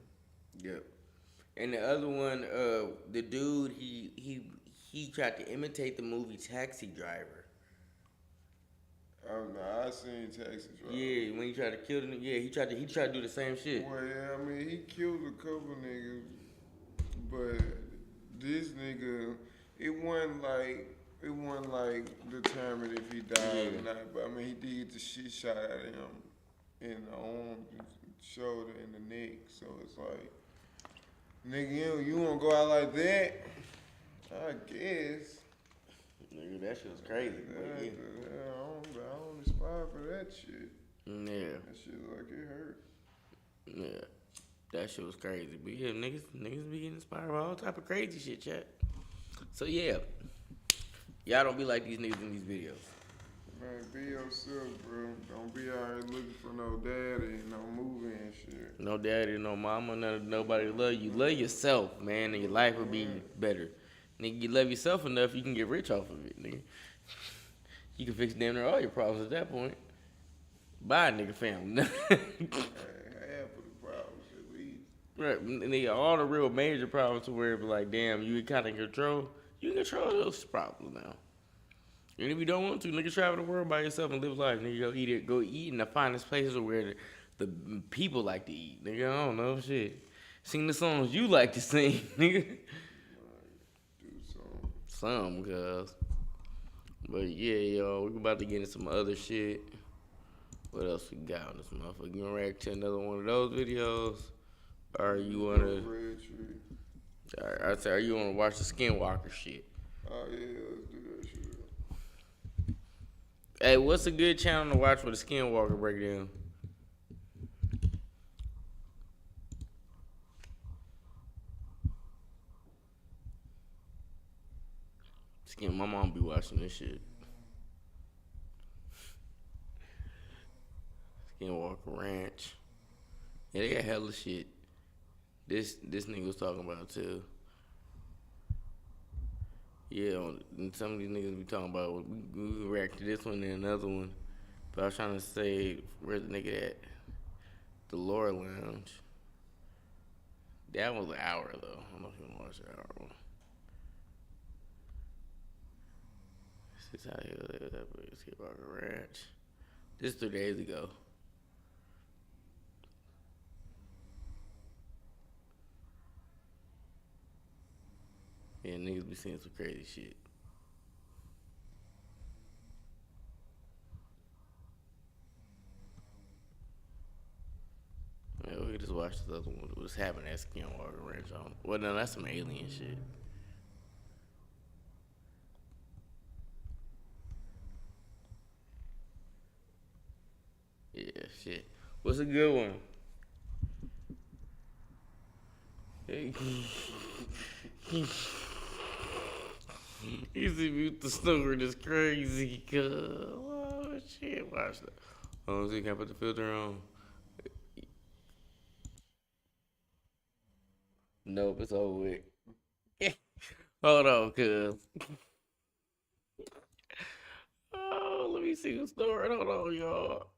Yep. And the other one, the dude, he tried to imitate the movie Taxi Driver. Oh no, I seen Taxi Driver. Yeah, when he tried to kill them, yeah, he tried to do the same shit. Well, yeah, I mean, he killed a couple niggas, but this nigga, it wasn't like determined if he died or not. But I mean, he did get the shit shot at him in the arm, shoulder, and the neck. So it's like, nigga, you wanna go out like that? I guess. Nigga, that shit was crazy. I don't aspire for that shit. Yeah. That shit like it hurt. Yeah. That shit was crazy. But yeah, niggas be getting inspired by all type of crazy shit, chat. So yeah. Y'all don't be like these niggas in these videos. Man, be yourself, bro. Don't be out here looking for no daddy, no movie and shit. No daddy, no mama, nobody to love you. Love yourself, man, and your life will be better. Nigga, you love yourself enough, you can get rich off of it, nigga. You can fix damn near all your problems at that point. Bye, nigga, family. Half of the problems at least. Right, nigga, all the real major problems to where it be like, damn, you kind of control. You can control those problems now. And if you don't want to, nigga, travel the world by yourself and live life. Nigga, go eat in the finest places where the people like to eat. Nigga, I don't know, shit. Sing the songs you like to sing, nigga. Do Some, cuz. But yeah, y'all, we about to get into some other shit. What else we got on this motherfucker? You wanna react to another one of those videos? Or you wanna... Alright, I say, or you wanna watch the Skinwalker shit? Oh yeah, let's do that shit. Hey, what's a good channel to watch for the Skinwalker breakdown? My mom be watching this shit. Skinwalker Ranch. Yeah, they got hella shit. This nigga was talking about too. Yeah, and some of these niggas be talking about, we react to this one and another one. But I was trying to say, where's the nigga at? The Lore Lounge. That was an hour though. I don't know if you want to watch that hour one. This is how he was at Skinwalker Ranch. This 3 days ago. niggas be seeing some crazy shit. Man, we could just watch this other one. What's happening at Skinwalker Ranch? Well, no, that's some alien shit. Yeah, shit. What's a good one? Easy mute the snoring is crazy. Oh shit, watch that. Oh, so you can't put the filter on. Nope, it's over with. Hold on, cuz. Oh, let me see who's snoring. Hold on, y'all.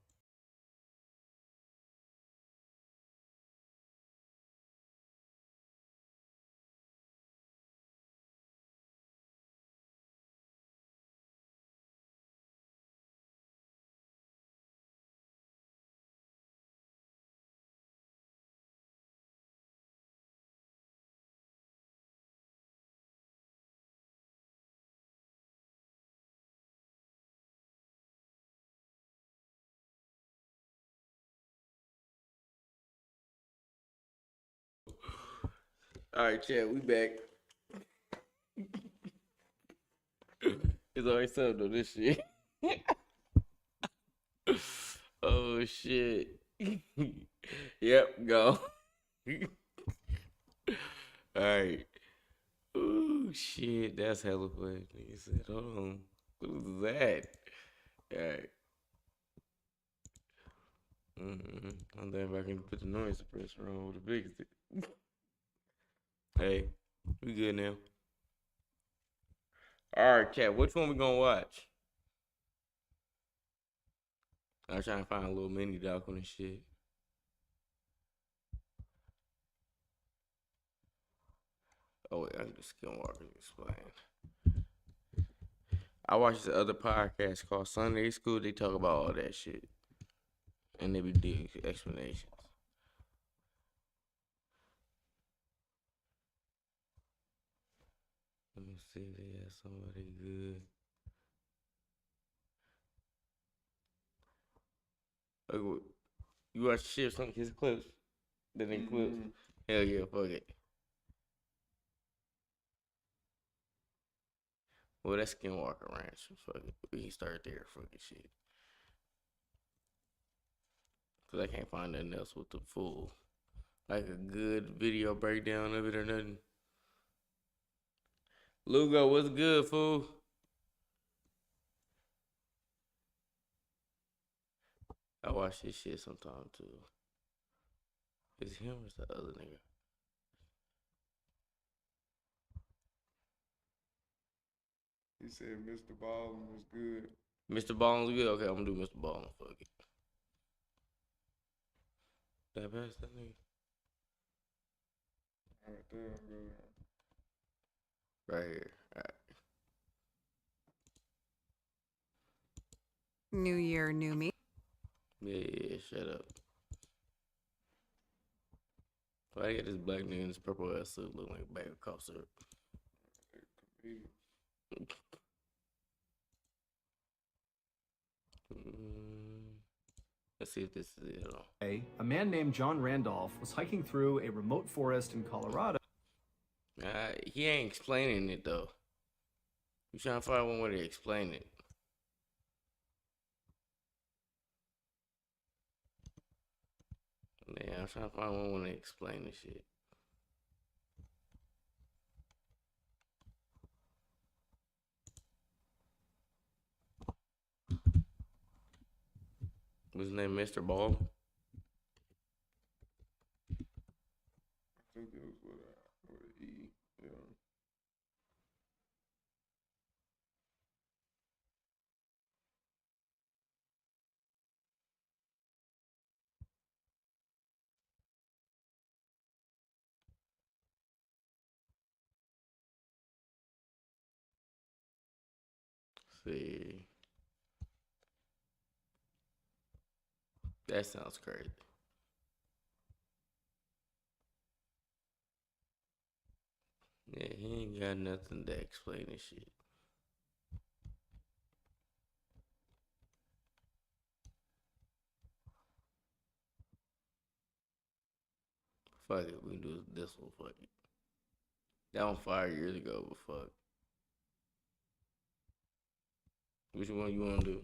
All right, Chad, we back. It's always something on this shit. Oh shit. Yep, go. Alright. Ooh shit, that's hella funny. Nigga said, hold on. What is that? Alright. I'm thinking if I can put the noise suppressor on with the biggest. Hey, we good now. Alright, chat, which one we gonna watch? I'm trying to find a little mini doc on this shit. Oh wait, I can just Skinwalker and explain. I watched the other podcast called Sunday School. They talk about all that shit. And they be doing explanations. Let me see if they have somebody good. Okay, you watch shit, some his clips? That ain't clips? Hell yeah, fuck it. Well, that's Skinwalker Ranch. Fuck it. We can start there, fucking shit. Cause I can't find nothing else with the full, like a good video breakdown of it or nothing. Lugo, what's good, fool? I watch this shit sometime too. Is him or is the other nigga? He said Mr. Ballin was good. Mr. Ballin's good? Okay, I'm gonna do Mr. Ballin. Fuck it. Did I pass that nigga? Right there, good. Right here. All right. New year, new me. Yeah, shut up. Why I get this black nigga in this purple ass suit look like a bag of cough syrup? Let's see if this is it at all. A man named John Randolph was hiking through a remote forest in Colorado. He ain't explaining it though. We trying to find one way to explain it. Yeah, I'm trying to find one way to explain this shit. What's his name, Mr. Ball? I think it was with an E. Yeah. See. That sounds crazy. Yeah, he ain't got nothing to explain this shit. Fuck it, we can do this one. Fuck it. That one 5 years ago, but fuck. Which one you want to do?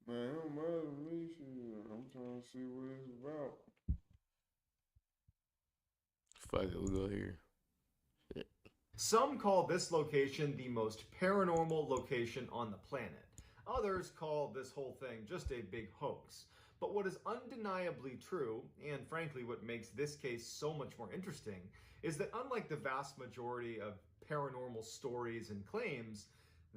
Man, it don't matter to me. Shit. I'm trying to see what it's about. Fuck it, we go here. Shit. Some call this location the most paranormal location on the planet. Others call this whole thing just a big hoax. But what is undeniably true, and frankly what makes this case so much more interesting, is that unlike the vast majority of paranormal stories and claims,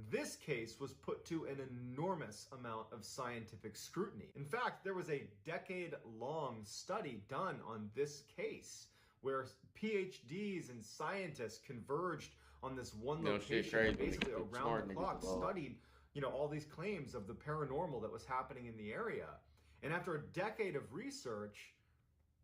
this case was put to an enormous amount of scientific scrutiny. In fact, there was a decade-long study done on this case where PhDs and scientists converged on this one location and basically around the clock studied, all these claims of the paranormal that was happening in the area. And after a decade of research,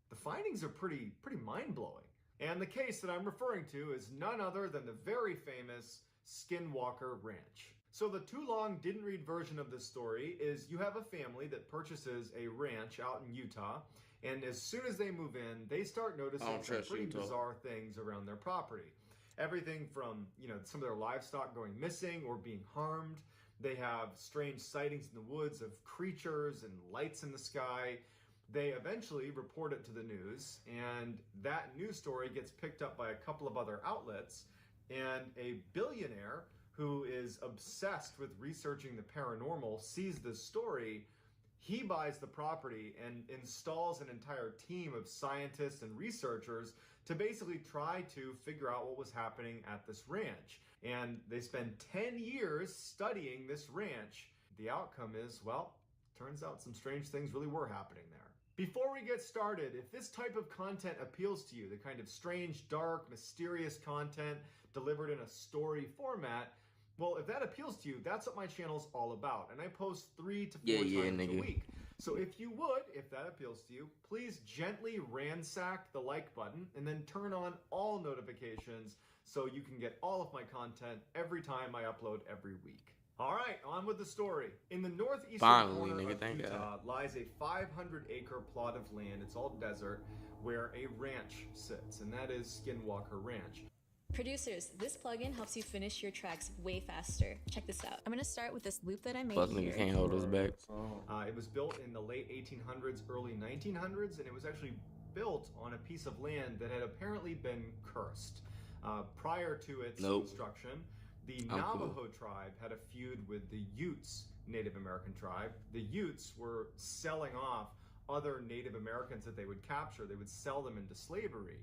the findings are pretty mind-blowing. And the case that I'm referring to is none other than the very famous Skinwalker Ranch. So the too long didn't read version of this story is you have a family that purchases a ranch out in Utah, and as soon as they move in, they start noticing some pretty bizarre things around their property. Everything from, some of their livestock going missing or being harmed. They have strange sightings in the woods of creatures and lights in the sky. They eventually report it to the news, and that news story gets picked up by a couple of other outlets, and a billionaire who is obsessed with researching the paranormal sees this story. He buys the property and installs an entire team of scientists and researchers to basically try to figure out what was happening at this ranch. And they spend 10 years studying this ranch. The outcome is, well, turns out some strange things really were happening there. Before we get started, if this type of content appeals to you, the kind of strange, dark, mysterious content delivered in a story format, well, if that appeals to you, that's what my channel's all about. And I post 3 to 4 times a week. So if that appeals to you, please gently ransack the like button and then turn on all notifications so you can get all of my content every time I upload every week. All right, on with the story. In the northeastern corner of Utah lies a 500-acre plot of land. It's all desert, where a ranch sits, and that is Skinwalker Ranch. Producers, this plugin helps you finish your tracks way faster. Check this out. I'm gonna start with this loop that I made here. You can't hold us back. It was built in the late 1800s, early 1900s, and it was actually built on a piece of land that had apparently been cursed. Prior to its construction, the Navajo tribe had a feud with the Utes Native American tribe. The Utes were selling off other Native Americans that they would capture. They would sell them into slavery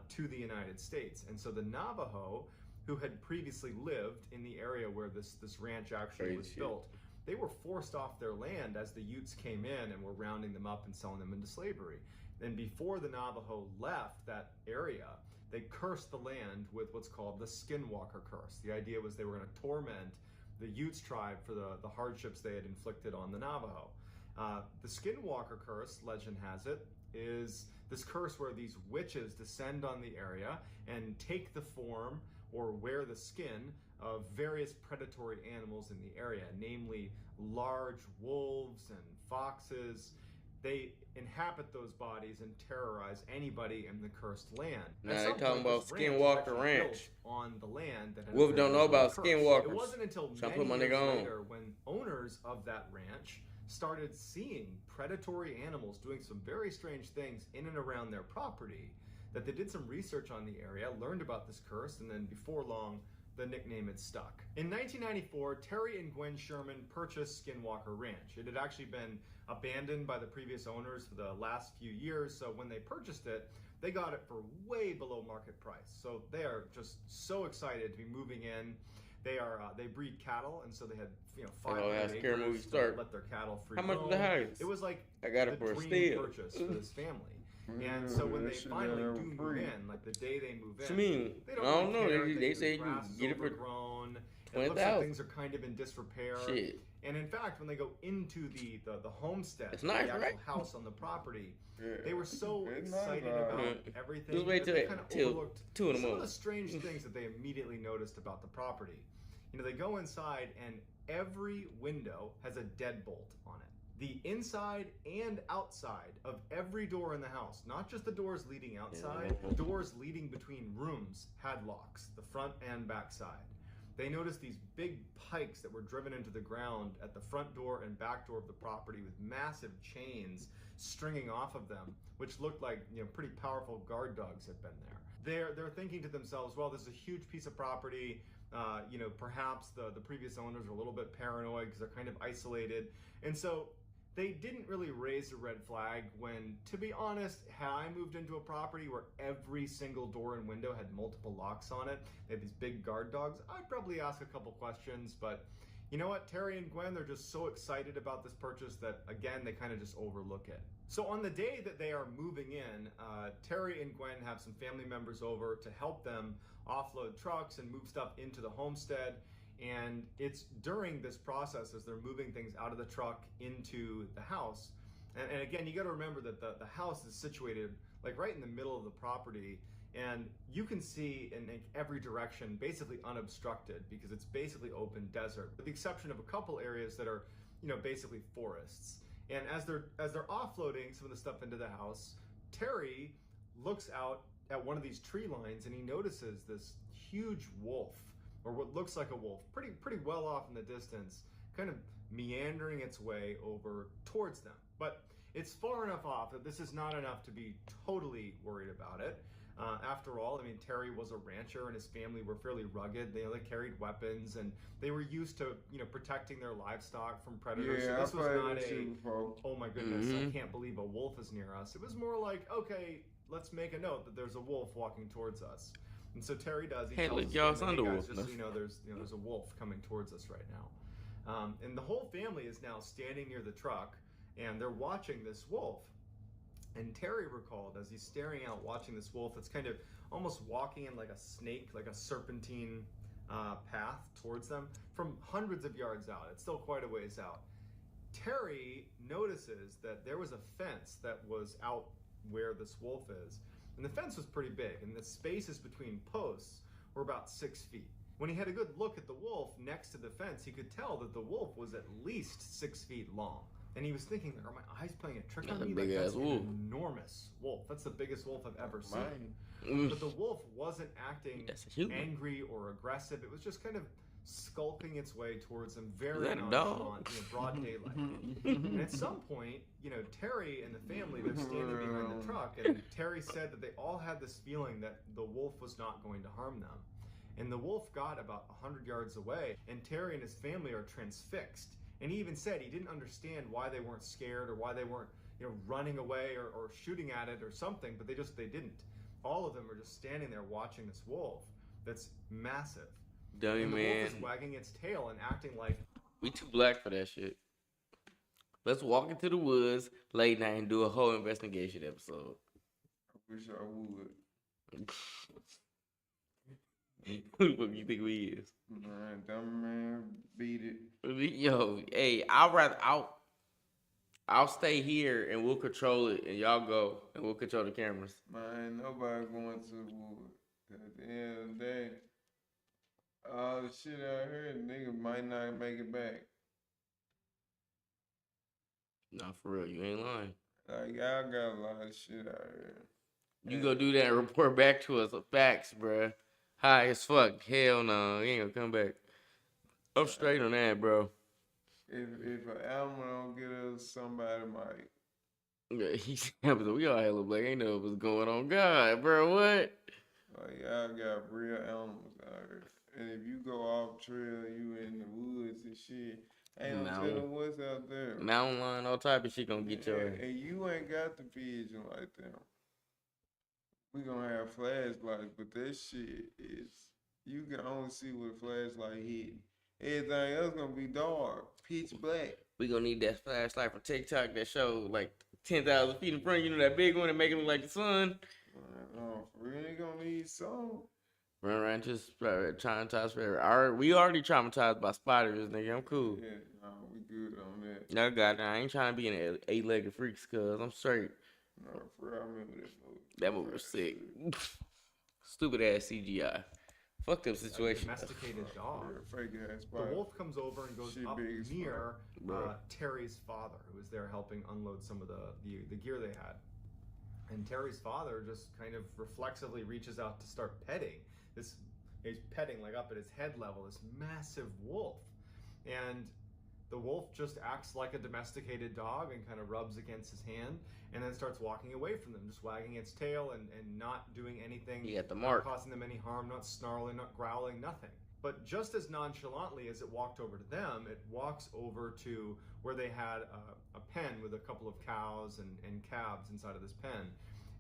to the United States. And so the Navajo, who had previously lived in the area where this ranch actually was built, they were forced off their land as the Utes came in and were rounding them up and selling them into slavery. And before the Navajo left that area, they cursed the land with what's called the Skinwalker curse. The idea was they were going to torment the Utes tribe for the hardships they had inflicted on the Navajo. The Skinwalker curse, legend has it, is this curse where these witches descend on the area and take the form or wear the skin of various predatory animals in the area, namely large wolves and foxes. They inhabit those bodies and terrorize anybody in the cursed land. Now they talking about Skinwalker Ranch. On the land that Wolf don't know about Skinwalkers. It wasn't until many years later when owners of that ranch started seeing predatory animals doing some very strange things in and around their property that they did some research on the area, learned about this curse, and then before long, the nickname had stuck. In 1994, Terry and Gwen Sherman purchased Skinwalker Ranch. It had actually been abandoned by the previous owners for the last few years, so when they purchased it, they got it for way below market price. So they are just so excited to be moving in. They breed cattle, and so they had 500 acres to let their cattle free roam. How much is the house? It was like I got it for a dream purchase for this family. And so when they finally do move in, like the day they move in, they don't really care. They say you can get it for grown, It looks like things are kind of in disrepair. Shit. And in fact, when they go into the homestead, It's nice, the actual right? house on the property, Yeah. they were so It's excited nice, about everything. Just wait that they kind of till overlooked 2 in the some of morning. the strange things that they immediately noticed about the property. You know, they go inside and every window has a deadbolt on it. The inside and outside of every door in the house, not just the doors leading outside, doors leading between rooms had locks, the front and back side. They noticed these big pikes that were driven into the ground at the front door and back door of the property with massive chains stringing off of them, which looked like, you know, pretty powerful guard dogs had been there. They're thinking to themselves, well, this is a huge piece of property. You know, perhaps the previous owners are a little bit paranoid because they're kind of isolated. And so they didn't really raise a red flag when, to be honest, had I moved into a property where every single door and window had multiple locks on it, they had these big guard dogs, I'd probably ask a couple questions. But you know what? Terry and Gwen, they're just so excited about this purchase that, again, they kind of just overlook it. So on the day that they are moving in, Terry and Gwen have some family members over to help them offload trucks and move stuff into the homestead. And it's during this process as they're moving things out of the truck into the house. And again, you got to remember that the house is situated like right in the middle of the property, and you can see in every direction basically unobstructed because it's basically open desert, with the exception of a couple areas that are, you know, basically forests. And as they're offloading some of the stuff into the house, Terry looks out at one of these tree lines and he notices this huge wolf, or what looks like a wolf, pretty well off in the distance, kind of meandering its way over towards them. But it's far enough off that this is not enough to be totally worried about it. After all, I mean, Terry was a rancher and his family were fairly rugged. They carried weapons and they were used to, you know, protecting their livestock from predators. Yeah, so this was not a, oh my goodness, I can't believe a wolf is near us. It was more like, okay, let's make a note that there's a wolf walking towards us. And so Terry does. He tells us, y'all, it's hey Undawolf. guys, just so you know, there's a wolf coming towards us right now. And the whole family is now standing near the truck and they're watching this wolf. And Terry recalled as he's staring out watching this wolf that's kind of almost walking in like a snake, like a serpentine path towards them from hundreds of yards out. It's still quite a ways out. Terry notices that there was a fence that was out where this wolf is. And the fence was pretty big, and the spaces between posts were about 6 feet. When he had a good look at the wolf next to the fence, he could tell that the wolf was at least 6 feet long. And he was thinking, are my eyes playing a trick on me? Like, that's an enormous wolf. That's the biggest wolf I've ever seen. But the wolf wasn't acting angry or aggressive. It was just kind of skulking its way towards him, very nonchalant, broad daylight. And at some point, you know, Terry and the family, they're standing behind the truck, and Terry said that they all had this feeling that the wolf was not going to harm them. And the wolf got about 100 yards away, and Terry and his family are transfixed. And he even said he didn't understand why they weren't scared or why they weren't, you know, running away or shooting at it or something, but they didn't. All of them are just standing there watching this wolf that's massive. Dummy and the man. wolf is wagging its tail and acting like... We too black for that shit. Let's walk into the woods late night and do a whole investigation episode. I wish I would. Who the fuck you think we is? Man, dumb man, beat it. Yo, hey, I'll stay here and we'll control it, and y'all go and we'll control the cameras. Man, ain't nobody going to the woods. At the end of the day, all the shit out here, nigga might not make it back. Nah, for real, you ain't lying. Like, y'all got a lot of shit out here. You go do that and report back to us. Facts, bruh. High as fuck. Hell no. You ain't gonna come back. I'm straight on that, bro. If an animal don't get us, somebody might. Yeah, we all hella black. Ain't know what's going on. God, bro, what? Like, y'all got real animals out here. And if you go off trail, you in the woods and shit, ain't no telling what's out there. Mountain lion, all type of shit gonna get your ass. And you ain't got the vision like them. We gonna have flashlights, but that shit is, you can only see with a flashlight hitting. Everything else gonna be dark, pitch black. We gonna need that flashlight from TikTok that show like 10,000 feet in front. You know that big one that make it look like the sun. No, for real, they gonna need some. Run around just traumatized forever. We already traumatized by spiders, nigga. I'm cool. Yeah, no, we good on that. No, God, I ain't trying to be in an 8-legged freaks, cuz I'm straight. No, for real, I remember that movie. That movie was sick. Stupid ass CGI. Fucked up situation. A domesticated dog. Fake ass The wolf comes over and goes up near Terry's father, who was there helping unload some of the gear they had. And Terry's father just kind of reflexively reaches out to start petting this. He's petting like up at his head level this massive wolf, and the wolf just acts like a domesticated dog and kind of rubs against his hand, and then starts walking away from them, just wagging its tail and not doing anything. He got the mark. Not causing them any harm, not snarling, not growling, nothing. But just as nonchalantly as it walked over to them, it walks over to where they had a pen with a couple of cows and calves inside of this pen.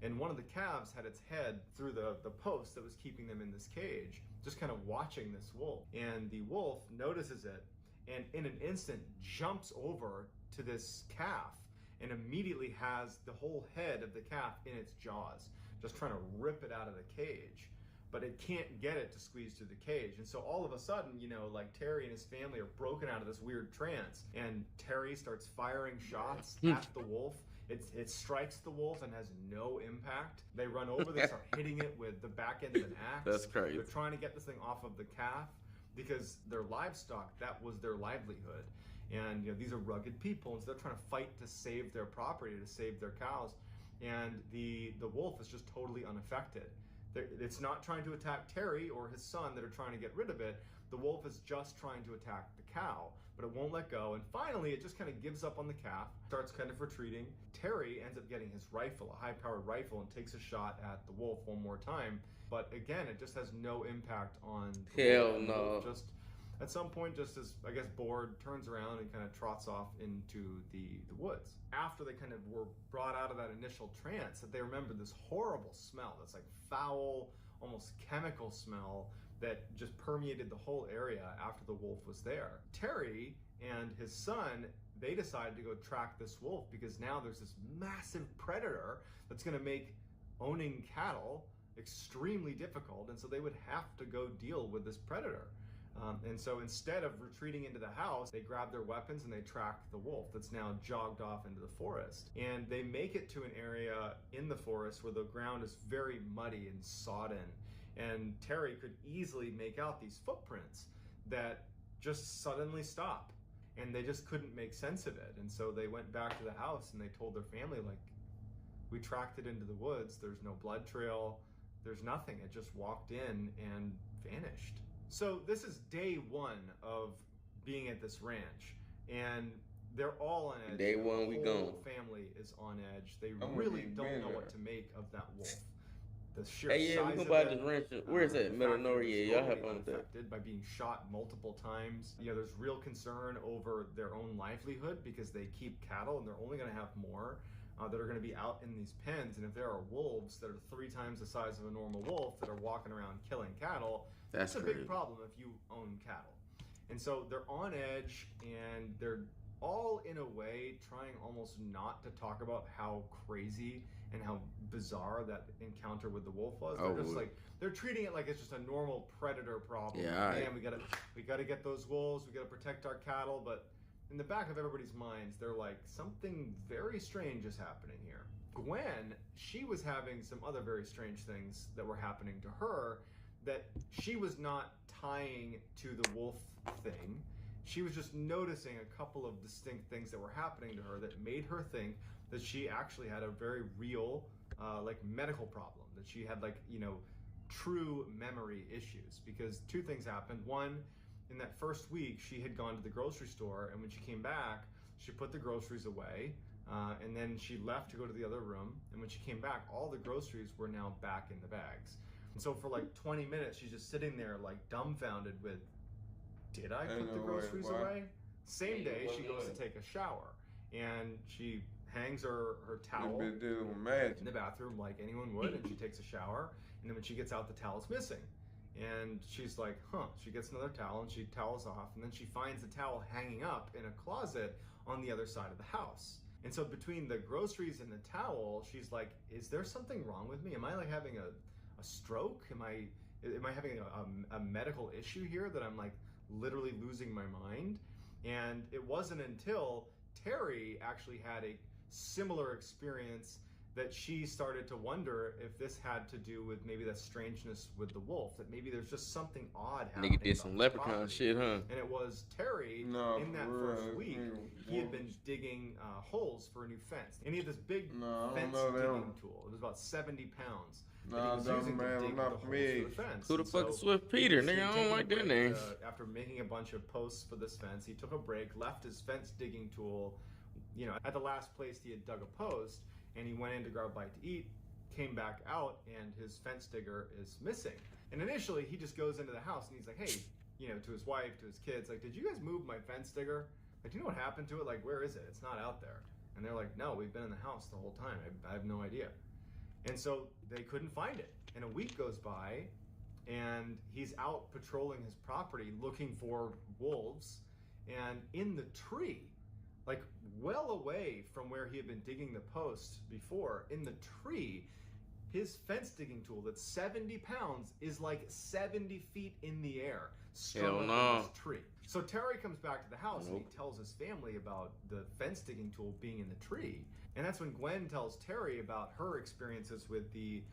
And one of the calves had its head through the post that was keeping them in this cage, just kind of watching this wolf. And the wolf notices it and in an instant jumps over to this calf and immediately has the whole head of the calf in its jaws, just trying to rip it out of the cage. But it can't get it to squeeze through the cage. And so all of a sudden, you know, like Terry and his family are broken out of this weird trance. And Terry starts firing shots at the wolf. It strikes the wolf and has no impact. They run over, they start hitting it with the back end of an axe. That's crazy. They're trying to get this thing off of the calf because their livestock, that was their livelihood. And you know, these are rugged people, and so they're trying to fight to save their property, to save their cows. And the wolf is just totally unaffected. It's not trying to attack Terry or his son that are trying to get rid of it. The wolf is just trying to attack the cow, but it won't let go. And finally, it just kind of gives up on the calf, starts kind of retreating. Terry ends up getting his rifle, a high-powered rifle, and takes a shot at the wolf one more time. But again, it just has no impact on the Hell wolf. no. Just at some point, just as, I guess, bored, turns around and kind of trots off into the woods. After they kind of were brought out of that initial trance, that they remembered this horrible smell, that's like foul, almost chemical smell that just permeated the whole area after the wolf was there. Terry and his son, they decided to go track this wolf because now there's this massive predator that's gonna make owning cattle extremely difficult, and so they would have to go deal with this predator. And so instead of retreating into the house, they grab their weapons and they track the wolf that's now jogged off into the forest. And they make it to an area in the forest where the ground is very muddy and sodden. And Terry could easily make out these footprints that just suddenly stop. And they just couldn't make sense of it. And so they went back to the house and they told their family, like, we tracked it into the woods. There's no blood trail. There's nothing. It just walked in and vanished. So this is day one of being at this ranch, and they're all on edge. Day one, we gone. The whole family is on edge. They really don't know what to make of that wolf. The sheer hey, yeah, size we can of buy it, this ranch. Where's that? Middle of nowhere. Yeah, y'all help on with that. Affected by being shot multiple times. You know, there's real concern over their own livelihood because they keep cattle, and they're only going to have more that are going to be out in these pens. And if there are wolves that are 3 times the size of a normal wolf that are walking around killing cattle, that's a big problem if you own cattle. And so they're on edge, and they're all in a way trying almost not to talk about how crazy and how bizarre that encounter with the wolf was. They're just like, they're treating it like it's just a normal predator problem. Yeah, man, we gotta get those wolves, we gotta protect our cattle, but in the back of everybody's minds, they're like, something very strange is happening here. Gwen, she was having some other very strange things that were happening to her that she was not tying to the wolf thing. She was just noticing a couple of distinct things that were happening to her that made her think that she actually had a very real, like, medical problem, that she had, like, you know, true memory issues. Because 2 things happened. One, in that first week, she had gone to the grocery store, and when she came back, she put the groceries away, and then she left to go to the other room, and when she came back, all the groceries were now back in the bags. And so for like 20 minutes, she's just sitting there like dumbfounded with, did I put the groceries away? Same day, she goes to take a shower, and she hangs her towel in the bathroom like anyone would, and she takes a shower, and then when she gets out, the towel's missing. And she's like, huh. She gets another towel and she towels off, and then she finds the towel hanging up in a closet on the other side of the house. And so between the groceries and the towel, she's like, is there something wrong with me? Am I like having a stroke? Am I am I having a medical issue here that I'm like literally losing my mind? And it wasn't until Terry actually had a similar experience that she started to wonder if this had to do with maybe that strangeness with the wolf, that maybe there's just something odd happening. Nigga did some leprechaun shit, huh? And it was Terry, in that first week, he had been digging holes for a new fence. And he had this big fence digging tool. It was about 70 pounds. Nah, man, I'm not for me. Who the fuck is Swift Peter? Nigga, I don't like that name. After making a bunch of posts for this fence, he took a break, left his fence digging tool, you know, at the last place he had dug a post, and he went in to grab a bite to eat, came back out, and his fence digger is missing. And initially, he just goes into the house and he's like, hey, you know, to his wife, to his kids, like, did you guys move my fence digger? Like, do you know what happened to it? Like, where is it? It's not out there. And they're like, no, we've been in the house the whole time. I have no idea. And so they couldn't find it. And a week goes by, and he's out patrolling his property looking for wolves. And in the tree, like well away from where he had been digging the post before, in the tree, his fence digging tool that's 70 pounds is like 70 feet in the air, strung up in this tree. So Terry comes back to the house and he tells his family about the fence digging tool being in the tree. And that's when Gwen tells Terry about her experiences with the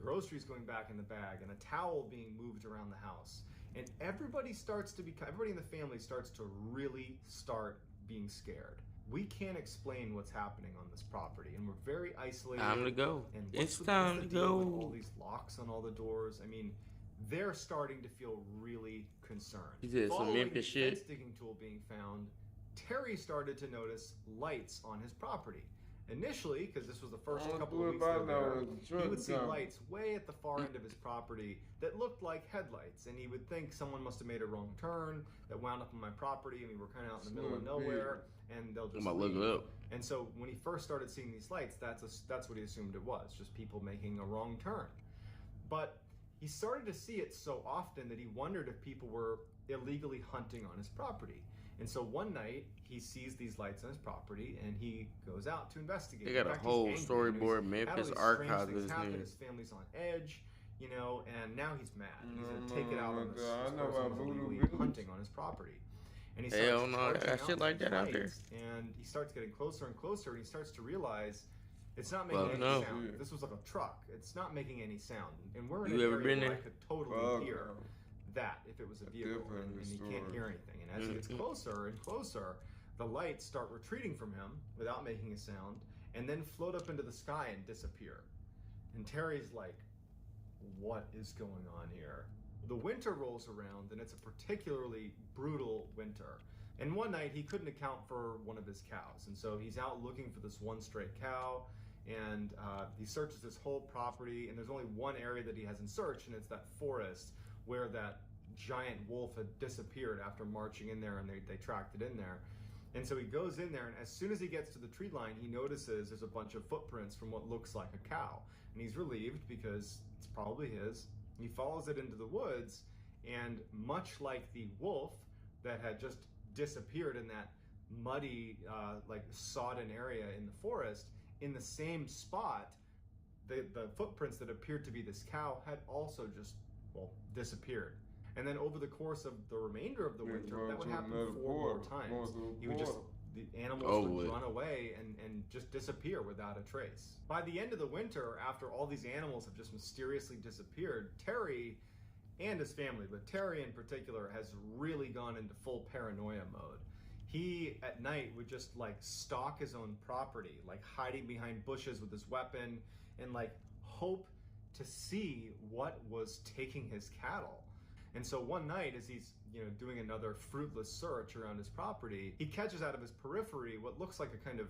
groceries going back in the bag and a towel being moved around the house. And everybody in the family starts to really start being scared. We can't explain what's happening on this property, and we're very isolated. Time to go. And It's time to go. With all these locks on all the doors. I mean, they're starting to feel really concerned. He did some Memphis shit. Fence digging tool being found, Terry started to notice lights on his property. Initially, because this was the first couple of weeks he would see lights way at the far end of his property that looked like headlights, and he would think someone must have made a wrong turn that wound up on my property, and we were kind of out in the middle of nowhere, and they'll just leave. Look it up. And so when he first started seeing these lights, that's what he assumed it was, just people making a wrong turn. But he started to see it so often that he wondered if people were illegally hunting on his property. And so one night, he sees these lights on his property, and he goes out to investigate. They got a whole storyboard Memphis archive of this nigga. His family's on edge, you know, and now he's mad. He's gonna take it out on this person who's illegally hunting on his property. And he starts got shit like that out there. And he starts getting closer and closer, and he starts to realize it's not making any sound. If this was like a truck, it's not making any sound. And we're in an area where I could totally hear that if it was a vehicle, and you can't hear anything. And as he gets closer and closer, the lights start retreating from him without making a sound, and then float up into the sky and disappear. And Terry's like, what is going on here? The winter rolls around, and it's a particularly brutal winter. And one night, he couldn't account for one of his cows, and so he's out looking for this one stray cow, and he searches this whole property, and there's only one area that he hasn't searched, and it's that forest where that giant wolf had disappeared after marching in there, and they tracked it in there. And so he goes in there, and as soon as he gets to the tree line, he notices there's a bunch of footprints from what looks like a cow. And he's relieved because it's probably his. He follows it into the woods, and much like the wolf that had just disappeared in that muddy, like sodden area in the forest, in the same spot, the footprints that appeared to be this cow had also just, well, disappeared. And then over the course of the remainder of the winter, that would happen 4 more times. The animals would run away and just disappear without a trace. By the end of the winter, after all these animals have just mysteriously disappeared, Terry and his family, but Terry in particular, has really gone into full paranoia mode. He, at night, would just like stalk his own property, like hiding behind bushes with his weapon, and like hope to see what was taking his cattle. And so one night, as he's doing another fruitless search around his property, he catches out of his periphery what looks like a kind of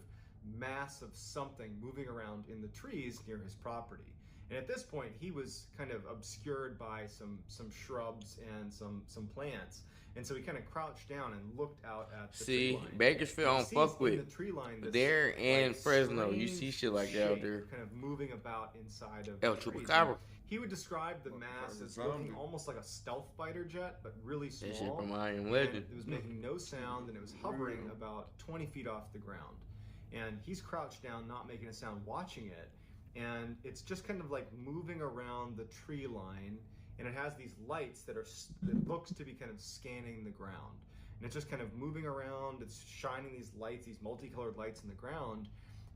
mass of something moving around in the trees near his property. And at this point, he was kind of obscured by some shrubs and some plants. And so he kind of crouched down and looked out at the tree line. Bakersfield don't fuck with the tree line there and Fresno. You see shit like that out there. Kind of moving about inside of El the trees. Chupacabra. He would describe the mass as looking almost like a stealth fighter jet, but really small. That shit from I Am Legend. It was making no sound, and it was hovering about 20 feet off the ground. And he's crouched down, not making a sound, watching it. And it's just kind of like moving around the tree line and it has these lights that looks to be kind of scanning the ground. And it's just kind of moving around, it's shining these lights, these multicolored lights in the ground,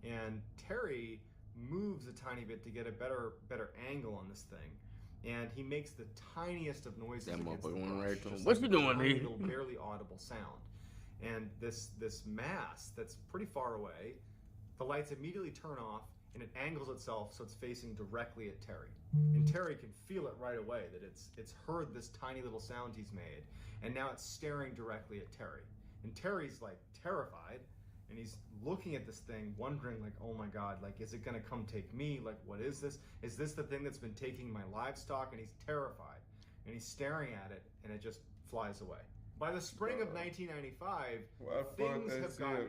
and Terry moves a tiny bit to get a better angle on this thing. And he makes the tiniest of noises. That against the motherfucker went brush, right to him. just What's like he a doing, tiny dude? little barely audible sound. And this mass that's pretty far away, the lights immediately turn off, and it angles itself so it's facing directly at Terry. And Terry can feel it right away that it's heard this tiny little sound he's made, and now it's staring directly at Terry. And Terry's like terrified, and he's looking at this thing, wondering like, oh my God, like, is it gonna come take me? Like, what is this? Is this the thing that's been taking my livestock? And he's terrified, and he's staring at it, and it just flies away. By the spring of 1995, things have gotten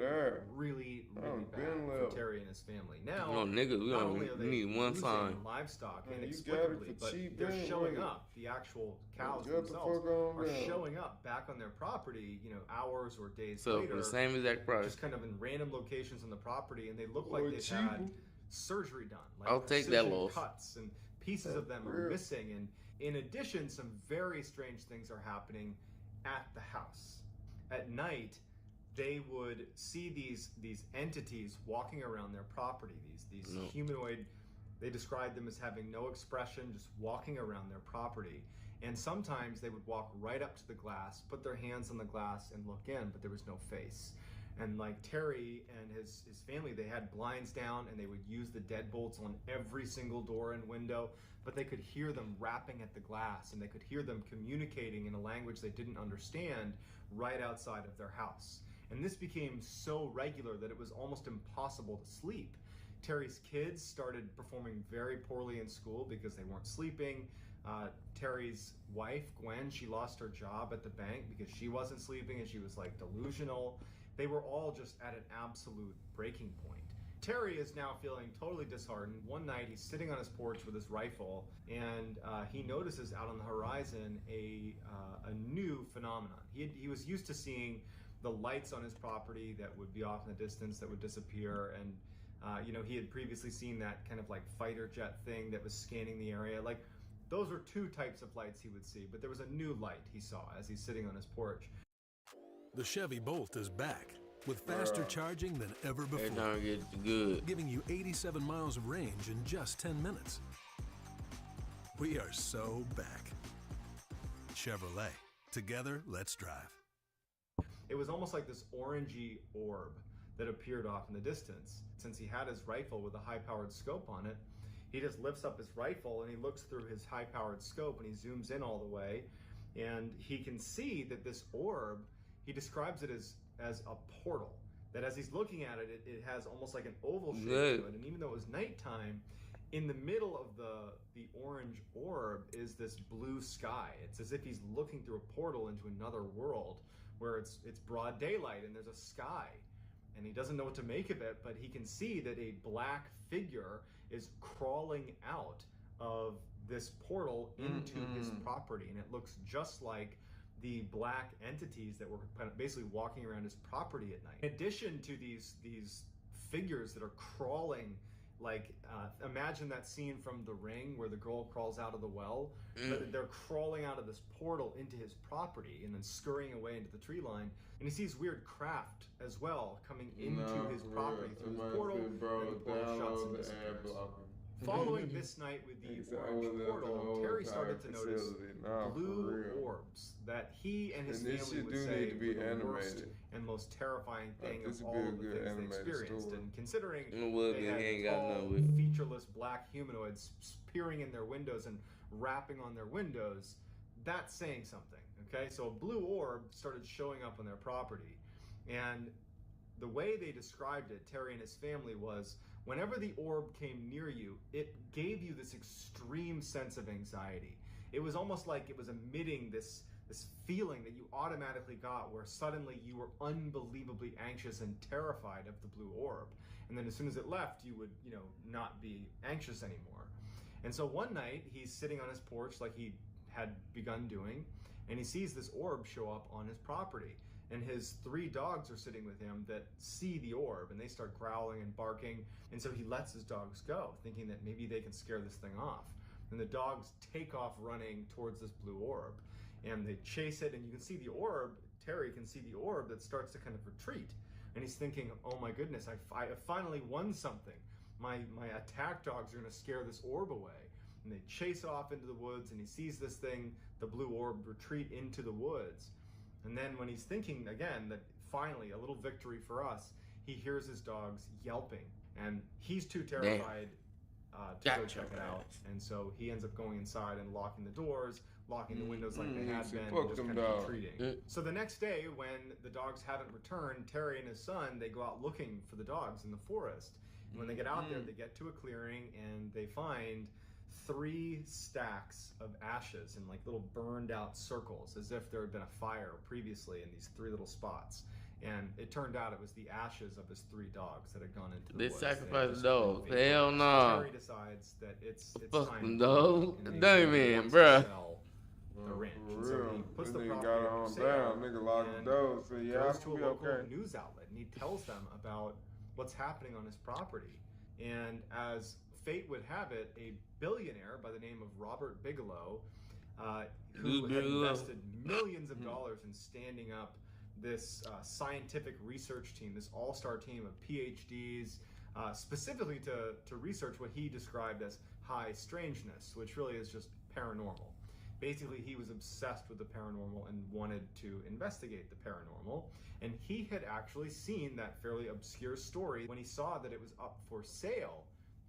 really bad for Terry and his family. Now, oh, nigga, we need one sign. Livestock inexplicably, but they're showing up. The actual cows themselves are showing up back on their property, you know, hours or days later. The same exact price. Just kind of in random locations on the property, and they look like they've had surgery done. Like I'll take that loss. Cuts and pieces of them are missing, and in addition, some very strange things are happening at the house. At night, they would see these entities walking around their property. These humanoid, they described them as having no expression, just walking around their property. And sometimes they would walk right up to the glass, put their hands on the glass and look in, but there was no face. And like Terry and his family, they had blinds down, and they would use the deadbolts on every single door and window, but they could hear them rapping at the glass, and they could hear them communicating in a language they didn't understand right outside of their house. And this became so regular that it was almost impossible to sleep. Terry's kids started performing very poorly in school because they weren't sleeping. Terry's wife, Gwen, she lost her job at the bank because she wasn't sleeping, and she was like delusional. They were all just at an absolute breaking point. Terry is now feeling totally disheartened. One night he's sitting on his porch with his rifle, and he notices out on the horizon a new phenomenon. He was used to seeing the lights on his property that would be off in the distance that would disappear, and you know, he had previously seen that kind of like fighter jet thing that was scanning the area. Like, those were two types of lights he would see, but there was a new light he saw as he's sitting on his porch. The Chevy Bolt is back with faster charging than ever before, giving you 87 miles of range in just 10 minutes. We are so back. Chevrolet. Together, let's drive. It was almost like this orangey orb that appeared off in the distance. Since he had his rifle with a high-powered scope on it, he just lifts up his rifle and he looks through his high-powered scope and he zooms in all the way, and he can see that this orb, he describes it as a portal, that as he's looking at it, it has almost like an oval shape to it. And even though it was nighttime, in the middle of the orange orb is this blue sky. It's as if he's looking through a portal into another world where it's broad daylight and there's a sky. And he doesn't know what to make of it, but he can see that a black figure is crawling out of this portal into his property. And it looks just like the black entities that were basically walking around his property at night. In addition to these figures that are crawling, like imagine that scene from The Ring where the girl crawls out of the well, but they're crawling out of this portal into his property and then scurrying away into the tree line. And he sees weird craft as well coming into his property through this portal, and the portal shuts and disappears. Following this night with the orange portal, Terry started to notice blue orbs that he and his family would say were the worst and most terrifying thing of all of the things they experienced. And considering they had tall, featureless black humanoids peering in their windows and rapping on their windows, that's saying something, okay? So a blue orb started showing up on their property. And the way they described it, Terry and his family, was whenever the orb came near you, it gave you this extreme sense of anxiety. It was almost like it was emitting this feeling that you automatically got where suddenly you were unbelievably anxious and terrified of the blue orb. And then as soon as it left, you would, you know, not be anxious anymore. And so one night, he's sitting on his porch like he had begun doing, and he sees this orb show up on his property. And his 3 dogs are sitting with him that see the orb, and they start growling and barking. And so he lets his dogs go, thinking that maybe they can scare this thing off. and the dogs take off running towards this blue orb. And they chase it, and you can see the orb, Terry can see the orb that starts to kind of retreat. And he's thinking, oh my goodness, I finally won something. My attack dogs are gonna scare this orb away. And they chase off into the woods, and he sees this thing, the blue orb, retreat into the woods. And then when he's thinking again that finally a little victory for us, he hears his dogs yelping. And he's too terrified to go check it out. And so he ends up going inside and locking the doors, locking the windows like they had been, and just kind of retreating. So the next day, when the dogs haven't returned, Terry and his son, they go out looking for the dogs in the forest. And when they get out there, they get to a clearing, and they find 3 stacks of ashes in like little burned out circles, as if there had been a fire previously in these 3 little spots. And it turned out it was the ashes of his 3 dogs that had gone into the woods. They sacrificed dogs. Hell no. Terry decides that it's No, time damn man, bruh. The ranch. And so he puts the property got up on for down, sale nigga locked the and door, so yeah, goes I to a be local okay. news outlet, and he tells them about what's happening on his property. And as fate would have it, a billionaire by the name of Robert Bigelow, who had invested millions of dollars in standing up this scientific research team, this all-star team of PhDs, specifically to research what he described as high strangeness, which really is just paranormal. Basically, he was obsessed with the paranormal and wanted to investigate the paranormal. And he had actually seen that fairly obscure story. When he saw that it was up for sale,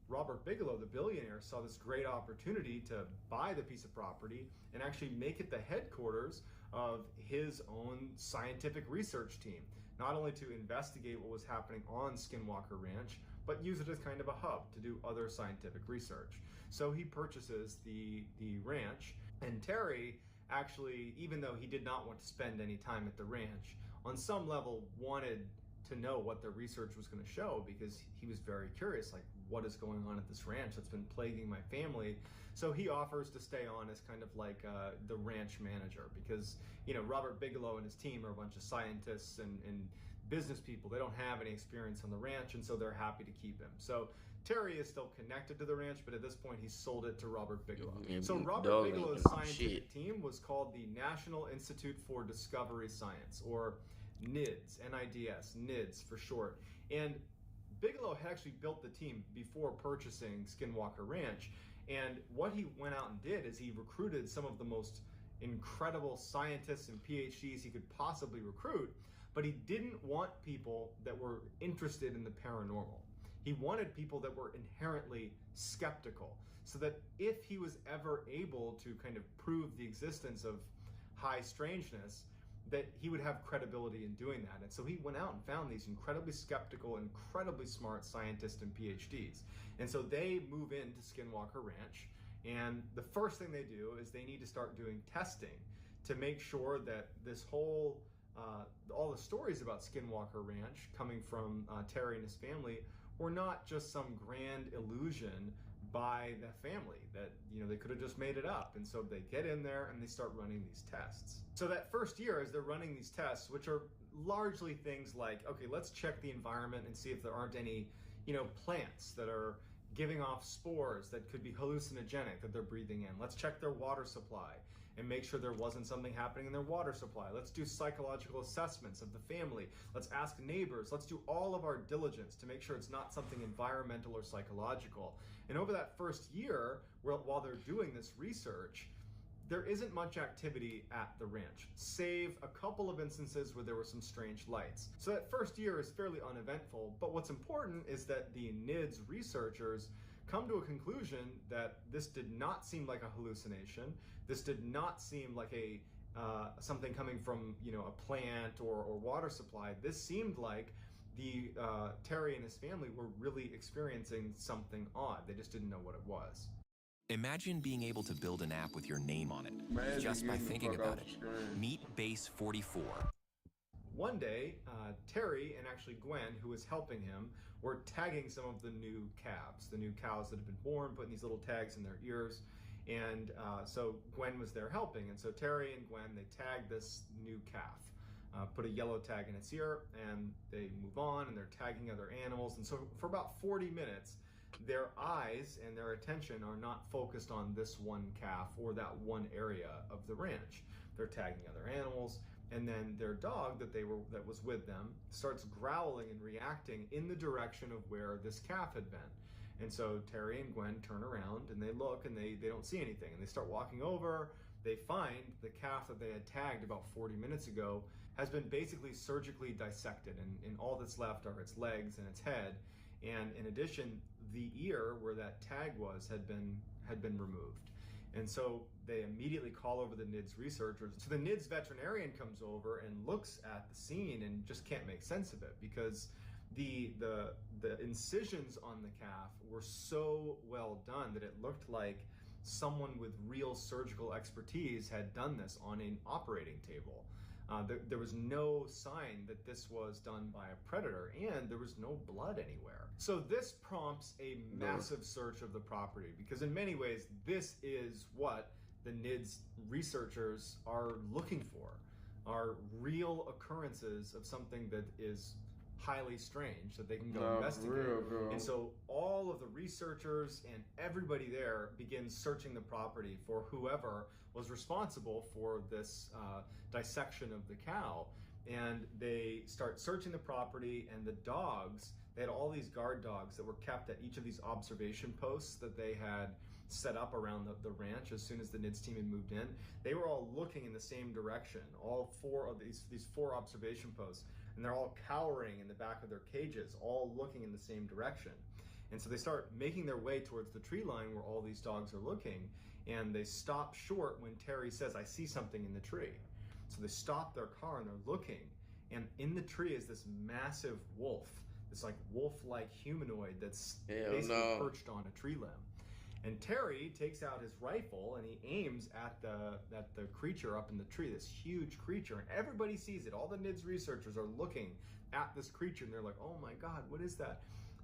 Robert Bigelow, the billionaire, saw this great opportunity to buy the piece of property and actually make it the headquarters of his own scientific research team. Not only to investigate what was happening on Skinwalker Ranch, but use it as kind of a hub to do other scientific research. So he purchases the ranch, and Terry actually, even though he did not want to spend any time at the ranch, on some level wanted to know what the research was going to show, because he was very curious, like, what is going on at this ranch that's been plaguing my family. So he offers to stay on as kind of like the ranch manager, because, you know, Robert Bigelow and his team are a bunch of scientists and business people. They don't have any experience on the ranch, and so they're happy to keep him. So Terry is still connected to the ranch, but at this point he's sold it to Robert Bigelow. So Robert Bigelow's scientific team was called the National Institute for Discovery Science, or NIDS, N-I-D-S, NIDS for short. And Bigelow had actually built the team before purchasing Skinwalker Ranch. And what he went out and did is he recruited some of the most incredible scientists and PhDs he could possibly recruit, but he didn't want people that were interested in the paranormal. He wanted people that were inherently skeptical, so that if he was ever able to kind of prove the existence of high strangeness, that he would have credibility in doing that. And so he went out and found these incredibly skeptical, incredibly smart scientists and PhDs. And so they move into Skinwalker Ranch, and the first thing they do is they need to start doing testing to make sure that this whole, all the stories about Skinwalker Ranch coming from Terry and his family were not just some grand illusion by the family, that, you know, they could have just made it up. And so they get in there and they start running these tests. So that first year, as they're running these tests, which are largely things like, okay, let's check the environment and see if there aren't any, you know, plants that are giving off spores that could be hallucinogenic that they're breathing in. Let's check their water supply and make sure there wasn't something happening in their water supply. Let's do psychological assessments of the family. Let's ask neighbors. Let's do all of our diligence to make sure it's not something environmental or psychological. And over that first year, while they're doing this research, there isn't much activity at the ranch, save a couple of instances where there were some strange lights. So that first year is fairly uneventful, but what's important is that the NIDS researchers come to a conclusion that this did not seem like a hallucination. This did not seem like a something coming from, you know, a plant or water supply. This seemed like the Terry and his family were really experiencing something odd. They just didn't know what it was. Imagine being able to build an app with your name on it, just by thinking about it. Meet Base 44. One day, Terry and actually Gwen, who was helping him, were tagging some of the new calves, the new cows that had been born, putting these little tags in their ears. And so Gwen was there helping. And so Terry and Gwen, they tagged this new calf, put a yellow tag in its ear, and they move on and they're tagging other animals. And so for about 40 minutes, their eyes and their attention are not focused on this one calf or that one area of the ranch. They're tagging other animals, and then their dog that was with them starts growling and reacting in the direction of where this calf had been. And so Terry and Gwen turn around and they look and they don't see anything, and they start walking over. They find the calf that they had tagged about 40 minutes ago has been basically surgically dissected, and all that's left are its legs and its head. And in addition, the ear where that tag was had been removed. And so they immediately call over the NIDS researchers. So the NIDS veterinarian comes over and looks at the scene and just can't make sense of it, because the incisions on the calf were so well done that it looked like someone with real surgical expertise had done this on an operating table. There was no sign that this was done by a predator, and there was no blood anywhere. So this prompts a massive search of the property, because in many ways, this is what the NIDS researchers are looking for, are real occurrences of something that is highly strange that they can go investigate. And so all of the researchers and everybody there begins searching the property for whoever was responsible for this dissection of the cow. And they start searching the property, and the dogs, they had all these guard dogs that were kept at each of these observation posts that they had set up around the ranch as soon as the NIDS team had moved in. They were all looking in the same direction, all four of these four observation posts. And they're all cowering in the back of their cages, all looking in the same direction. And so they start making their way towards the tree line where all these dogs are looking, and they stop short when Terry says, "I see something in the tree." So they stop their car and they're looking, and in the tree is this massive wolf, this like wolf-like humanoid that's basically perched on a tree limb. And Terry takes out his rifle and he aims at the creature up in the tree, this huge creature, and everybody sees it. All the NIDS researchers are looking at this creature, and they're like, "Oh my God, what is that?"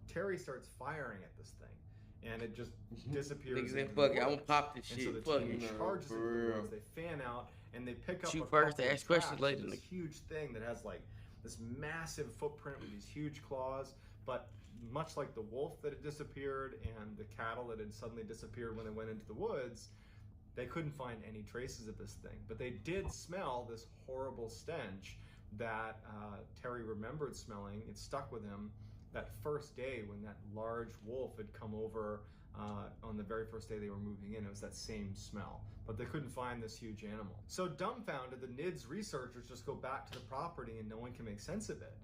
Terry starts firing at this thing, and it just disappears. Niggas ain't fucking. I won't pop this shit. And so the team charges into the woods. They fan out and they pick up Shoot first, ask questions later. This huge thing that has like this massive footprint with these huge claws. But much like the wolf that had disappeared and the cattle that had suddenly disappeared when they went into the woods, they couldn't find any traces of this thing. But they did smell this horrible stench that Terry remembered smelling. It stuck with him that first day when that large wolf had come over on the very first day they were moving in. It was that same smell. But they couldn't find this huge animal. So dumbfounded, the NIDS researchers just go back to the property and no one can make sense of it.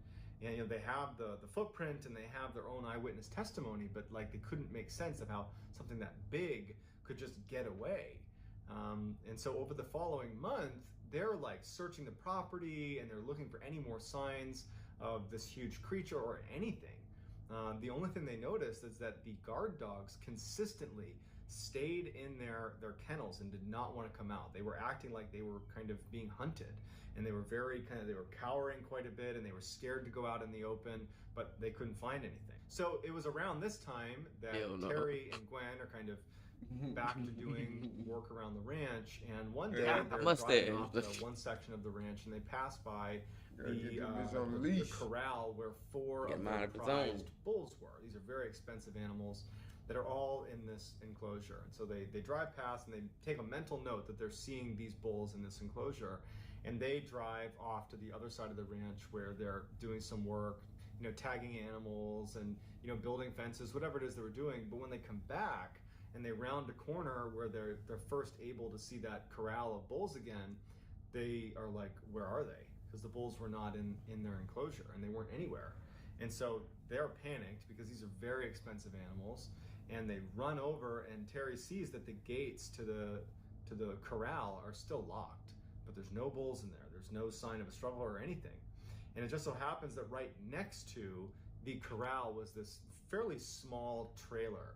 And you know, they have the footprint and they have their own eyewitness testimony, but like they couldn't make sense of how something that big could just get away. And so over the following month, they're like searching the property and they're looking for any more signs of this huge creature or anything. The only thing they noticed is that the guard dogs consistently stayed in their kennels and did not want to come out. They were acting like they were kind of being hunted, and they were they were cowering quite a bit, and they were scared to go out in the open, but they couldn't find anything. So it was around this time that Terry and Gwen are kind of back to doing work around the ranch, and one day they're driving off to one section of the ranch, and they pass by the corral where four of the prized bulls were. These are very expensive animals that are all in this enclosure. And so they drive past and they take a mental note that they're seeing these bulls in this enclosure, and they drive off to the other side of the ranch where they're doing some work, you know, tagging animals and, you know, building fences, whatever it is they were doing. But when they come back and they round a corner where they're first able to see that corral of bulls again, they are like, where are they? Because the bulls were not in their enclosure and they weren't anywhere. And so they're panicked because these are very expensive animals, and they run over, and Terry sees that the gates to the corral are still locked, but there's no bulls in there. There's no sign of a struggle or anything. And it just so happens that right next to the corral was this fairly small trailer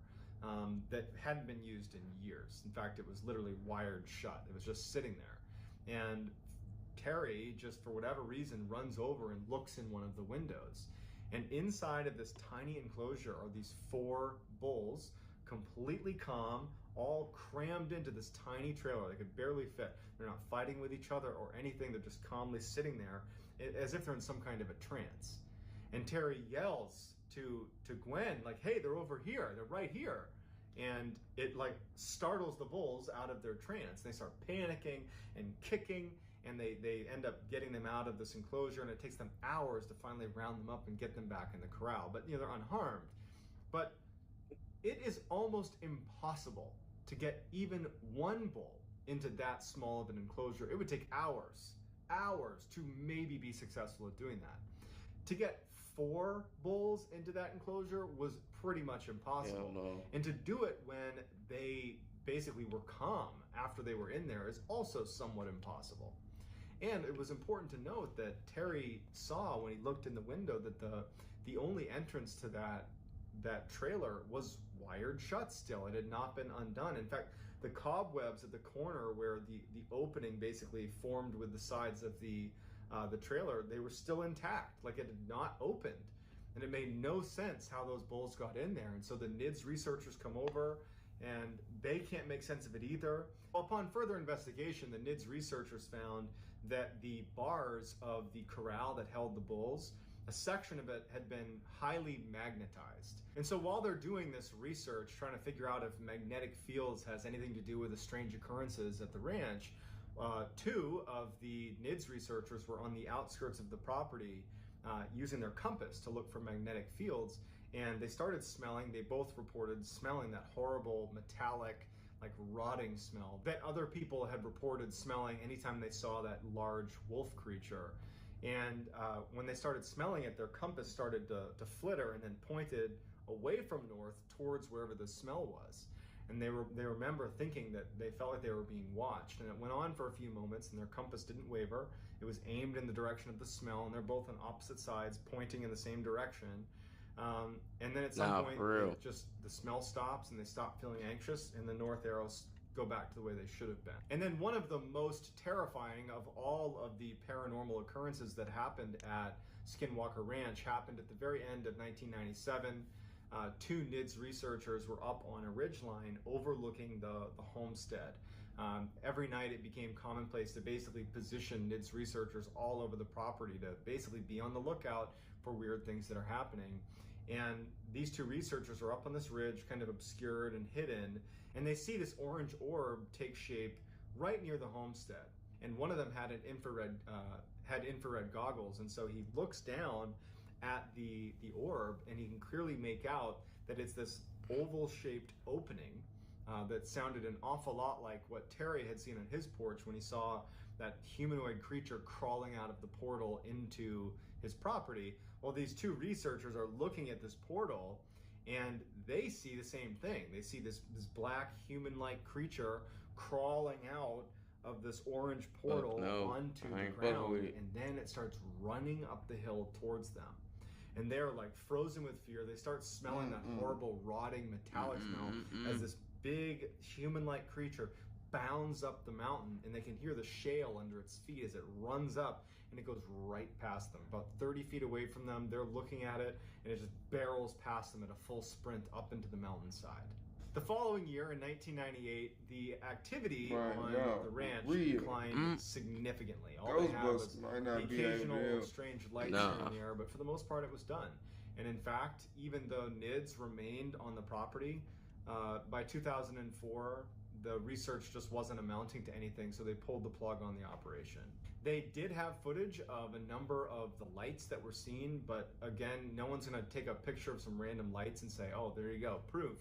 that hadn't been used in years. In fact, it was literally wired shut. It was just sitting there. And Terry, just for whatever reason, runs over and looks in one of the windows. And inside of this tiny enclosure are these four bulls, completely calm, all crammed into this tiny trailer. They could barely fit. They're not fighting with each other or anything. They're just calmly sitting there as if they're in some kind of a trance. And Terry yells to Gwen, like, hey, they're over here, they're right here. And it like startles the bulls out of their trance. They start panicking and kicking, and they end up getting them out of this enclosure, and it takes them hours to finally round them up and get them back in the corral. But they're unharmed. But it is almost impossible to get even one bull into that small of an enclosure. It would take hours to maybe be successful at doing that. To get 4 bulls into that enclosure was pretty much impossible. No. And to do it when they basically were calm after they were in there is also somewhat impossible. And it was important to note that Terry saw when he looked in the window that the only entrance to that trailer was wired shut still. It had not been undone. In fact, the cobwebs at the corner where the opening basically formed with the sides of the trailer, they were still intact, like it had not opened. And it made no sense how those bulls got in there. And so the NIDS researchers come over, and they can't make sense of it either. Upon further investigation, the NIDS researchers found that the bars of the corral that held the bulls, a section of it had been highly magnetized. And so while they're doing this research, trying to figure out if magnetic fields has anything to do with the strange occurrences at the ranch, 2 of the NIDS researchers were on the outskirts of the property using their compass to look for magnetic fields, and they started smelling. They both reported smelling that horrible metallic, like rotting smell that other people had reported smelling anytime they saw that large wolf creature. And when they started smelling it, their compass started to flitter and then pointed away from north towards wherever the smell was. And they remember thinking that they felt like they were being watched. And it went on for a few moments, and their compass didn't waver. It was aimed in the direction of the smell, and they're both on opposite sides, pointing in the same direction. And then at some point, the smell stops, and they stop feeling anxious, and the north arrows go back to the way they should have been. And then one of the most terrifying of all of the paranormal occurrences that happened at Skinwalker Ranch happened at the very end of 1997. 2 NIDS researchers were up on a ridgeline overlooking the homestead. Every night it became commonplace to basically position NIDS researchers all over the property to basically be on the lookout for weird things that are happening. And these 2 researchers are up on this ridge, kind of obscured and hidden, and they see this orange orb take shape right near the homestead. And one of them had an infrared goggles, and so he looks down at the orb, and he can clearly make out that it's this oval-shaped opening that sounded an awful lot like what Terry had seen on his porch when he saw that humanoid creature crawling out of the portal into his property. Well, these 2 researchers are looking at this portal, and they see the same thing. They see this black human-like creature crawling out of this orange portal onto the ground, and then it starts running up the hill towards them. And they're like frozen with fear. They start smelling that horrible rotting metallic smell as this big human-like creature bounds up the mountain, and they can hear the shale under its feet as it runs up, and it goes right past them. About 30 feet away from them, they're looking at it, and it just barrels past them at a full sprint up into the mountainside. The following year, in 1998, the activity on the ranch declined significantly. All they had was the occasional strange lights here and there, but for the most part, it was done. And in fact, even though NIDS remained on the property, by 2004, the research just wasn't amounting to anything, so they pulled the plug on the operation. They did have footage of a number of the lights that were seen, but again, no one's going to take a picture of some random lights and say, oh, there you go, proof.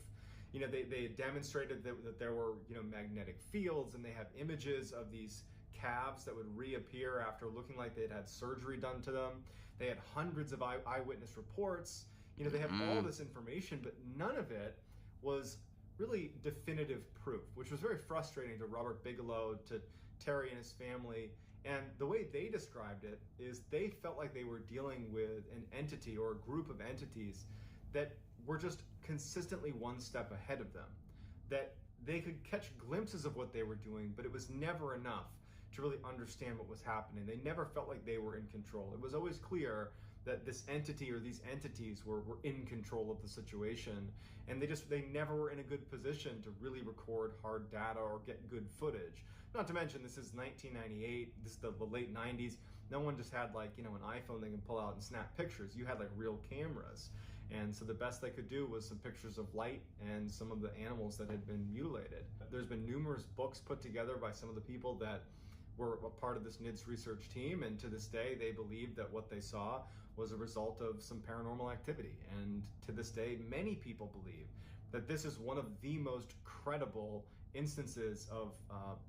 You know, they demonstrated that there were, magnetic fields, and they have images of these calves that would reappear after looking like they'd had surgery done to them. They had hundreds of eyewitness reports. They have all this information, but none of it was really definitive proof, which was very frustrating to Robert Bigelow, to Terry and his family. And the way they described it is they felt like they were dealing with an entity or a group of entities that were just consistently one step ahead of them, that they could catch glimpses of what they were doing, but it was never enough to really understand what was happening. They never felt like they were in control. It was always clear that this entity or these entities were in control of the situation, and they never were in a good position to really record hard data or get good footage. Not to mention, this is 1998, this is the late 90s. No one just had an iPhone they can pull out and snap pictures. You had real cameras. And so the best they could do was some pictures of light and some of the animals that had been mutilated. There's been numerous books put together by some of the people that were a part of this NIDS research team, and to this day they believe that what they saw was a result of some paranormal activity. And to this day, many people believe that this is one of the most credible instances of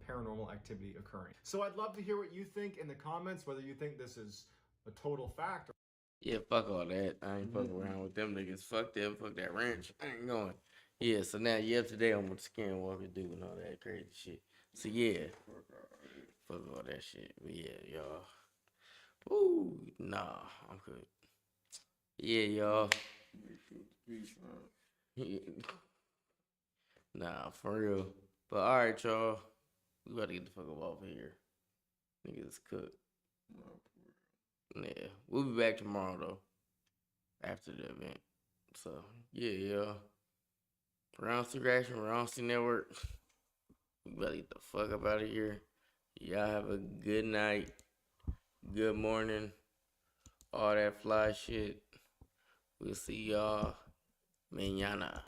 paranormal activity occurring. So I'd love to hear what you think in the comments, whether you think this is a total fact. Yeah, fuck all that. I ain't fucking around with them niggas. Fuck them. Fuck that ranch. I ain't going. Yeah, so now you up to date on what the Skinwalker do and all that crazy shit. So yeah, fuck all that shit. But yeah, y'all. Ooh, nah, I'm good. Yeah, y'all. Nah, for real. But alright, y'all. We gotta get the fuck up off of here. Niggas cooked. Yeah, we'll be back tomorrow though. After the event. So yeah, y'all. Round C Reaction, Round C Network. We better get the fuck up out of here. Y'all have a good night. Good morning. All that fly shit. We'll see y'all mañana.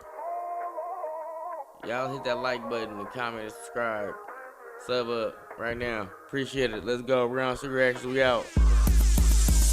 Y'all hit that like button and comment and subscribe. Sub up right now. Appreciate it. Let's go. Round C Reaction. We out.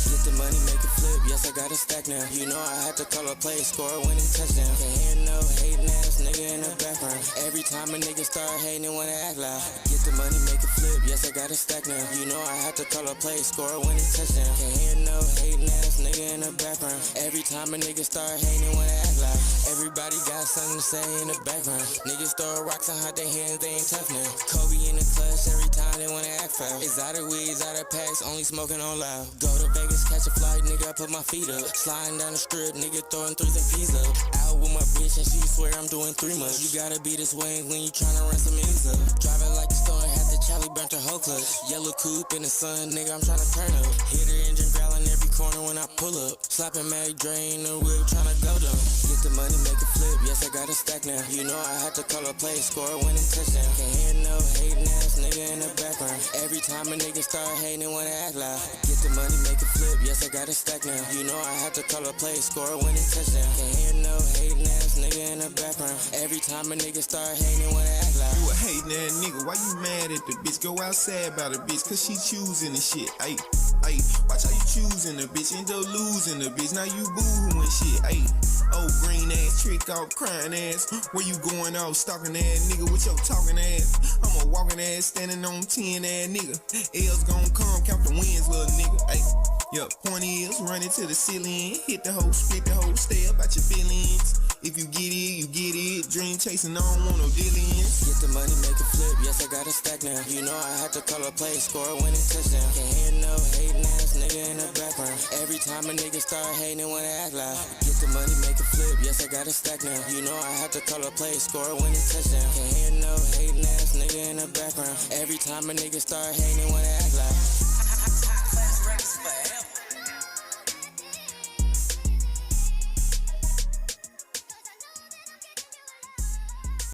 Get the money, make it flip. Yes, I got a stack now. You know I had to call a play, score a winning touchdown. Can't hear no hating ass nigga in the background. Every time a nigga start hating, wanna act loud. Get the money, make it flip. Yes, I got a stack now. You know I had to call a play, score a winning touchdown. Can't hear no hating ass nigga in the background. Every time a nigga start hating, wanna act loud. Everybody got something to say in the background. Niggas throw rocks and hide their hands, they ain't tough now. Kobe in the clutch every time they wanna act foul. Exotic weeds, out of packs, only smoking on loud. Go to Vegas, catch a flight, nigga, I put my feet up. Sliding down the strip, nigga, throwing threes and peas up. Out with my bitch and she swear I'm doing 3 months. You gotta be this way when you tryna run some ends up. Driving like a storm, had the Charlie burnt her whole clutch. Yellow coupe in the sun, nigga, I'm tryna turn up. Hit her engine growling every corner when I pull up. Slapping Mag Dre in the whip, tryna go dumb. Get the money, make it flip, yes, I got a stack now. You know I had to call a play, score a winning touchdown. Can't hear no hating ass nigga in the background. Every time a nigga start hating, wanna act loud. Get the money, make it flip, yes, I got a stack now. You know I had to call a play, score a winning touchdown. Can't hear no hating ass nigga in the background. Every time a nigga start hating, wanna act loud. You a hating ass nigga, why you mad at the bitch? Go outside about a bitch, cause she choosing the shit. Ayy, ayy, watch how you choosing the bitch, end up losing the bitch. Now you boo-hooing shit, ayy. Oh, green ass, trick off, crying ass. Where you going off, stalking ass nigga with your talking ass? I'm a walking ass, standing on 10 ass nigga. L's gon' come, count the wins, little nigga. Ayy, yup, point is, run it to the ceiling. Hit the hoe, split the hoe, stay up at your feelings. If you get it, you get it. Dream chasing, I don't want no dealings. Get the money, make it flip, yes, I got a stack now. You know I had to call a play, score a winning touchdown. Can't hear no hating ass nigga in the background. Every time a nigga start hating, wanna act loud. Get the money, make it flip, yes, I got a stack now. You know I had to call a play, score a winning touchdown. Can't hear no hating ass nigga in the background. Every time a nigga start hating, wanna act loud.